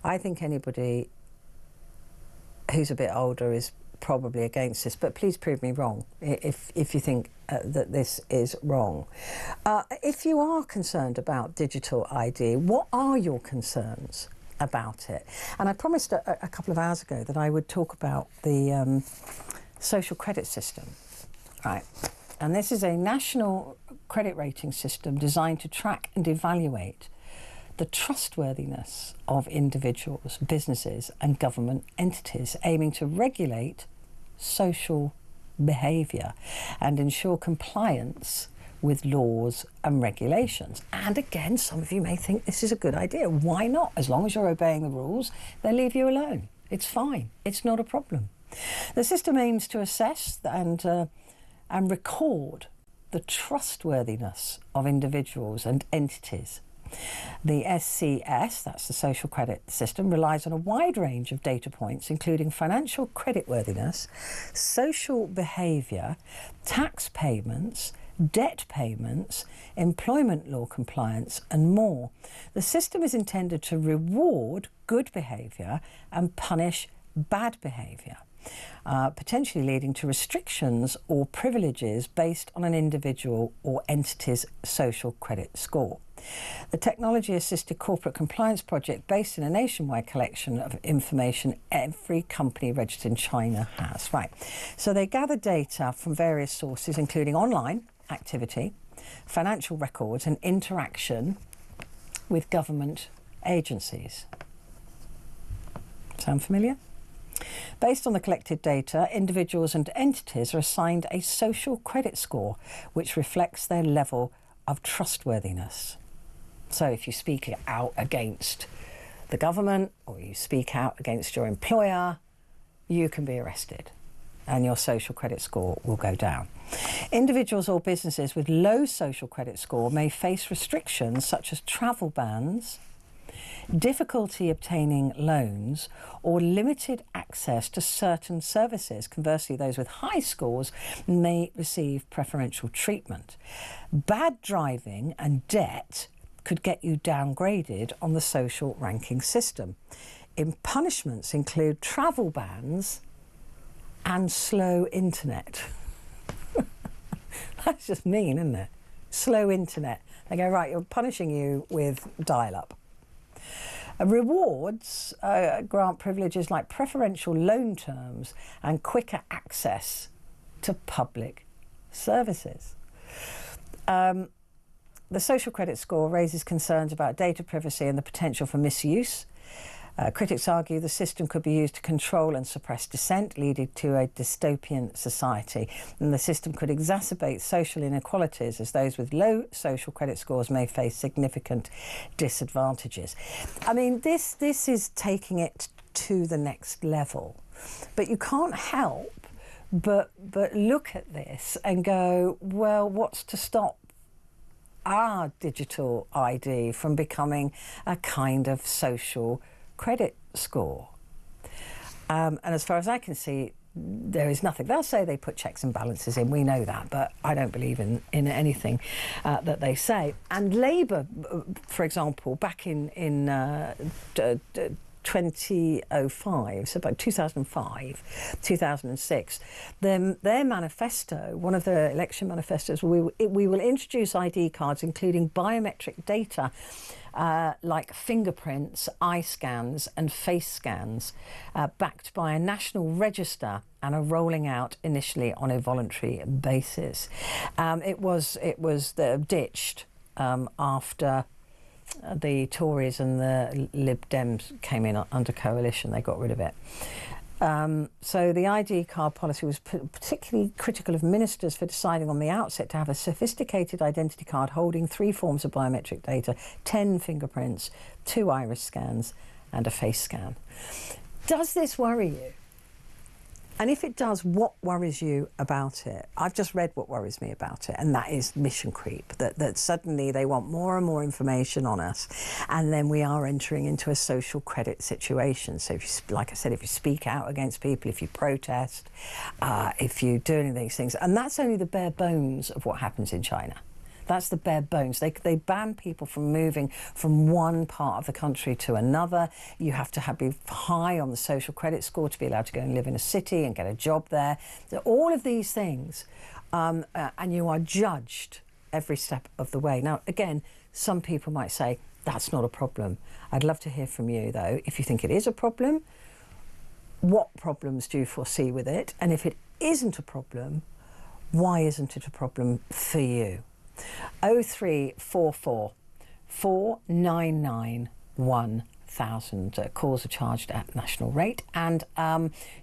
I think anybody who's a bit older is probably against this, but please prove me wrong if you think that this is wrong. If you are concerned about digital ID, what are your concerns about it? And I promised a couple of hours ago that I would talk about the social credit system, right? And this is a national credit rating system designed to track and evaluate the trustworthiness of individuals, businesses and government entities, aiming to regulate social behaviour and ensure compliance with laws and regulations. And again, some of you may think this is a good idea. Why not? As long as you're obeying the rules, they'll leave you alone. It's fine. It's not a problem. The system aims to assess and record the trustworthiness of individuals and entities. The SCS, that's the social credit system, relies on a wide range of data points, including financial creditworthiness, social behaviour, tax payments, debt payments, employment law compliance and more. The system is intended to reward good behaviour and punish bad behaviour, potentially leading to restrictions or privileges based on an individual or entity's social credit score. The technology-assisted corporate compliance project, based in a nationwide collection of information every company registered in China has. Right, so they gather data from various sources, including online activity, financial records and interaction with government agencies. Sound familiar? Based on the collected data, individuals and entities are assigned a social credit score which reflects their level of trustworthiness. So if you speak out against the government or you speak out against your employer, you can be arrested and your social credit score will go down. Individuals or businesses with low social credit score may face restrictions such as travel bans, difficulty obtaining loans or limited access to certain services. Conversely, those with high scores may receive preferential treatment. Bad driving and debt could get you downgraded on the social ranking system. Punishments include travel bans and slow internet. That's just mean, isn't it? Slow internet. They go, right, you're punishing you with dial-up. Rewards grant privileges like preferential loan terms and quicker access to public services. The social credit score raises concerns about data privacy and the potential for misuse. Critics argue the system could be used to control and suppress dissent, leading to a dystopian society. And the system could exacerbate social inequalities, as those with low social credit scores may face significant disadvantages. I mean, this is taking it to the next level. But you can't help but look at this and go, well, what's to stop our digital ID from becoming a kind of social credit score? And as far as I can see, there is nothing. They'll say they put checks and balances in, we know that, but I don't believe in anything that they say. And Labour, for example, back in 2005, so about 2005, 2006, their manifesto, one of the election manifestos, we will introduce ID cards including biometric data like fingerprints, eye scans and face scans, backed by a national register, and are rolling out initially on a voluntary basis. It was ditched after the Tories and the Lib Dems came in under coalition. They got rid of it. So the ID card policy was particularly critical of ministers for deciding on the outset to have a sophisticated identity card holding 3 forms of biometric data, 10 fingerprints, 2 iris scans and a face scan. Does this worry you? And if it does, what worries you about it? I've just read what worries me about it, and that is mission creep, that suddenly they want more and more information on us, and then we are entering into a social credit situation. So, if you, like I said, if you speak out against people, if you protest, if you do any of these things, and that's only the bare bones of what happens in China. That's the bare bones. They ban people from moving from one part of the country to another. You have to be high on the social credit score to be allowed to go and live in a city and get a job there. So all of these things, and you are judged every step of the way. Now, again, some people might say, that's not a problem. I'd love to hear from you, though. If you think it is a problem, what problems do you foresee with it? And if it isn't a problem, Why isn't it a problem for you? 0344 499 1000. Calls are charged at national rate, and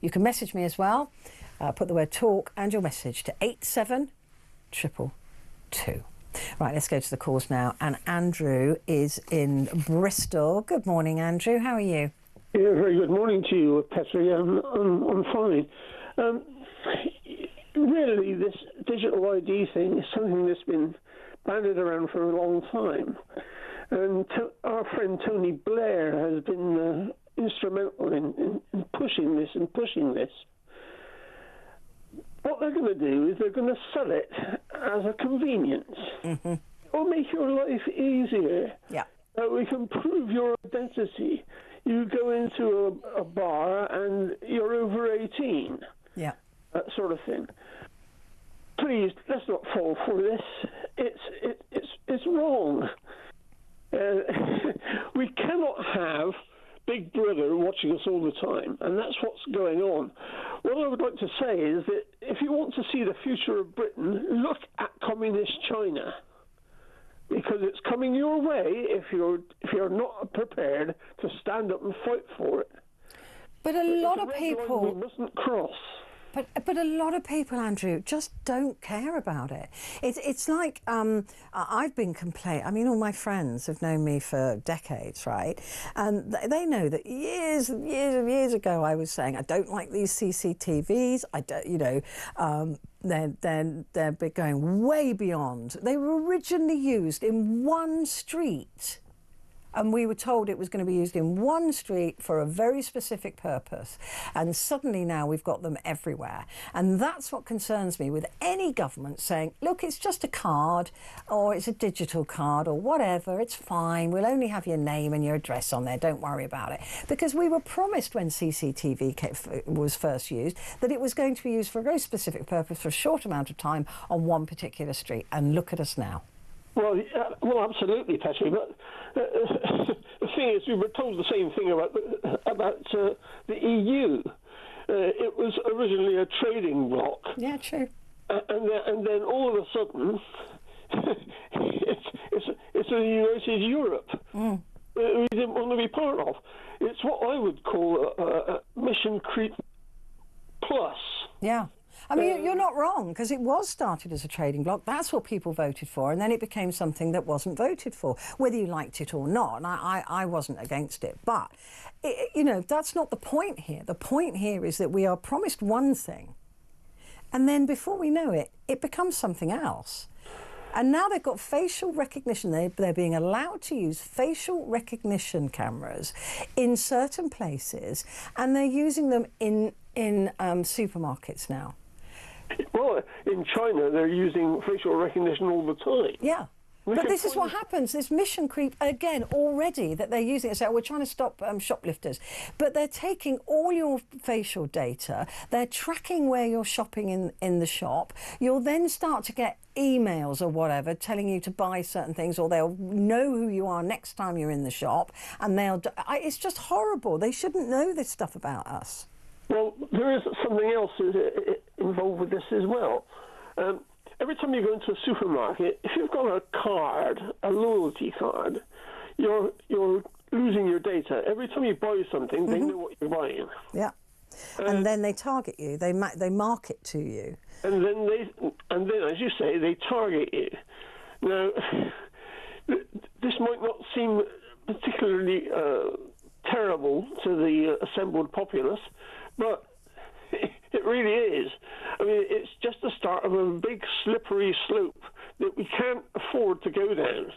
you can message me as well. Put the word talk and your message to 87222. Right, let's go to the calls now. And Andrew is in Bristol. Good morning, Andrew. How are you? Yeah, very good morning to you, Petrie. I'm fine. Really, this digital ID thing is something that's been bandied around for a long time. And our friend Tony Blair has been instrumental in pushing this and pushing this. What they're going to do is they're going to sell it as a convenience. Mm-hmm. It'll make your life easier. Yeah. We can prove your identity. You go into a bar and you're over 18. Yeah. That sort of thing. Please, let's not fall for this. It's wrong. We cannot have Big Brother watching us all the time, and that's what's going on. What I would like to say is that if you want to see the future of Britain, look at communist China, because it's coming your way if you're not prepared to stand up and fight for it. But a lot of people we mustn't cross. But a lot of people, Andrew, just don't care about it. It's like I've been complaining. I mean, all my friends have known me for decades, right? And they know that years and years and years ago, I was saying I don't like these CCTVs. I don't, you know. They're going way beyond. They were originally used in one street. And we were told it was going to be used in one street for a very specific purpose. And suddenly now we've got them everywhere. And that's what concerns me with any government saying, look, it's just a card, or it's a digital card, or whatever, it's fine. We'll only have your name and your address on there. Don't worry about it. Because we were promised when CCTV was first used that it was going to be used for a very specific purpose for a short amount of time on one particular street. And look at us now. Well, absolutely, Petrie. But the thing is, we were told the same thing about the EU. It was originally a trading bloc. Yeah, true. And then all of a sudden, it's a united Europe. We didn't want to be part of. It's what I would call a mission creep plus. Yeah. I mean, you're not wrong, because it was started as a trading bloc. That's what people voted for, and then it became something that wasn't voted for, whether you liked it or not. And I wasn't against it. But, you know, that's not the point here. The point here is that we are promised one thing, and then before we know it, it becomes something else. And now they've got facial recognition. They're being allowed to use facial recognition cameras in certain places, and they're using them in supermarkets now. Well, in China, they're using facial recognition all the time. Yeah. But this is what happens. There's mission creep, again, already, that they're using it. So we're trying to stop shoplifters. But they're taking all your facial data. They're tracking where you're shopping in the shop. You'll then start to get emails or whatever telling you to buy certain things, or they'll know who you are next time you're in the shop. And it's just horrible. They shouldn't know this stuff about us. Well, there is something else involved with this as well. Every time you go into a supermarket, if you've got a card, a loyalty card, you're losing your data. Every time you buy something, they know what you're buying. Yeah, and then they target you. They market to you. And then, as you say, they target you. Now, this might not seem particularly terrible to the assembled populace, but it really is. I mean, it's just the start of a big slippery slope that we can't afford to go down.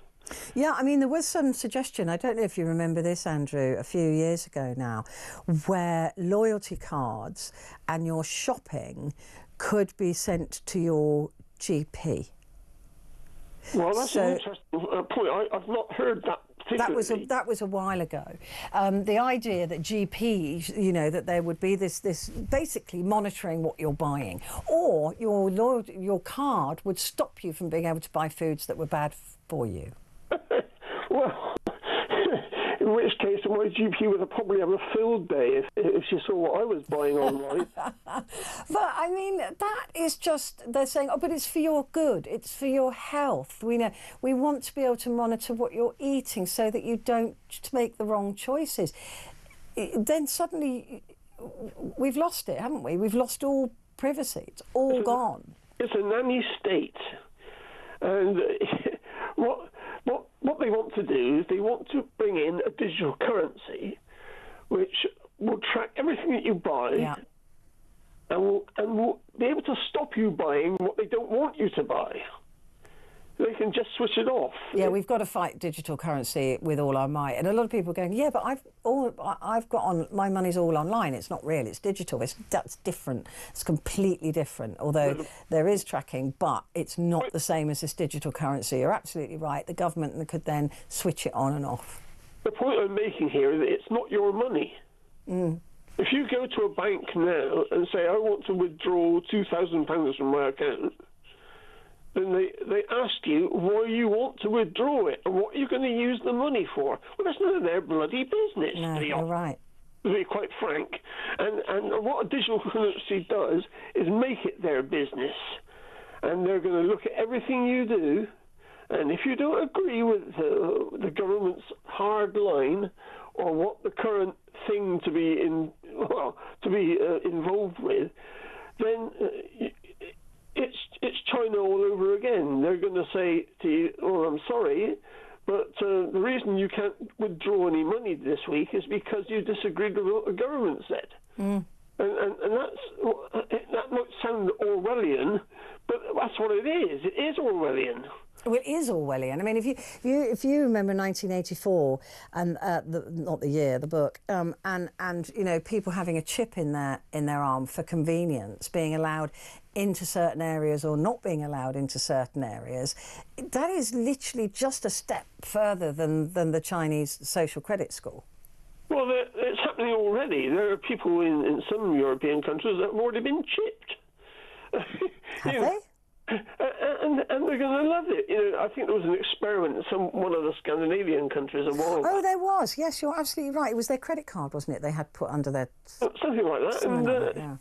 Yeah, I mean, there was some suggestion, I don't know if you remember this, Andrew, a few years ago now, where loyalty cards and your shopping could be sent to your GP. Well, that's an interesting point. I've not heard that. That was a while ago. The idea that GPs, you know, that there would be this basically monitoring what you're buying, or your card would stop you from being able to buy foods that were bad for you. Well, In which case, my GP would have probably have a field day if she saw what I was buying online. But I mean, that is just, they're saying, oh, but it's for your good, it's for your health. We know we want to be able to monitor what you're eating so that you don't make the wrong choices. Then suddenly we've lost it, haven't we? We've lost all privacy. It's all gone. It's a nanny state, and what they want to do is they want to bring in a digital currency which will track everything that you buy and will be able to stop you buying what they don't want you to buy. They can just switch it off. Yeah, we've got to fight digital currency with all our might. And a lot of people are going, yeah, but I've got my money's all online. It's not real. It's digital. That's different. It's completely different. Although there is tracking, but it's not the same as this digital currency. You're absolutely right. The government could then switch it on and off. The point I'm making here is that it's not your money. If you go to a bank now and say, I want to withdraw £2,000 from my account, then they ask you why you want to withdraw it and what you're going to use the money for. Well, that's none of their bloody business. No, you're right. To be quite frank. And what a digital currency does is make it their business. And they're going to look at everything you do, and if you don't agree with the government's hard line or what the current thing to be involved with, then it's China all over again. They're going to say to you, "Oh, I'm sorry, but the reason you can't withdraw any money this week is because you disagreed with what the government said." And that might sound Orwellian, but that's what it is. It is Orwellian. Well, it is Orwellian. I mean, if you remember 1984 and not the year, the book, and you know, people having a chip in their arm for convenience, being allowed into certain areas or not being allowed into certain areas, that is literally just a step further than the Chinese social credit score. Well, it's happening already. There are people in some European countries that have already been chipped. Have they? And they're going to love it. You know, I think there was an experiment in one of the Scandinavian countries a while back. Oh, there was. Yes, you're absolutely right. It was their credit card, wasn't it? They had put under their something like that.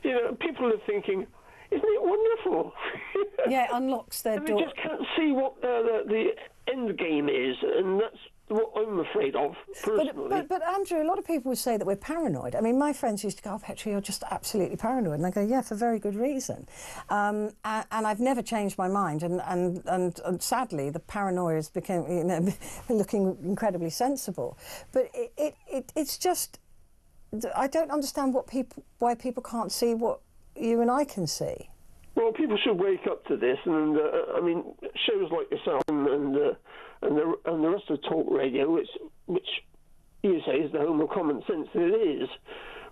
You know, people are thinking, isn't it wonderful? Yeah, it unlocks their door. They just can't see what the end game is, and that's what I'm afraid of, personally. But Andrew, a lot of people would say that we're paranoid. I mean, my friends used to go, "Oh, Petrie, you're just absolutely paranoid." And I go, "Yeah, for very good reason." And I've never changed my mind. And sadly, the paranoia has become, you know, looking incredibly sensible. But it's just, I don't understand why people can't see what you and I can see. Well, people should wake up to this, and I mean, shows like yourself and the rest of talk radio, which you say is the home of common sense, and it is.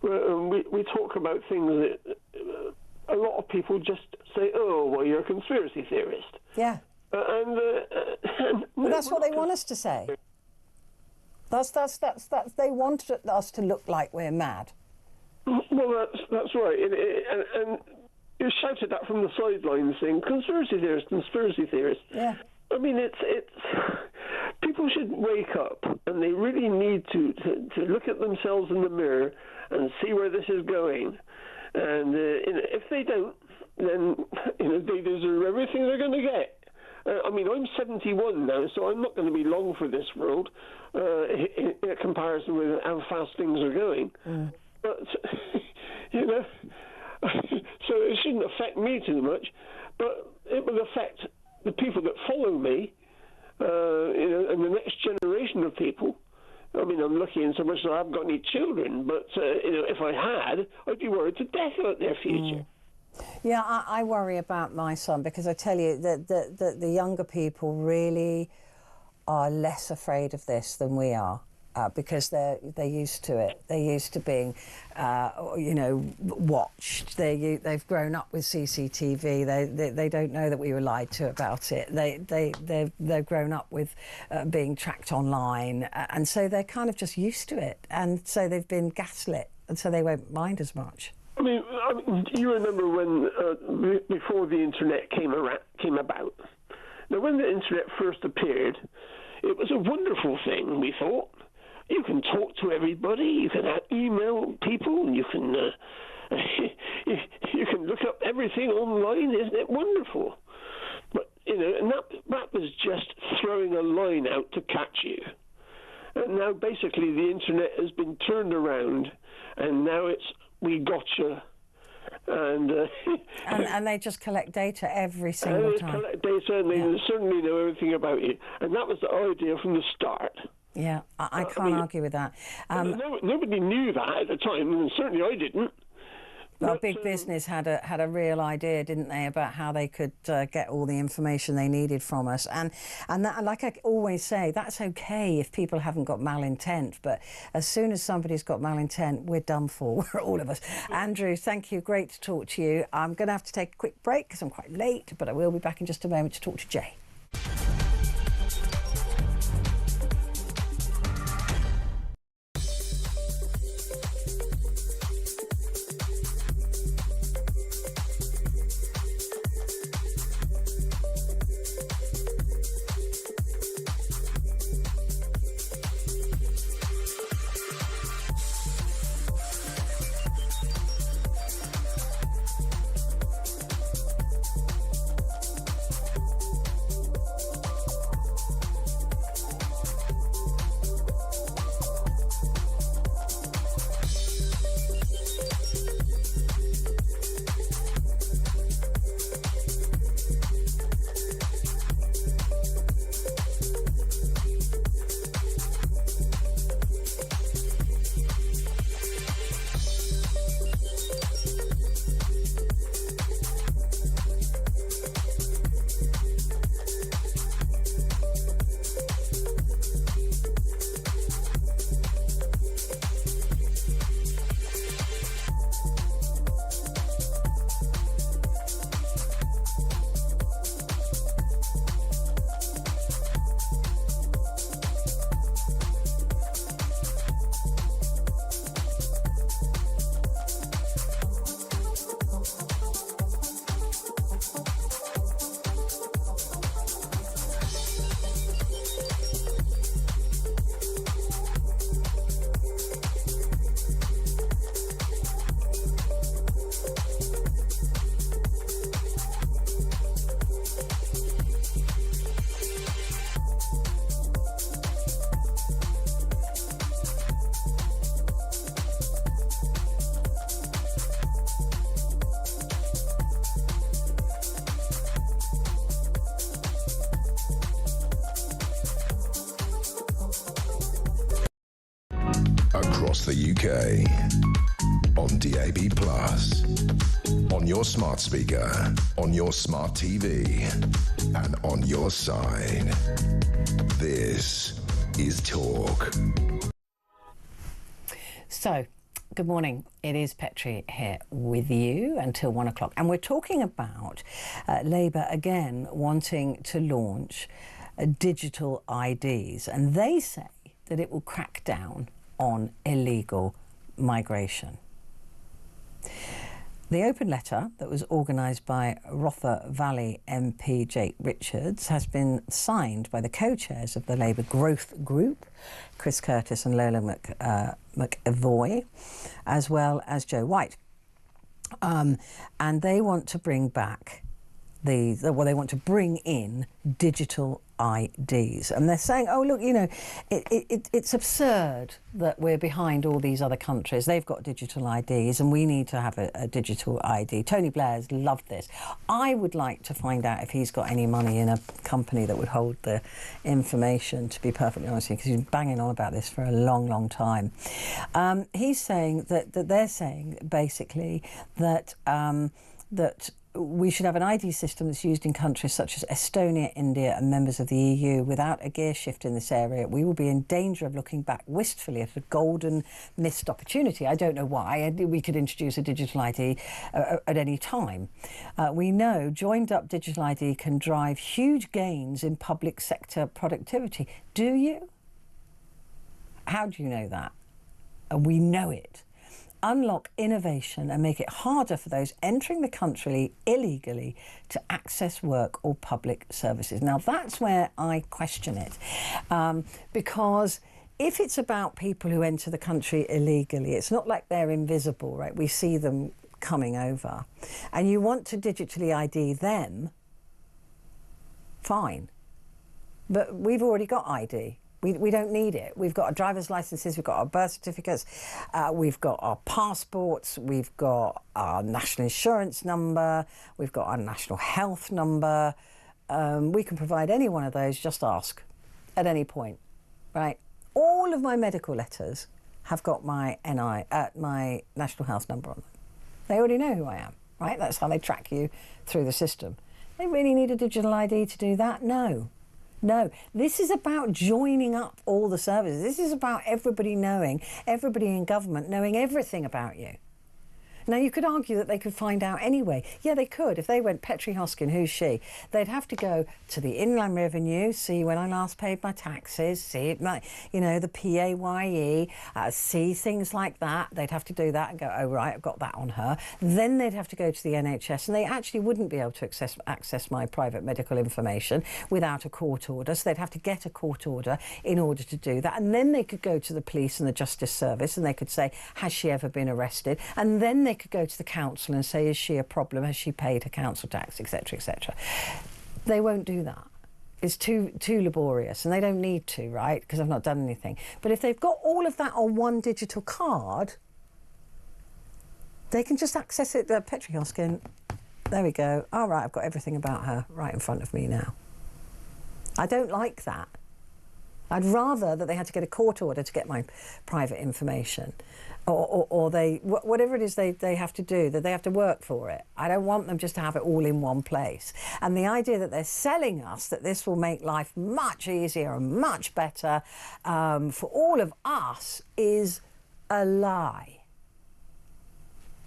We talk about things that a lot of people just say, "Oh, well, you're a conspiracy theorist." Yeah. And that's what they want us to say. That's they want us to look like we're mad. Well, that's right, and you shouted that from the sidelines, saying conspiracy theorist. Yeah. I mean, it's people should wake up, and they really need to look at themselves in the mirror and see where this is going. And if they don't, then they deserve everything they're going to get. I mean, I'm 71 now, so I'm not going to be long for this world in comparison with how fast things are going. But you know. So it shouldn't affect me too much, but it will affect the people that follow me, and the next generation of people. I mean, I'm lucky in so much that I haven't got any children, but if I had, I'd be worried to death about their future. Yeah, I worry about my son, because I tell you that the younger people really are less afraid of this than we are. Because they're used to it. They're used to being, watched. They've grown up with CCTV. They don't know that we were lied to about it. They've grown up with being tracked online, and so they're kind of just used to it. And so they've been gaslit, and so they won't mind as much. I mean, you remember when before the internet came about? Now, when the internet first appeared, it was a wonderful thing, we thought. You can talk to everybody. You can email people. You can you can look up everything online. Isn't it wonderful? But and that was just throwing a line out to catch you. And now basically the internet has been turned around, and now it's we gotcha. And they just collect data every single time. They collect data, and they certainly know everything about you. And that was the idea from the start. Yeah, I can't argue with that. Nobody knew that at the time, and certainly I didn't. Well, big business had a real idea, didn't they, about how they could get all the information they needed from us, and that, like I always say, that's okay if people haven't got malintent, but as soon as somebody's got malintent, we're done for, all of us. Andrew, thank you, great to talk to you. I'm going to have to take a quick break because I'm quite late, but I will be back in just a moment to talk to Jay. Across the UK, on DAB+, on your smart speaker, on your smart TV, and on your side. This is Talk. So, good morning. It is Petrie here with you until 1 o'clock. And we're talking about Labour again wanting to launch digital IDs. And they say that it will crack down on illegal migration. The open letter that was organised by Rother Valley MP Jake Richards has been signed by the co-chairs of the Labour Growth Group, Chris Curtis and Lola McAvoy, as well as Joe White. And they want to bring back they want to bring in digital IDs. And they're saying, oh, look, it's absurd that we're behind all these other countries. They've got digital IDs and we need to have a digital ID. Tony Blair's loved this. I would like to find out if he's got any money in a company that would hold the information, to be perfectly honest with you, because he's been banging on about this for a long, long time. He's saying that they're saying, basically, that we should have an ID system that's used in countries such as Estonia, India and members of the EU. Without a gear shift in this area, we will be in danger of looking back wistfully at a golden missed opportunity. I don't know why. We could introduce a digital ID at any time. We know joined up digital ID can drive huge gains in public sector productivity. Do you? How do you know that? We know it. Unlock innovation and make it harder for those entering the country illegally to access work or public services. Now, that's where I question it, because if it's about people who enter the country illegally, it's not like they're invisible, right? We see them coming over. And you want to digitally ID them, fine. But we've already got ID. We don't need it. We've got our driver's licenses, we've got our birth certificates, we've got our passports, we've got our national insurance number, we've got our national health number. We can provide any one of those, just ask at any point, right? All of my medical letters have got my my national health number on them. They already know who I am, right? That's how they track you through the system. They really need a digital ID to do that? No. No, this is about joining up all the services. This is about everybody knowing, everybody in government knowing everything about you. Now, you could argue that they could find out anyway. Yeah, they could. If they went, Petrie Hosken, who's she? They'd have to go to the Inland Revenue, see when I last paid my taxes, see, the PAYE, see things like that. They'd have to do that and go, oh, right, I've got that on her. Then they'd have to go to the NHS, and they actually wouldn't be able to access my private medical information without a court order. So they'd have to get a court order in order to do that. And then they could go to the police and the Justice Service, and they could say, has she ever been arrested? And then they could go to the council and say, is she a problem? Has she paid her council tax, etc., etc. They won't do that. It's too laborious, and they don't need to, right? Because I've not done anything. But if they've got all of that on one digital card, they can just access it. Petrie Hosken, there we go. All right, I've got everything about her right in front of me now. I don't like that. I'd rather that they had to get a court order to get my private information. Or they, whatever it is they have to do, that they have to work for it. I don't want them just to have it all in one place. And the idea that they're selling us that this will make life much easier and much better for all of us is a lie.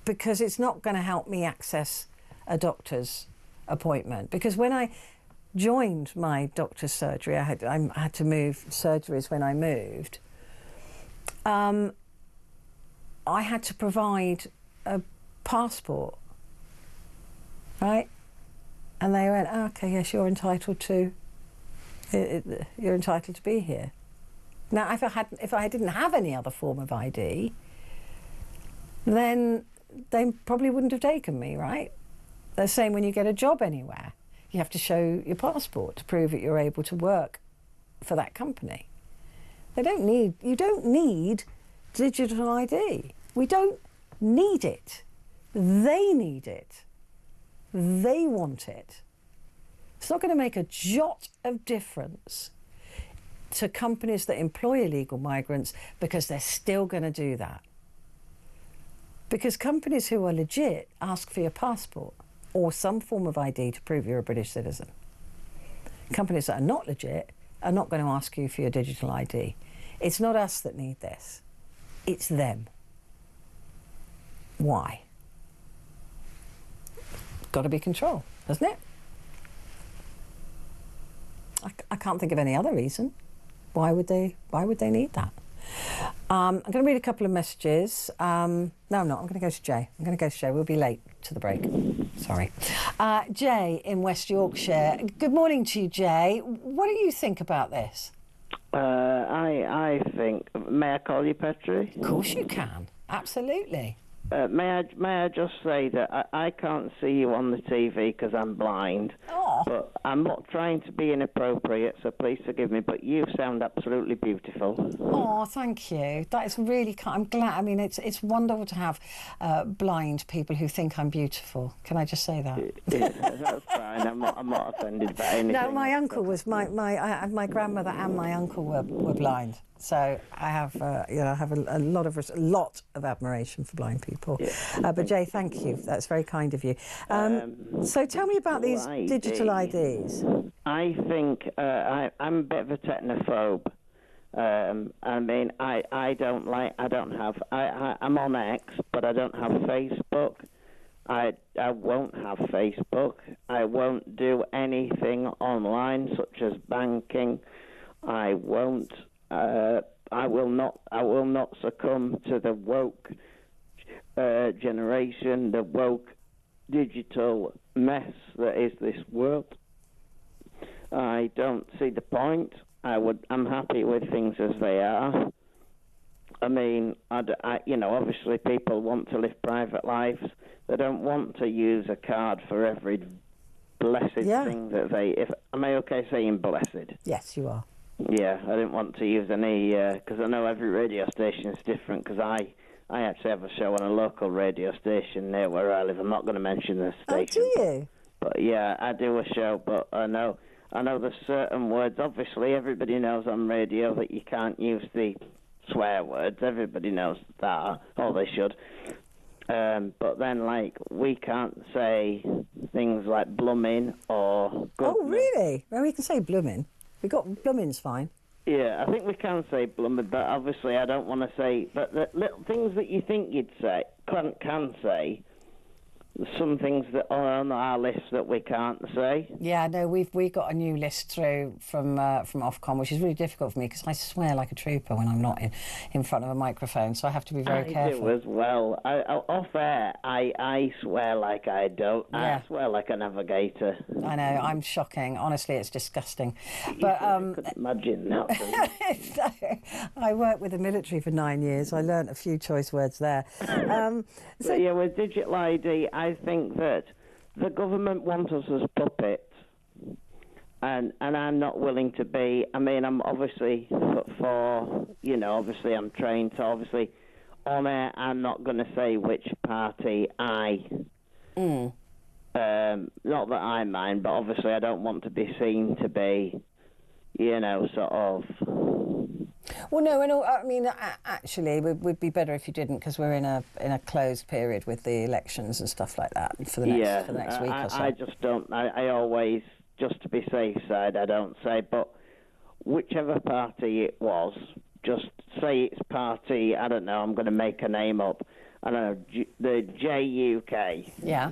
Because it's not going to help me access a doctor's appointment. Because when I joined my doctor's surgery, I had to move surgeries when I moved. I had to provide a passport, right? And they went, oh, okay, yes, you're entitled to be here. Now, if I didn't have any other form of ID, then they probably wouldn't have taken me, right? The same when you get a job anywhere. You have to show your passport to prove that you're able to work for that company. You don't need digital ID. We don't need it. They need it. They want it. It's not going to make a jot of difference to companies that employ illegal migrants, because they're still going to do that. Because companies who are legit ask for your passport or some form of ID to prove you're a British citizen. Companies that are not legit are not going to ask you for your digital ID. It's not us that need this. It's them. Why? Got to be control, doesn't it? I can't think of any other reason. Why would they need that? I'm going to read a couple of messages. No, I'm not. I'm going to go to Jay. We'll be late to the break. Sorry. Jay in West Yorkshire. Good morning to you, Jay. What do you think about this? I think... May I call you Petrie? Of course you can. Absolutely. May I just say that I can't see you on the TV because I'm blind. Oh. But I'm not trying to be inappropriate, so please forgive me, but you sound absolutely beautiful. Oh, thank you. That is really kind. I'm glad. I mean, it's wonderful to have blind people who think I'm beautiful. Can I just say that? Yeah, that's fine. I'm not offended by anything. No, my uncle was my grandmother and my uncle were blind. So I have a lot of admiration for blind people. Yeah. But Jay, thank you. That's very kind of you. So tell me about these digital IDs. I think I'm a bit of a technophobe. I mean, I'm on X, but I don't have Facebook. I won't have Facebook. I won't do anything online, such as banking. I will not succumb to the woke generation, the woke digital mess that is this world. I don't see the point. I'm happy with things as they are. I mean, obviously people want to live private lives. They don't want to use a card for every blessed thing that they... Am I okay saying blessed? Yes, you are. Yeah, I didn't want to use any... Because I know every radio station is different, because I actually have a show on a local radio station near where I live. I'm not going to mention the station. Oh, do you? But yeah, I do a show, but I know there's certain words. Obviously, everybody knows on radio that you can't use the swear words. Everybody knows that, or they should. But then, like, we can't say things like bloomin' or... Oh, really? Well, we can say bloomin'. Blooming's fine. Yeah, I think we can say bloomin', but obviously I don't want to say... But the little things that you think you'd say, can say... Some things that are on our list that we can't say. Yeah, no, we got a new list through from Ofcom, which is really difficult for me because I swear like a trooper when I'm not in front of a microphone, so I have to be very careful. I do as well. Off air, I swear like I don't. Yeah. I swear like a navigator. I know, I'm shocking. Honestly, it's disgusting. But I could imagine that. I worked with the military for 9 years. I learnt a few choice words there. But yeah, with digital ID, I think that the government wants us as puppets, and I'm not willing to be. I mean, I'm obviously obviously I'm trained, so obviously on air I'm not going to say which party not that I mind, but obviously I don't want to be seen to be, sort of... Well, no, I mean, actually, it would be better if you didn't, because we're in a closed period with the elections and stuff like that for the next week or so. I just don't. I always, just to be safe side, I don't say. But whichever party it was, just say it's party. I don't know. I'm going to make a name up. I don't know, the JUK. Yeah.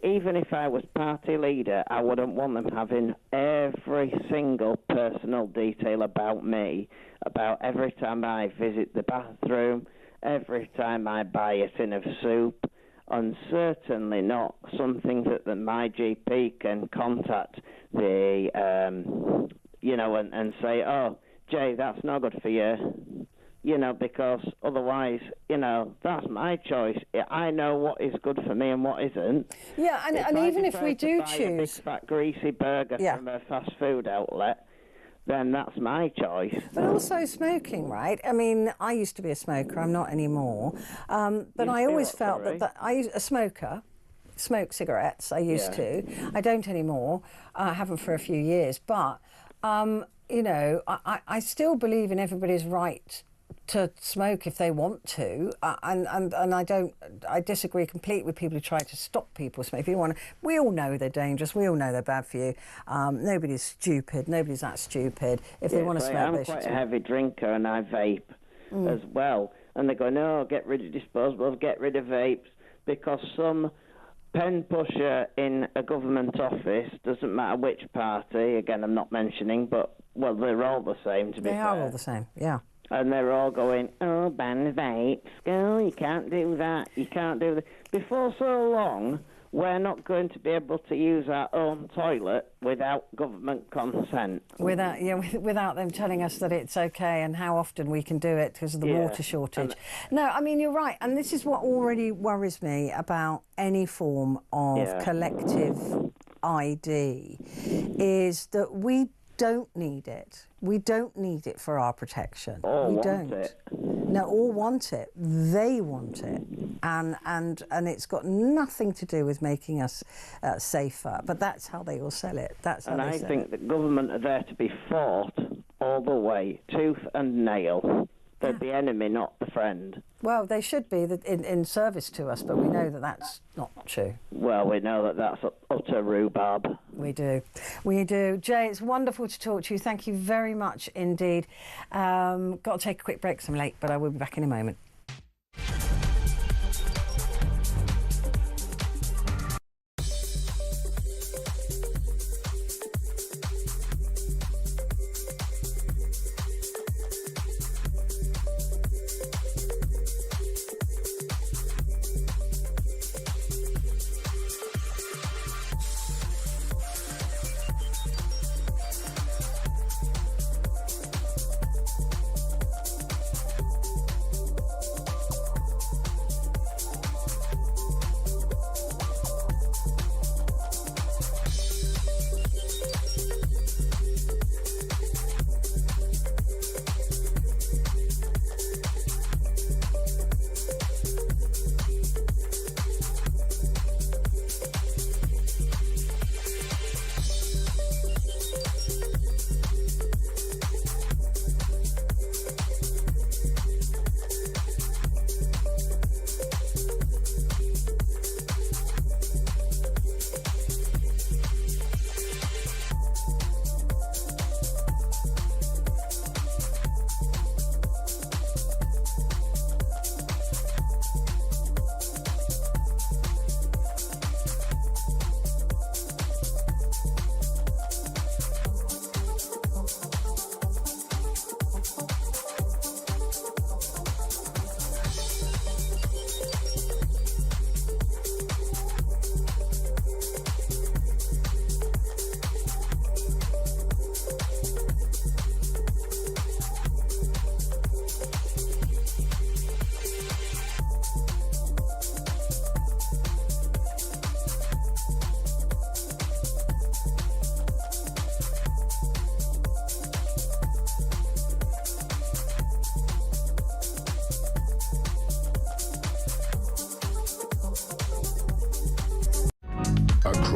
Even if I was party leader, I wouldn't want them having every single personal detail about me, about every time I visit the bathroom, every time I buy a tin of soup, and certainly not something that my GP can contact the, and say, oh, Jay, that's not good for you. Because otherwise, that's my choice. I know what is good for me and what isn't. Yeah, and even if we do choose... a big, fat, greasy burger from a fast food outlet, then that's my choice. But also smoking, right? I mean, I used to be a smoker. I'm not anymore. But I always felt that I was a smoker. Smoke cigarettes, I used to. I don't anymore. I haven't for a few years. But, I still believe in everybody's right to smoke if they want to, and I disagree completely with people who try to stop people smoking. We all know they're dangerous. We all know they're bad for you. Nobody's stupid. Nobody's that stupid. If they want to smoke, I'm they should. quite a heavy drinker, and I vape as well. And they go, no, get rid of disposables, get rid of vapes, because some pen pusher in a government office, doesn't matter which party. Again, I'm not mentioning, but they're all the same. To be fair, they are all the same. Yeah. And they're all going, oh, ban vapes, oh, you can't do that, you can't do that. Before so long, we're not going to be able to use our own toilet without government consent. Without them telling us that it's okay and how often we can do it because of the water shortage. No, I mean, you're right. And this is what already worries me about any form of collective ID, is that we don't need it. We don't need it for our protection. All we want don't. It. No, all want it. They want it, and it's got nothing to do with making us safer. But that's how they all sell it. That's how I think that government are there to be fought all the way, tooth and nail. They're the enemy, not the friend. Well, they should be in service to us, but we know that that's not true. Well, we know that that's utter rhubarb. We do. We do. Jay, it's wonderful to talk to you. Thank you very much indeed. Got to take a quick break because I'm late, but I will be back in a moment.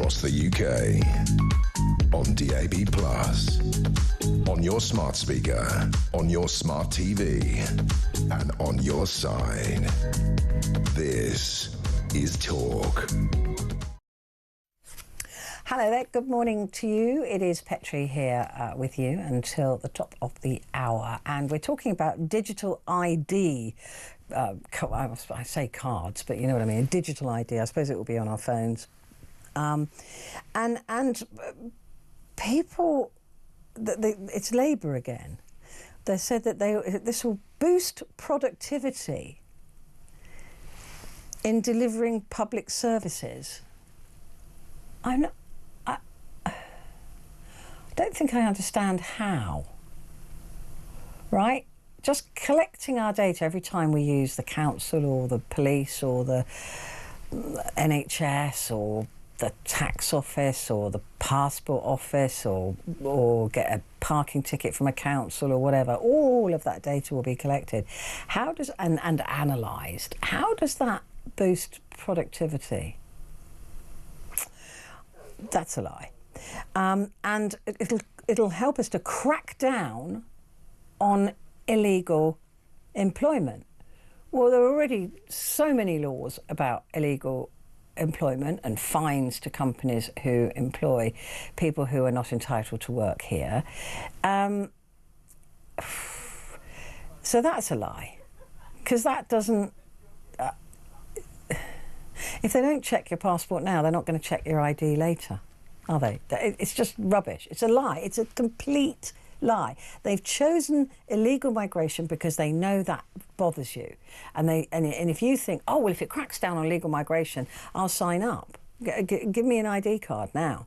across the UK. On DAB+, on your smart speaker, on your smart TV, and on your side. This is Talk. Hello there, good morning to you. It is Petrie here with you until the top of the hour, and we're talking about digital ID. I say cards, but you know what I mean, digital ID. I suppose it will be on our phones. And people, it's Labour again. They said that this will boost productivity in delivering public services. I don't think I understand how. Right? Just collecting our data every time we use the council or the police or the NHS or the tax office or the passport office or get a parking ticket from a council or whatever, all of that data will be collected. How does and analysed. How does that boost productivity? That's a lie. And it'll help us to crack down on illegal employment. Well, there are already so many laws about illegal employment and fines to companies who employ people who are not entitled to work here. So that's a lie, because that doesn't... if they don't check your passport now, they're not going to check your ID later, are they? It's just rubbish. It's a lie. It's a complete lie. They've chosen illegal migration because they know that bothers you, and if you think, oh well, if it cracks down on illegal migration, I'll sign up. Give me an ID card now.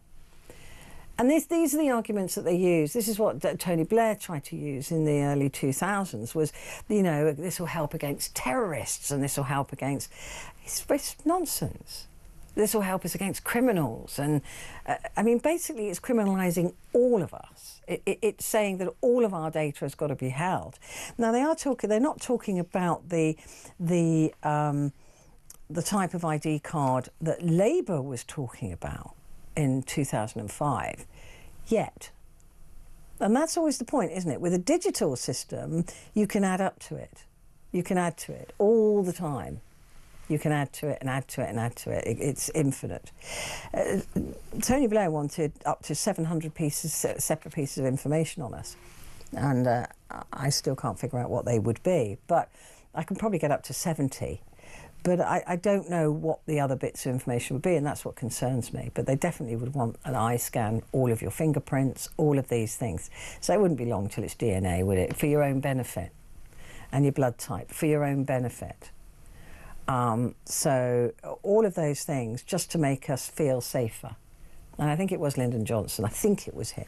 And these are the arguments that they use. This is what Tony Blair tried to use in the early 2000s. Was, you know, this will help against terrorists, and this will help against. It's nonsense. This will help us against criminals, and I mean, basically, it's criminalising all of us. It's saying that all of our data has got to be held. Now they are talking. They're not talking about the type of ID card that Labour was talking about in 2005 yet. And that's always the point, isn't it? With a digital system, you can add up to it. You can add to it all the time. You can add to it and add to it and add to it. It's infinite. Tony Blair wanted up to 700 separate pieces of information on us. And I still can't figure out what they would be. But I can probably get up to 70. But I don't know what the other bits of information would be, and that's what concerns me. But they definitely would want an eye scan, all of your fingerprints, all of these things. So it wouldn't be long till it's DNA, would it? For your own benefit. And your blood type, for your own benefit. So all of those things just to make us feel safer. And I think it was Lyndon Johnson, I think it was him,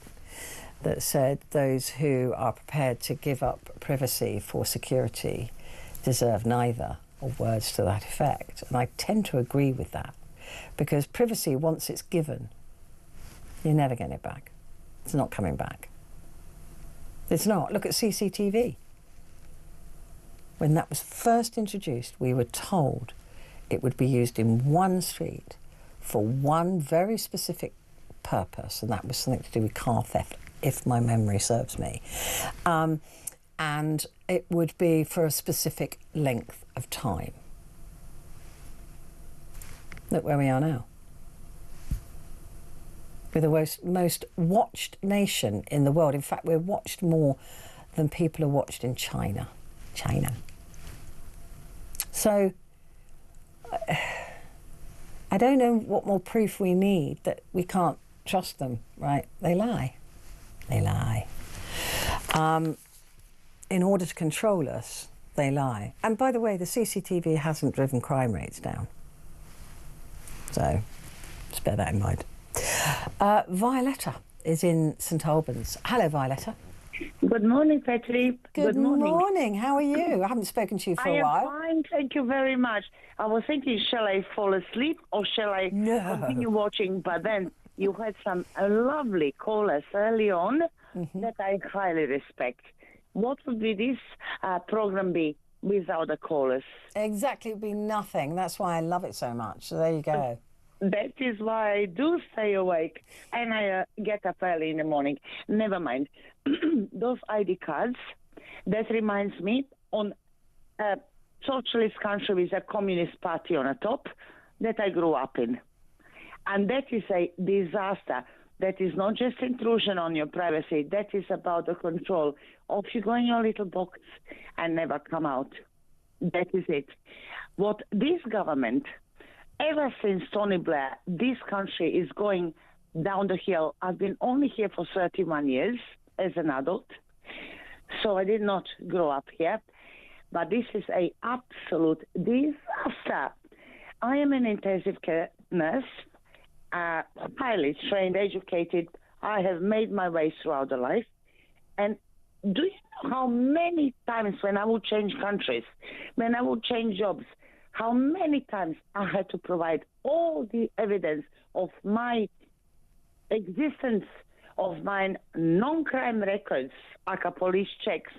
that said those who are prepared to give up privacy for security deserve neither, or words to that effect. And I tend to agree with that, because privacy, once it's given, you're never getting it back. It's not coming back. It's not. Look at CCTV. When that was first introduced, we were told it would be used in one street for one very specific purpose, and that was something to do with car theft, if my memory serves me. And it would be for a specific length of time. Look where we are now. We're the most watched nation in the world. In fact, we're watched more than people are watched in China. So, I don't know what more proof we need that we can't trust them, right? They lie. They lie. In order to control us, they lie. And by the way, the CCTV hasn't driven crime rates down. So, just bear that in mind. Violetta is in St Albans. Hello, Violetta. Good morning, Petrie. Good morning. How are you? I haven't spoken to you for a while. I am fine, thank you very much. I was thinking, shall I fall asleep or shall I continue watching? But then you had some lovely callers early on that I highly respect. What would be this program be without the callers? Exactly, it would be nothing. That's why I love it so much. So there you go. That is why I do stay awake and I get up early in the morning. Never mind. Those ID cards, that reminds me on a socialist country with a communist party on the top that I grew up in. And that is a disaster. That is not just intrusion on your privacy. That is about the control of you go in your little box and never come out. That is it. What this government, ever since Tony Blair, this country is going down the hill. I've been only here for 31 years as an adult, so I did not grow up here. But this is an absolute disaster. I am an intensive care nurse, highly trained, educated. I have made my way throughout the life. And do you know how many times when I would change countries, when I would change jobs, how many times I had to provide all the evidence of my existence, of my non-crime records, like a police checks,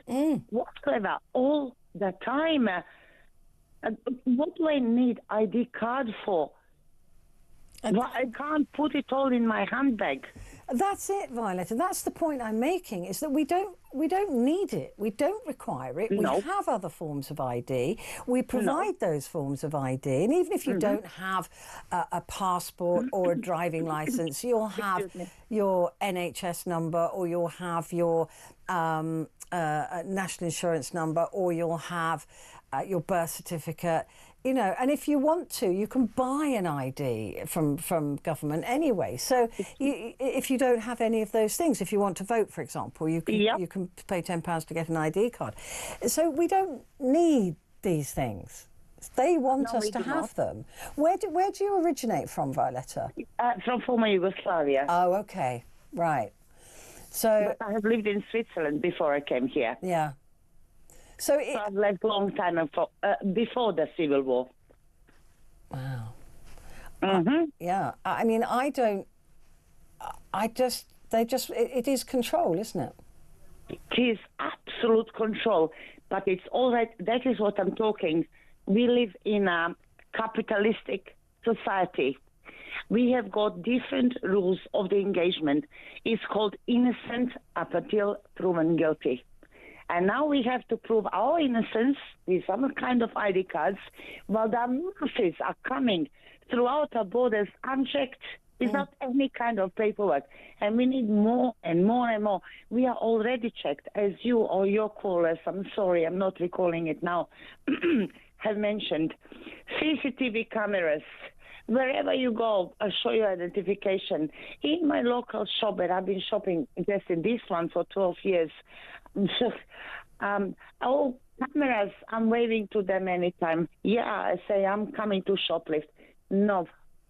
whatsoever, all the time. What do I need ID card for? I can't put it all in my handbag. That's it, Violet, and that's the point I'm making, is that we don't need it. We don't require it. No. We have other forms of ID. We provide those forms of ID, and even if you don't have a passport or a driving licence, you'll have your NHS number, or you'll have your national insurance number, or you'll have your birth certificate. You know, and if you want to, you can buy an ID from government anyway. So if you don't have any of those things, if you want to vote, for example, you can pay £10 to get an ID card. So we don't need these things. They want us to have them. Where do you originate from, Violetta? From former Yugoslavia. Oh, okay, right. So but I have lived in Switzerland before I came here. Yeah. So I've left a long time before the Civil War. Wow. Mm-hmm. Yeah. I mean, it is control, isn't it? It is absolute control, but it's all right. That is what I'm talking. We live in a capitalistic society. We have got different rules of the engagement. It's called innocent up until proven guilty. And now we have to prove our innocence with some kind of ID cards, while the masses are coming throughout our borders unchecked, without any kind of paperwork. And we need more and more and more. We are already checked, as you or your callers, I'm sorry, I'm not recalling it now, have mentioned. CCTV cameras. Wherever you go, I'll show you identification. In my local shop, and I've been shopping just in this one for 12 years, all cameras, I'm waving to them anytime. Yeah, I say I'm coming to shoplift. No,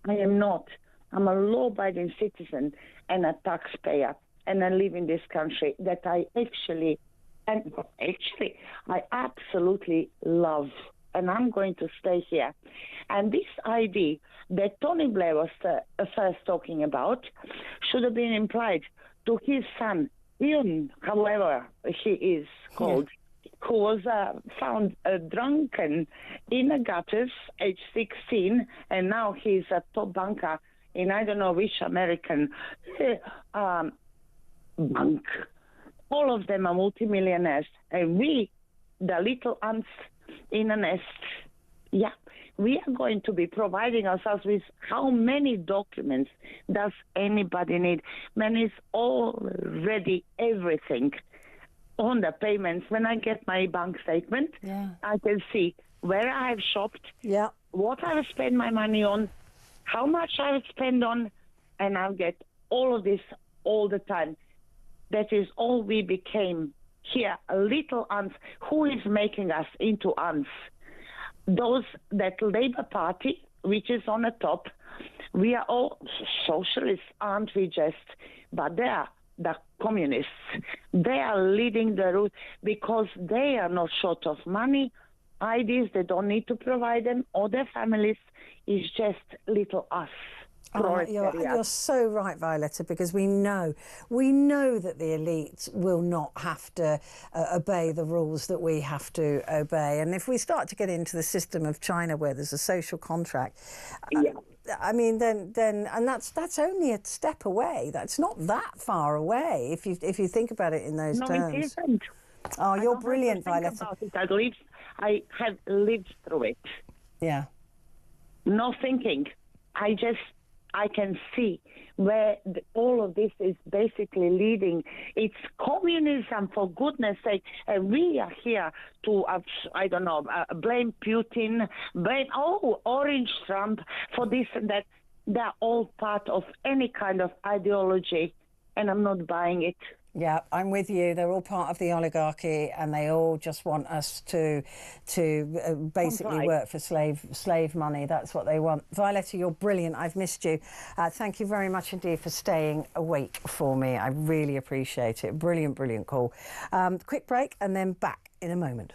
I am not. I'm a law-abiding citizen and a taxpayer, and I live in this country that I absolutely love. And I'm going to stay here. And this ID that Tony Blair was first talking about should have been implied to his son, Ian, however he is called, who was found drunken in the gutters, age 16, and now he's a top banker in I don't know which American bank. All of them are multimillionaires. And we, the little ants in a nest, we are going to be providing ourselves with how many documents does anybody need? Man, it's already everything on the payments. When I get my bank statement, I can see where I have shopped, what I have spent my money on, how much I have spent on, and I'll get all of this all the time. That is all we became here, little ants. Who is making us into ants? That Labour Party, which is on the top, we are all socialists, aren't we just? But they are the communists. They are leading the route because they are not short of money, IDs, they don't need to provide them, or their families. It's just little us. You're so right, Violetta, because we know that the elites will not have to obey the rules that we have to obey. And if we start to get into the system of China where there's a social contract, I mean, then, and that's only a step away. That's not that far away if you think about it in those terms. No, it isn't. Oh, you're brilliant, Violet. I have lived through it. Yeah. No thinking. I can see where all of this is basically leading. It's communism, for goodness sake. We are here to, I don't know, blame Putin, blame, Orange Trump for this and that. They're all part of any kind of ideology, and I'm not buying it. Yeah, I'm with you. They're all part of the oligarchy, and they all just want us to basically work for slave money. That's what they want. Violetta, you're brilliant. I've missed you. Thank you very much indeed for staying awake for me. I really appreciate it. Brilliant, brilliant call. Quick break, and then back in a moment.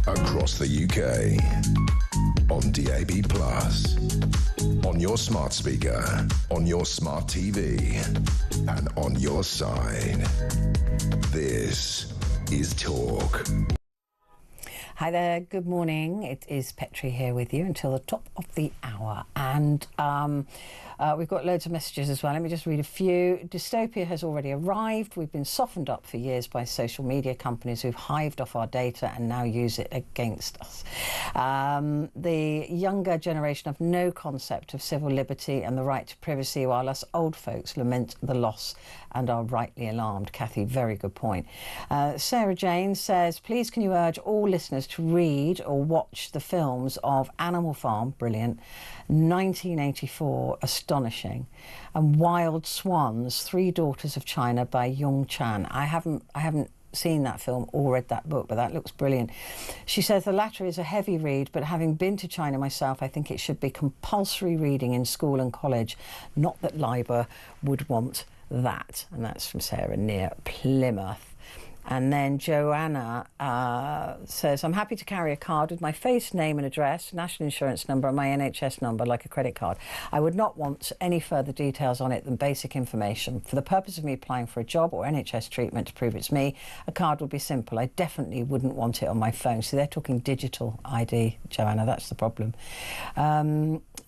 Across the UK, on DAB+, on your smart speaker, on your smart TV, and on your side. This is Talk. Hi there, good morning. It is Petrie here with you until the top of the hour. And we've got loads of messages as well. Let me just read a few. Dystopia has already arrived. We've been softened up for years by social media companies who've hived off our data and now use it against us. The younger generation have no concept of civil liberty and the right to privacy, while us old folks lament the loss and are rightly alarmed. Kathy, very good point. Sarah Jane says, please can you urge all listeners to read or watch the films of Animal Farm, brilliant, 1984, astonishing, and Wild Swans, Three Daughters of China by Yung Chan. I haven't seen that film or read that book, but that looks brilliant. She says the latter is a heavy read, but having been to China myself, I think it should be compulsory reading in school and college. Not that LIBOR would want that. And that's from Sarah near Plymouth. And then Joanna says, I'm happy to carry a card with my face, name and address, national insurance number and my NHS number like a credit card. I would not want any further details on it than basic information. For the purpose of me applying for a job or NHS treatment to prove it's me, a card would be simple. I definitely wouldn't want it on my phone. So they're talking digital ID, Joanna, that's the problem.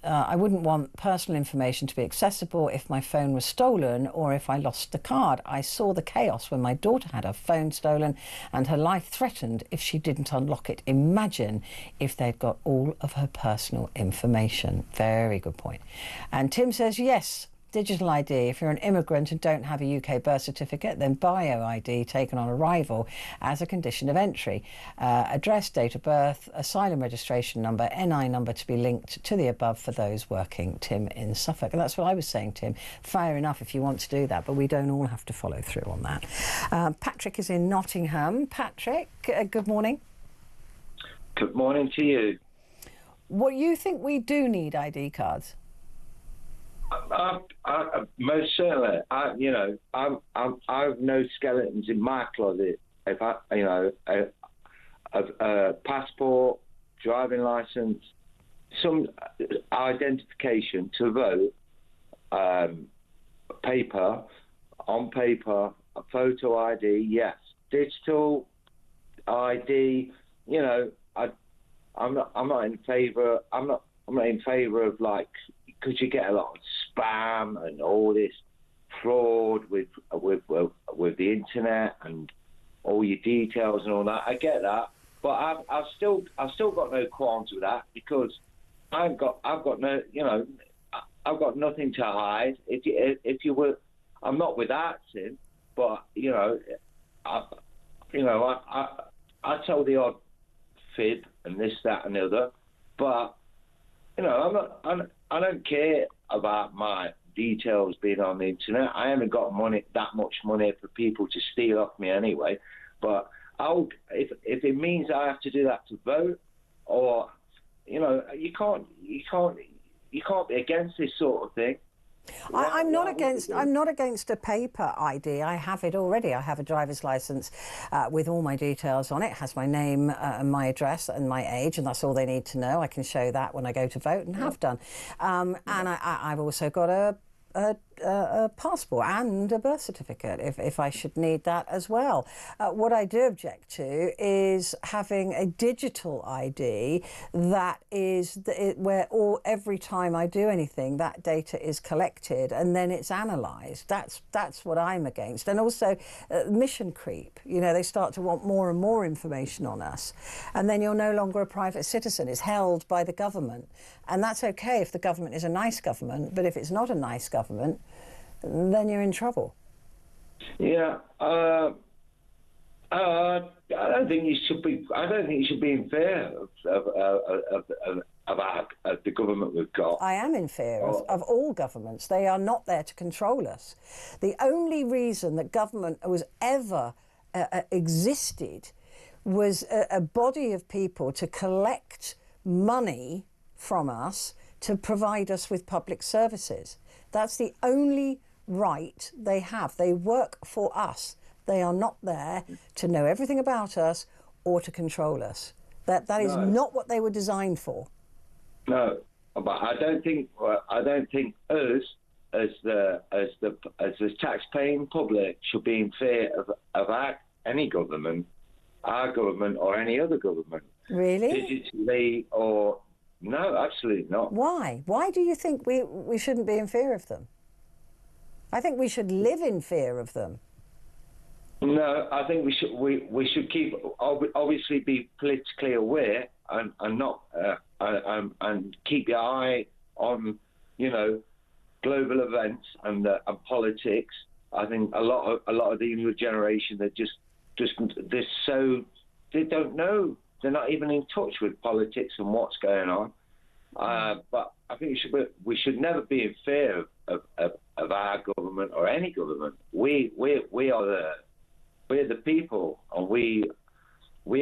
I wouldn't want personal information to be accessible if my phone was stolen or if I lost the card. I saw the chaos when my daughter had her phone stolen and her life threatened if she didn't unlock it. Imagine if they'd got all of her personal information. Very good point. And Tim says, yes, digital ID. If you're an immigrant and don't have a UK birth certificate, then bio ID taken on arrival as a condition of entry. Address, date of birth, asylum registration number, NI number to be linked to the above for those working, Tim in Suffolk. And that's what I was saying, Tim. Fair enough if you want to do that, but we don't all have to follow through on that. Patrick is in Nottingham. Patrick, good morning. Good morning to you. What, you think we do need ID cards? Most certainly. I've no skeletons in my closet. If a passport, driving license, some identification to vote, paper, on paper, a photo ID, yes. Digital ID, I'm not in favour. I'm not in favour of, like, because you get a lot of spam and all this fraud with the internet and all your details and all that. I get that, but I've still got no qualms with that, because I've got nothing to hide. If you were, I'm not without sin, but I tell the odd fib and this, that, and the other, but I don't care about my details being on the internet. I haven't got that much money for people to steal off me anyway. But if it means I have to do that to vote, or you can't be against this sort of thing. I'm not against a paper ID. I have it already. I have a driver's license with all my details on it. It has my name and my address and my age, and that's all they need to know. I can show that when I go to vote, and have done. And I've also got a passport and a birth certificate if I should need that as well. What I do object to is having a digital ID that is where every time I do anything, that data is collected and then it's analysed. That's what I'm against. And also mission creep. They start to want more and more information on us, and then you're no longer a private citizen. It's held by the government, and that's okay if the government is a nice government, but if it's not a nice government, then you're in trouble. Yeah, I don't think you should be. I don't think you should be in fear of the government we've got. I am in fear of all governments. They are not there to control us. The only reason that government was ever existed was a body of people to collect money from us to provide us with public services. That's the only right they have. They work for us. They are not there to know everything about us or to control us. That is not what they were designed for. No, but I don't think us as the tax-paying public should be in fear of any government, our government or any other government. Really? Digitally or no, absolutely not. Why? Why do you think we shouldn't be in fear of them? I think we should live in fear of them. No, I think we should keep obviously be politically aware and not and keep your eye on global events and politics. I think a lot of the younger generation they don't know. They're not even in touch with politics and what's going on. But I think we should never be in fear of our government or any government. We're the people, and we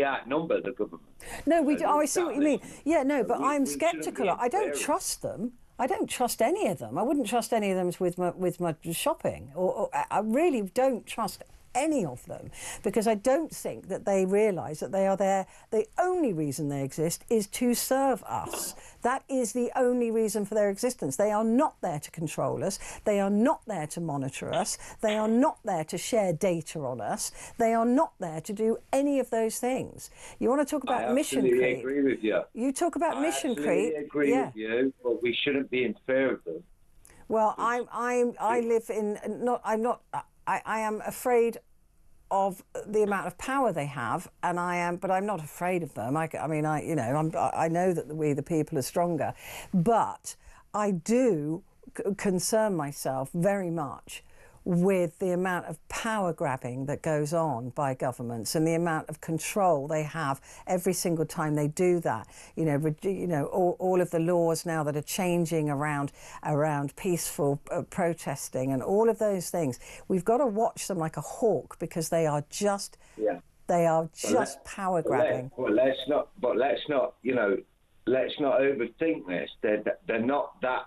outnumber the government. No, we do. Oh, I see what you mean. Yeah, no, but I'm sceptical. I don't trust them. I don't trust any of them. I wouldn't trust any of them with my shopping. Or I really don't trust any of them, because I don't think that they realise that they are there. The only reason they exist is to serve us. That is the only reason for their existence. They are not there to control us. They are not there to monitor us. They are not there to share data on us. They are not there to do any of those things. You want to talk about mission creep? I agree with you. You talk about mission creep. I agree with you, but we shouldn't be in fear of them. Well, I live in I am afraid of the amount of power they have, and but I'm not afraid of them. I know that we the people are stronger, but I do concern myself very much with the amount of power grabbing that goes on by governments and the amount of control they have every single time they do that. All of the laws now that are changing around peaceful protesting and all of those things. We've got to watch them like a hawk because they are just power grabbing. Let's not overthink this. They're not that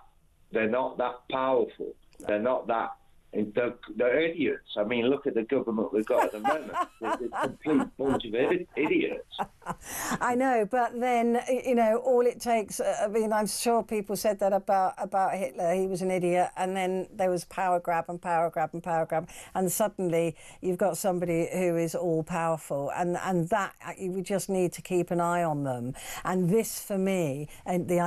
powerful. They're not that. They're idiots. I mean, look at the government we've got at the moment. They're a complete bunch of idiots. I know, but then, all it takes, I'm sure people said that about Hitler. He was an idiot, and then there was power grab, and suddenly you've got somebody who is all powerful, and that we just need to keep an eye on them. And this, for me, and the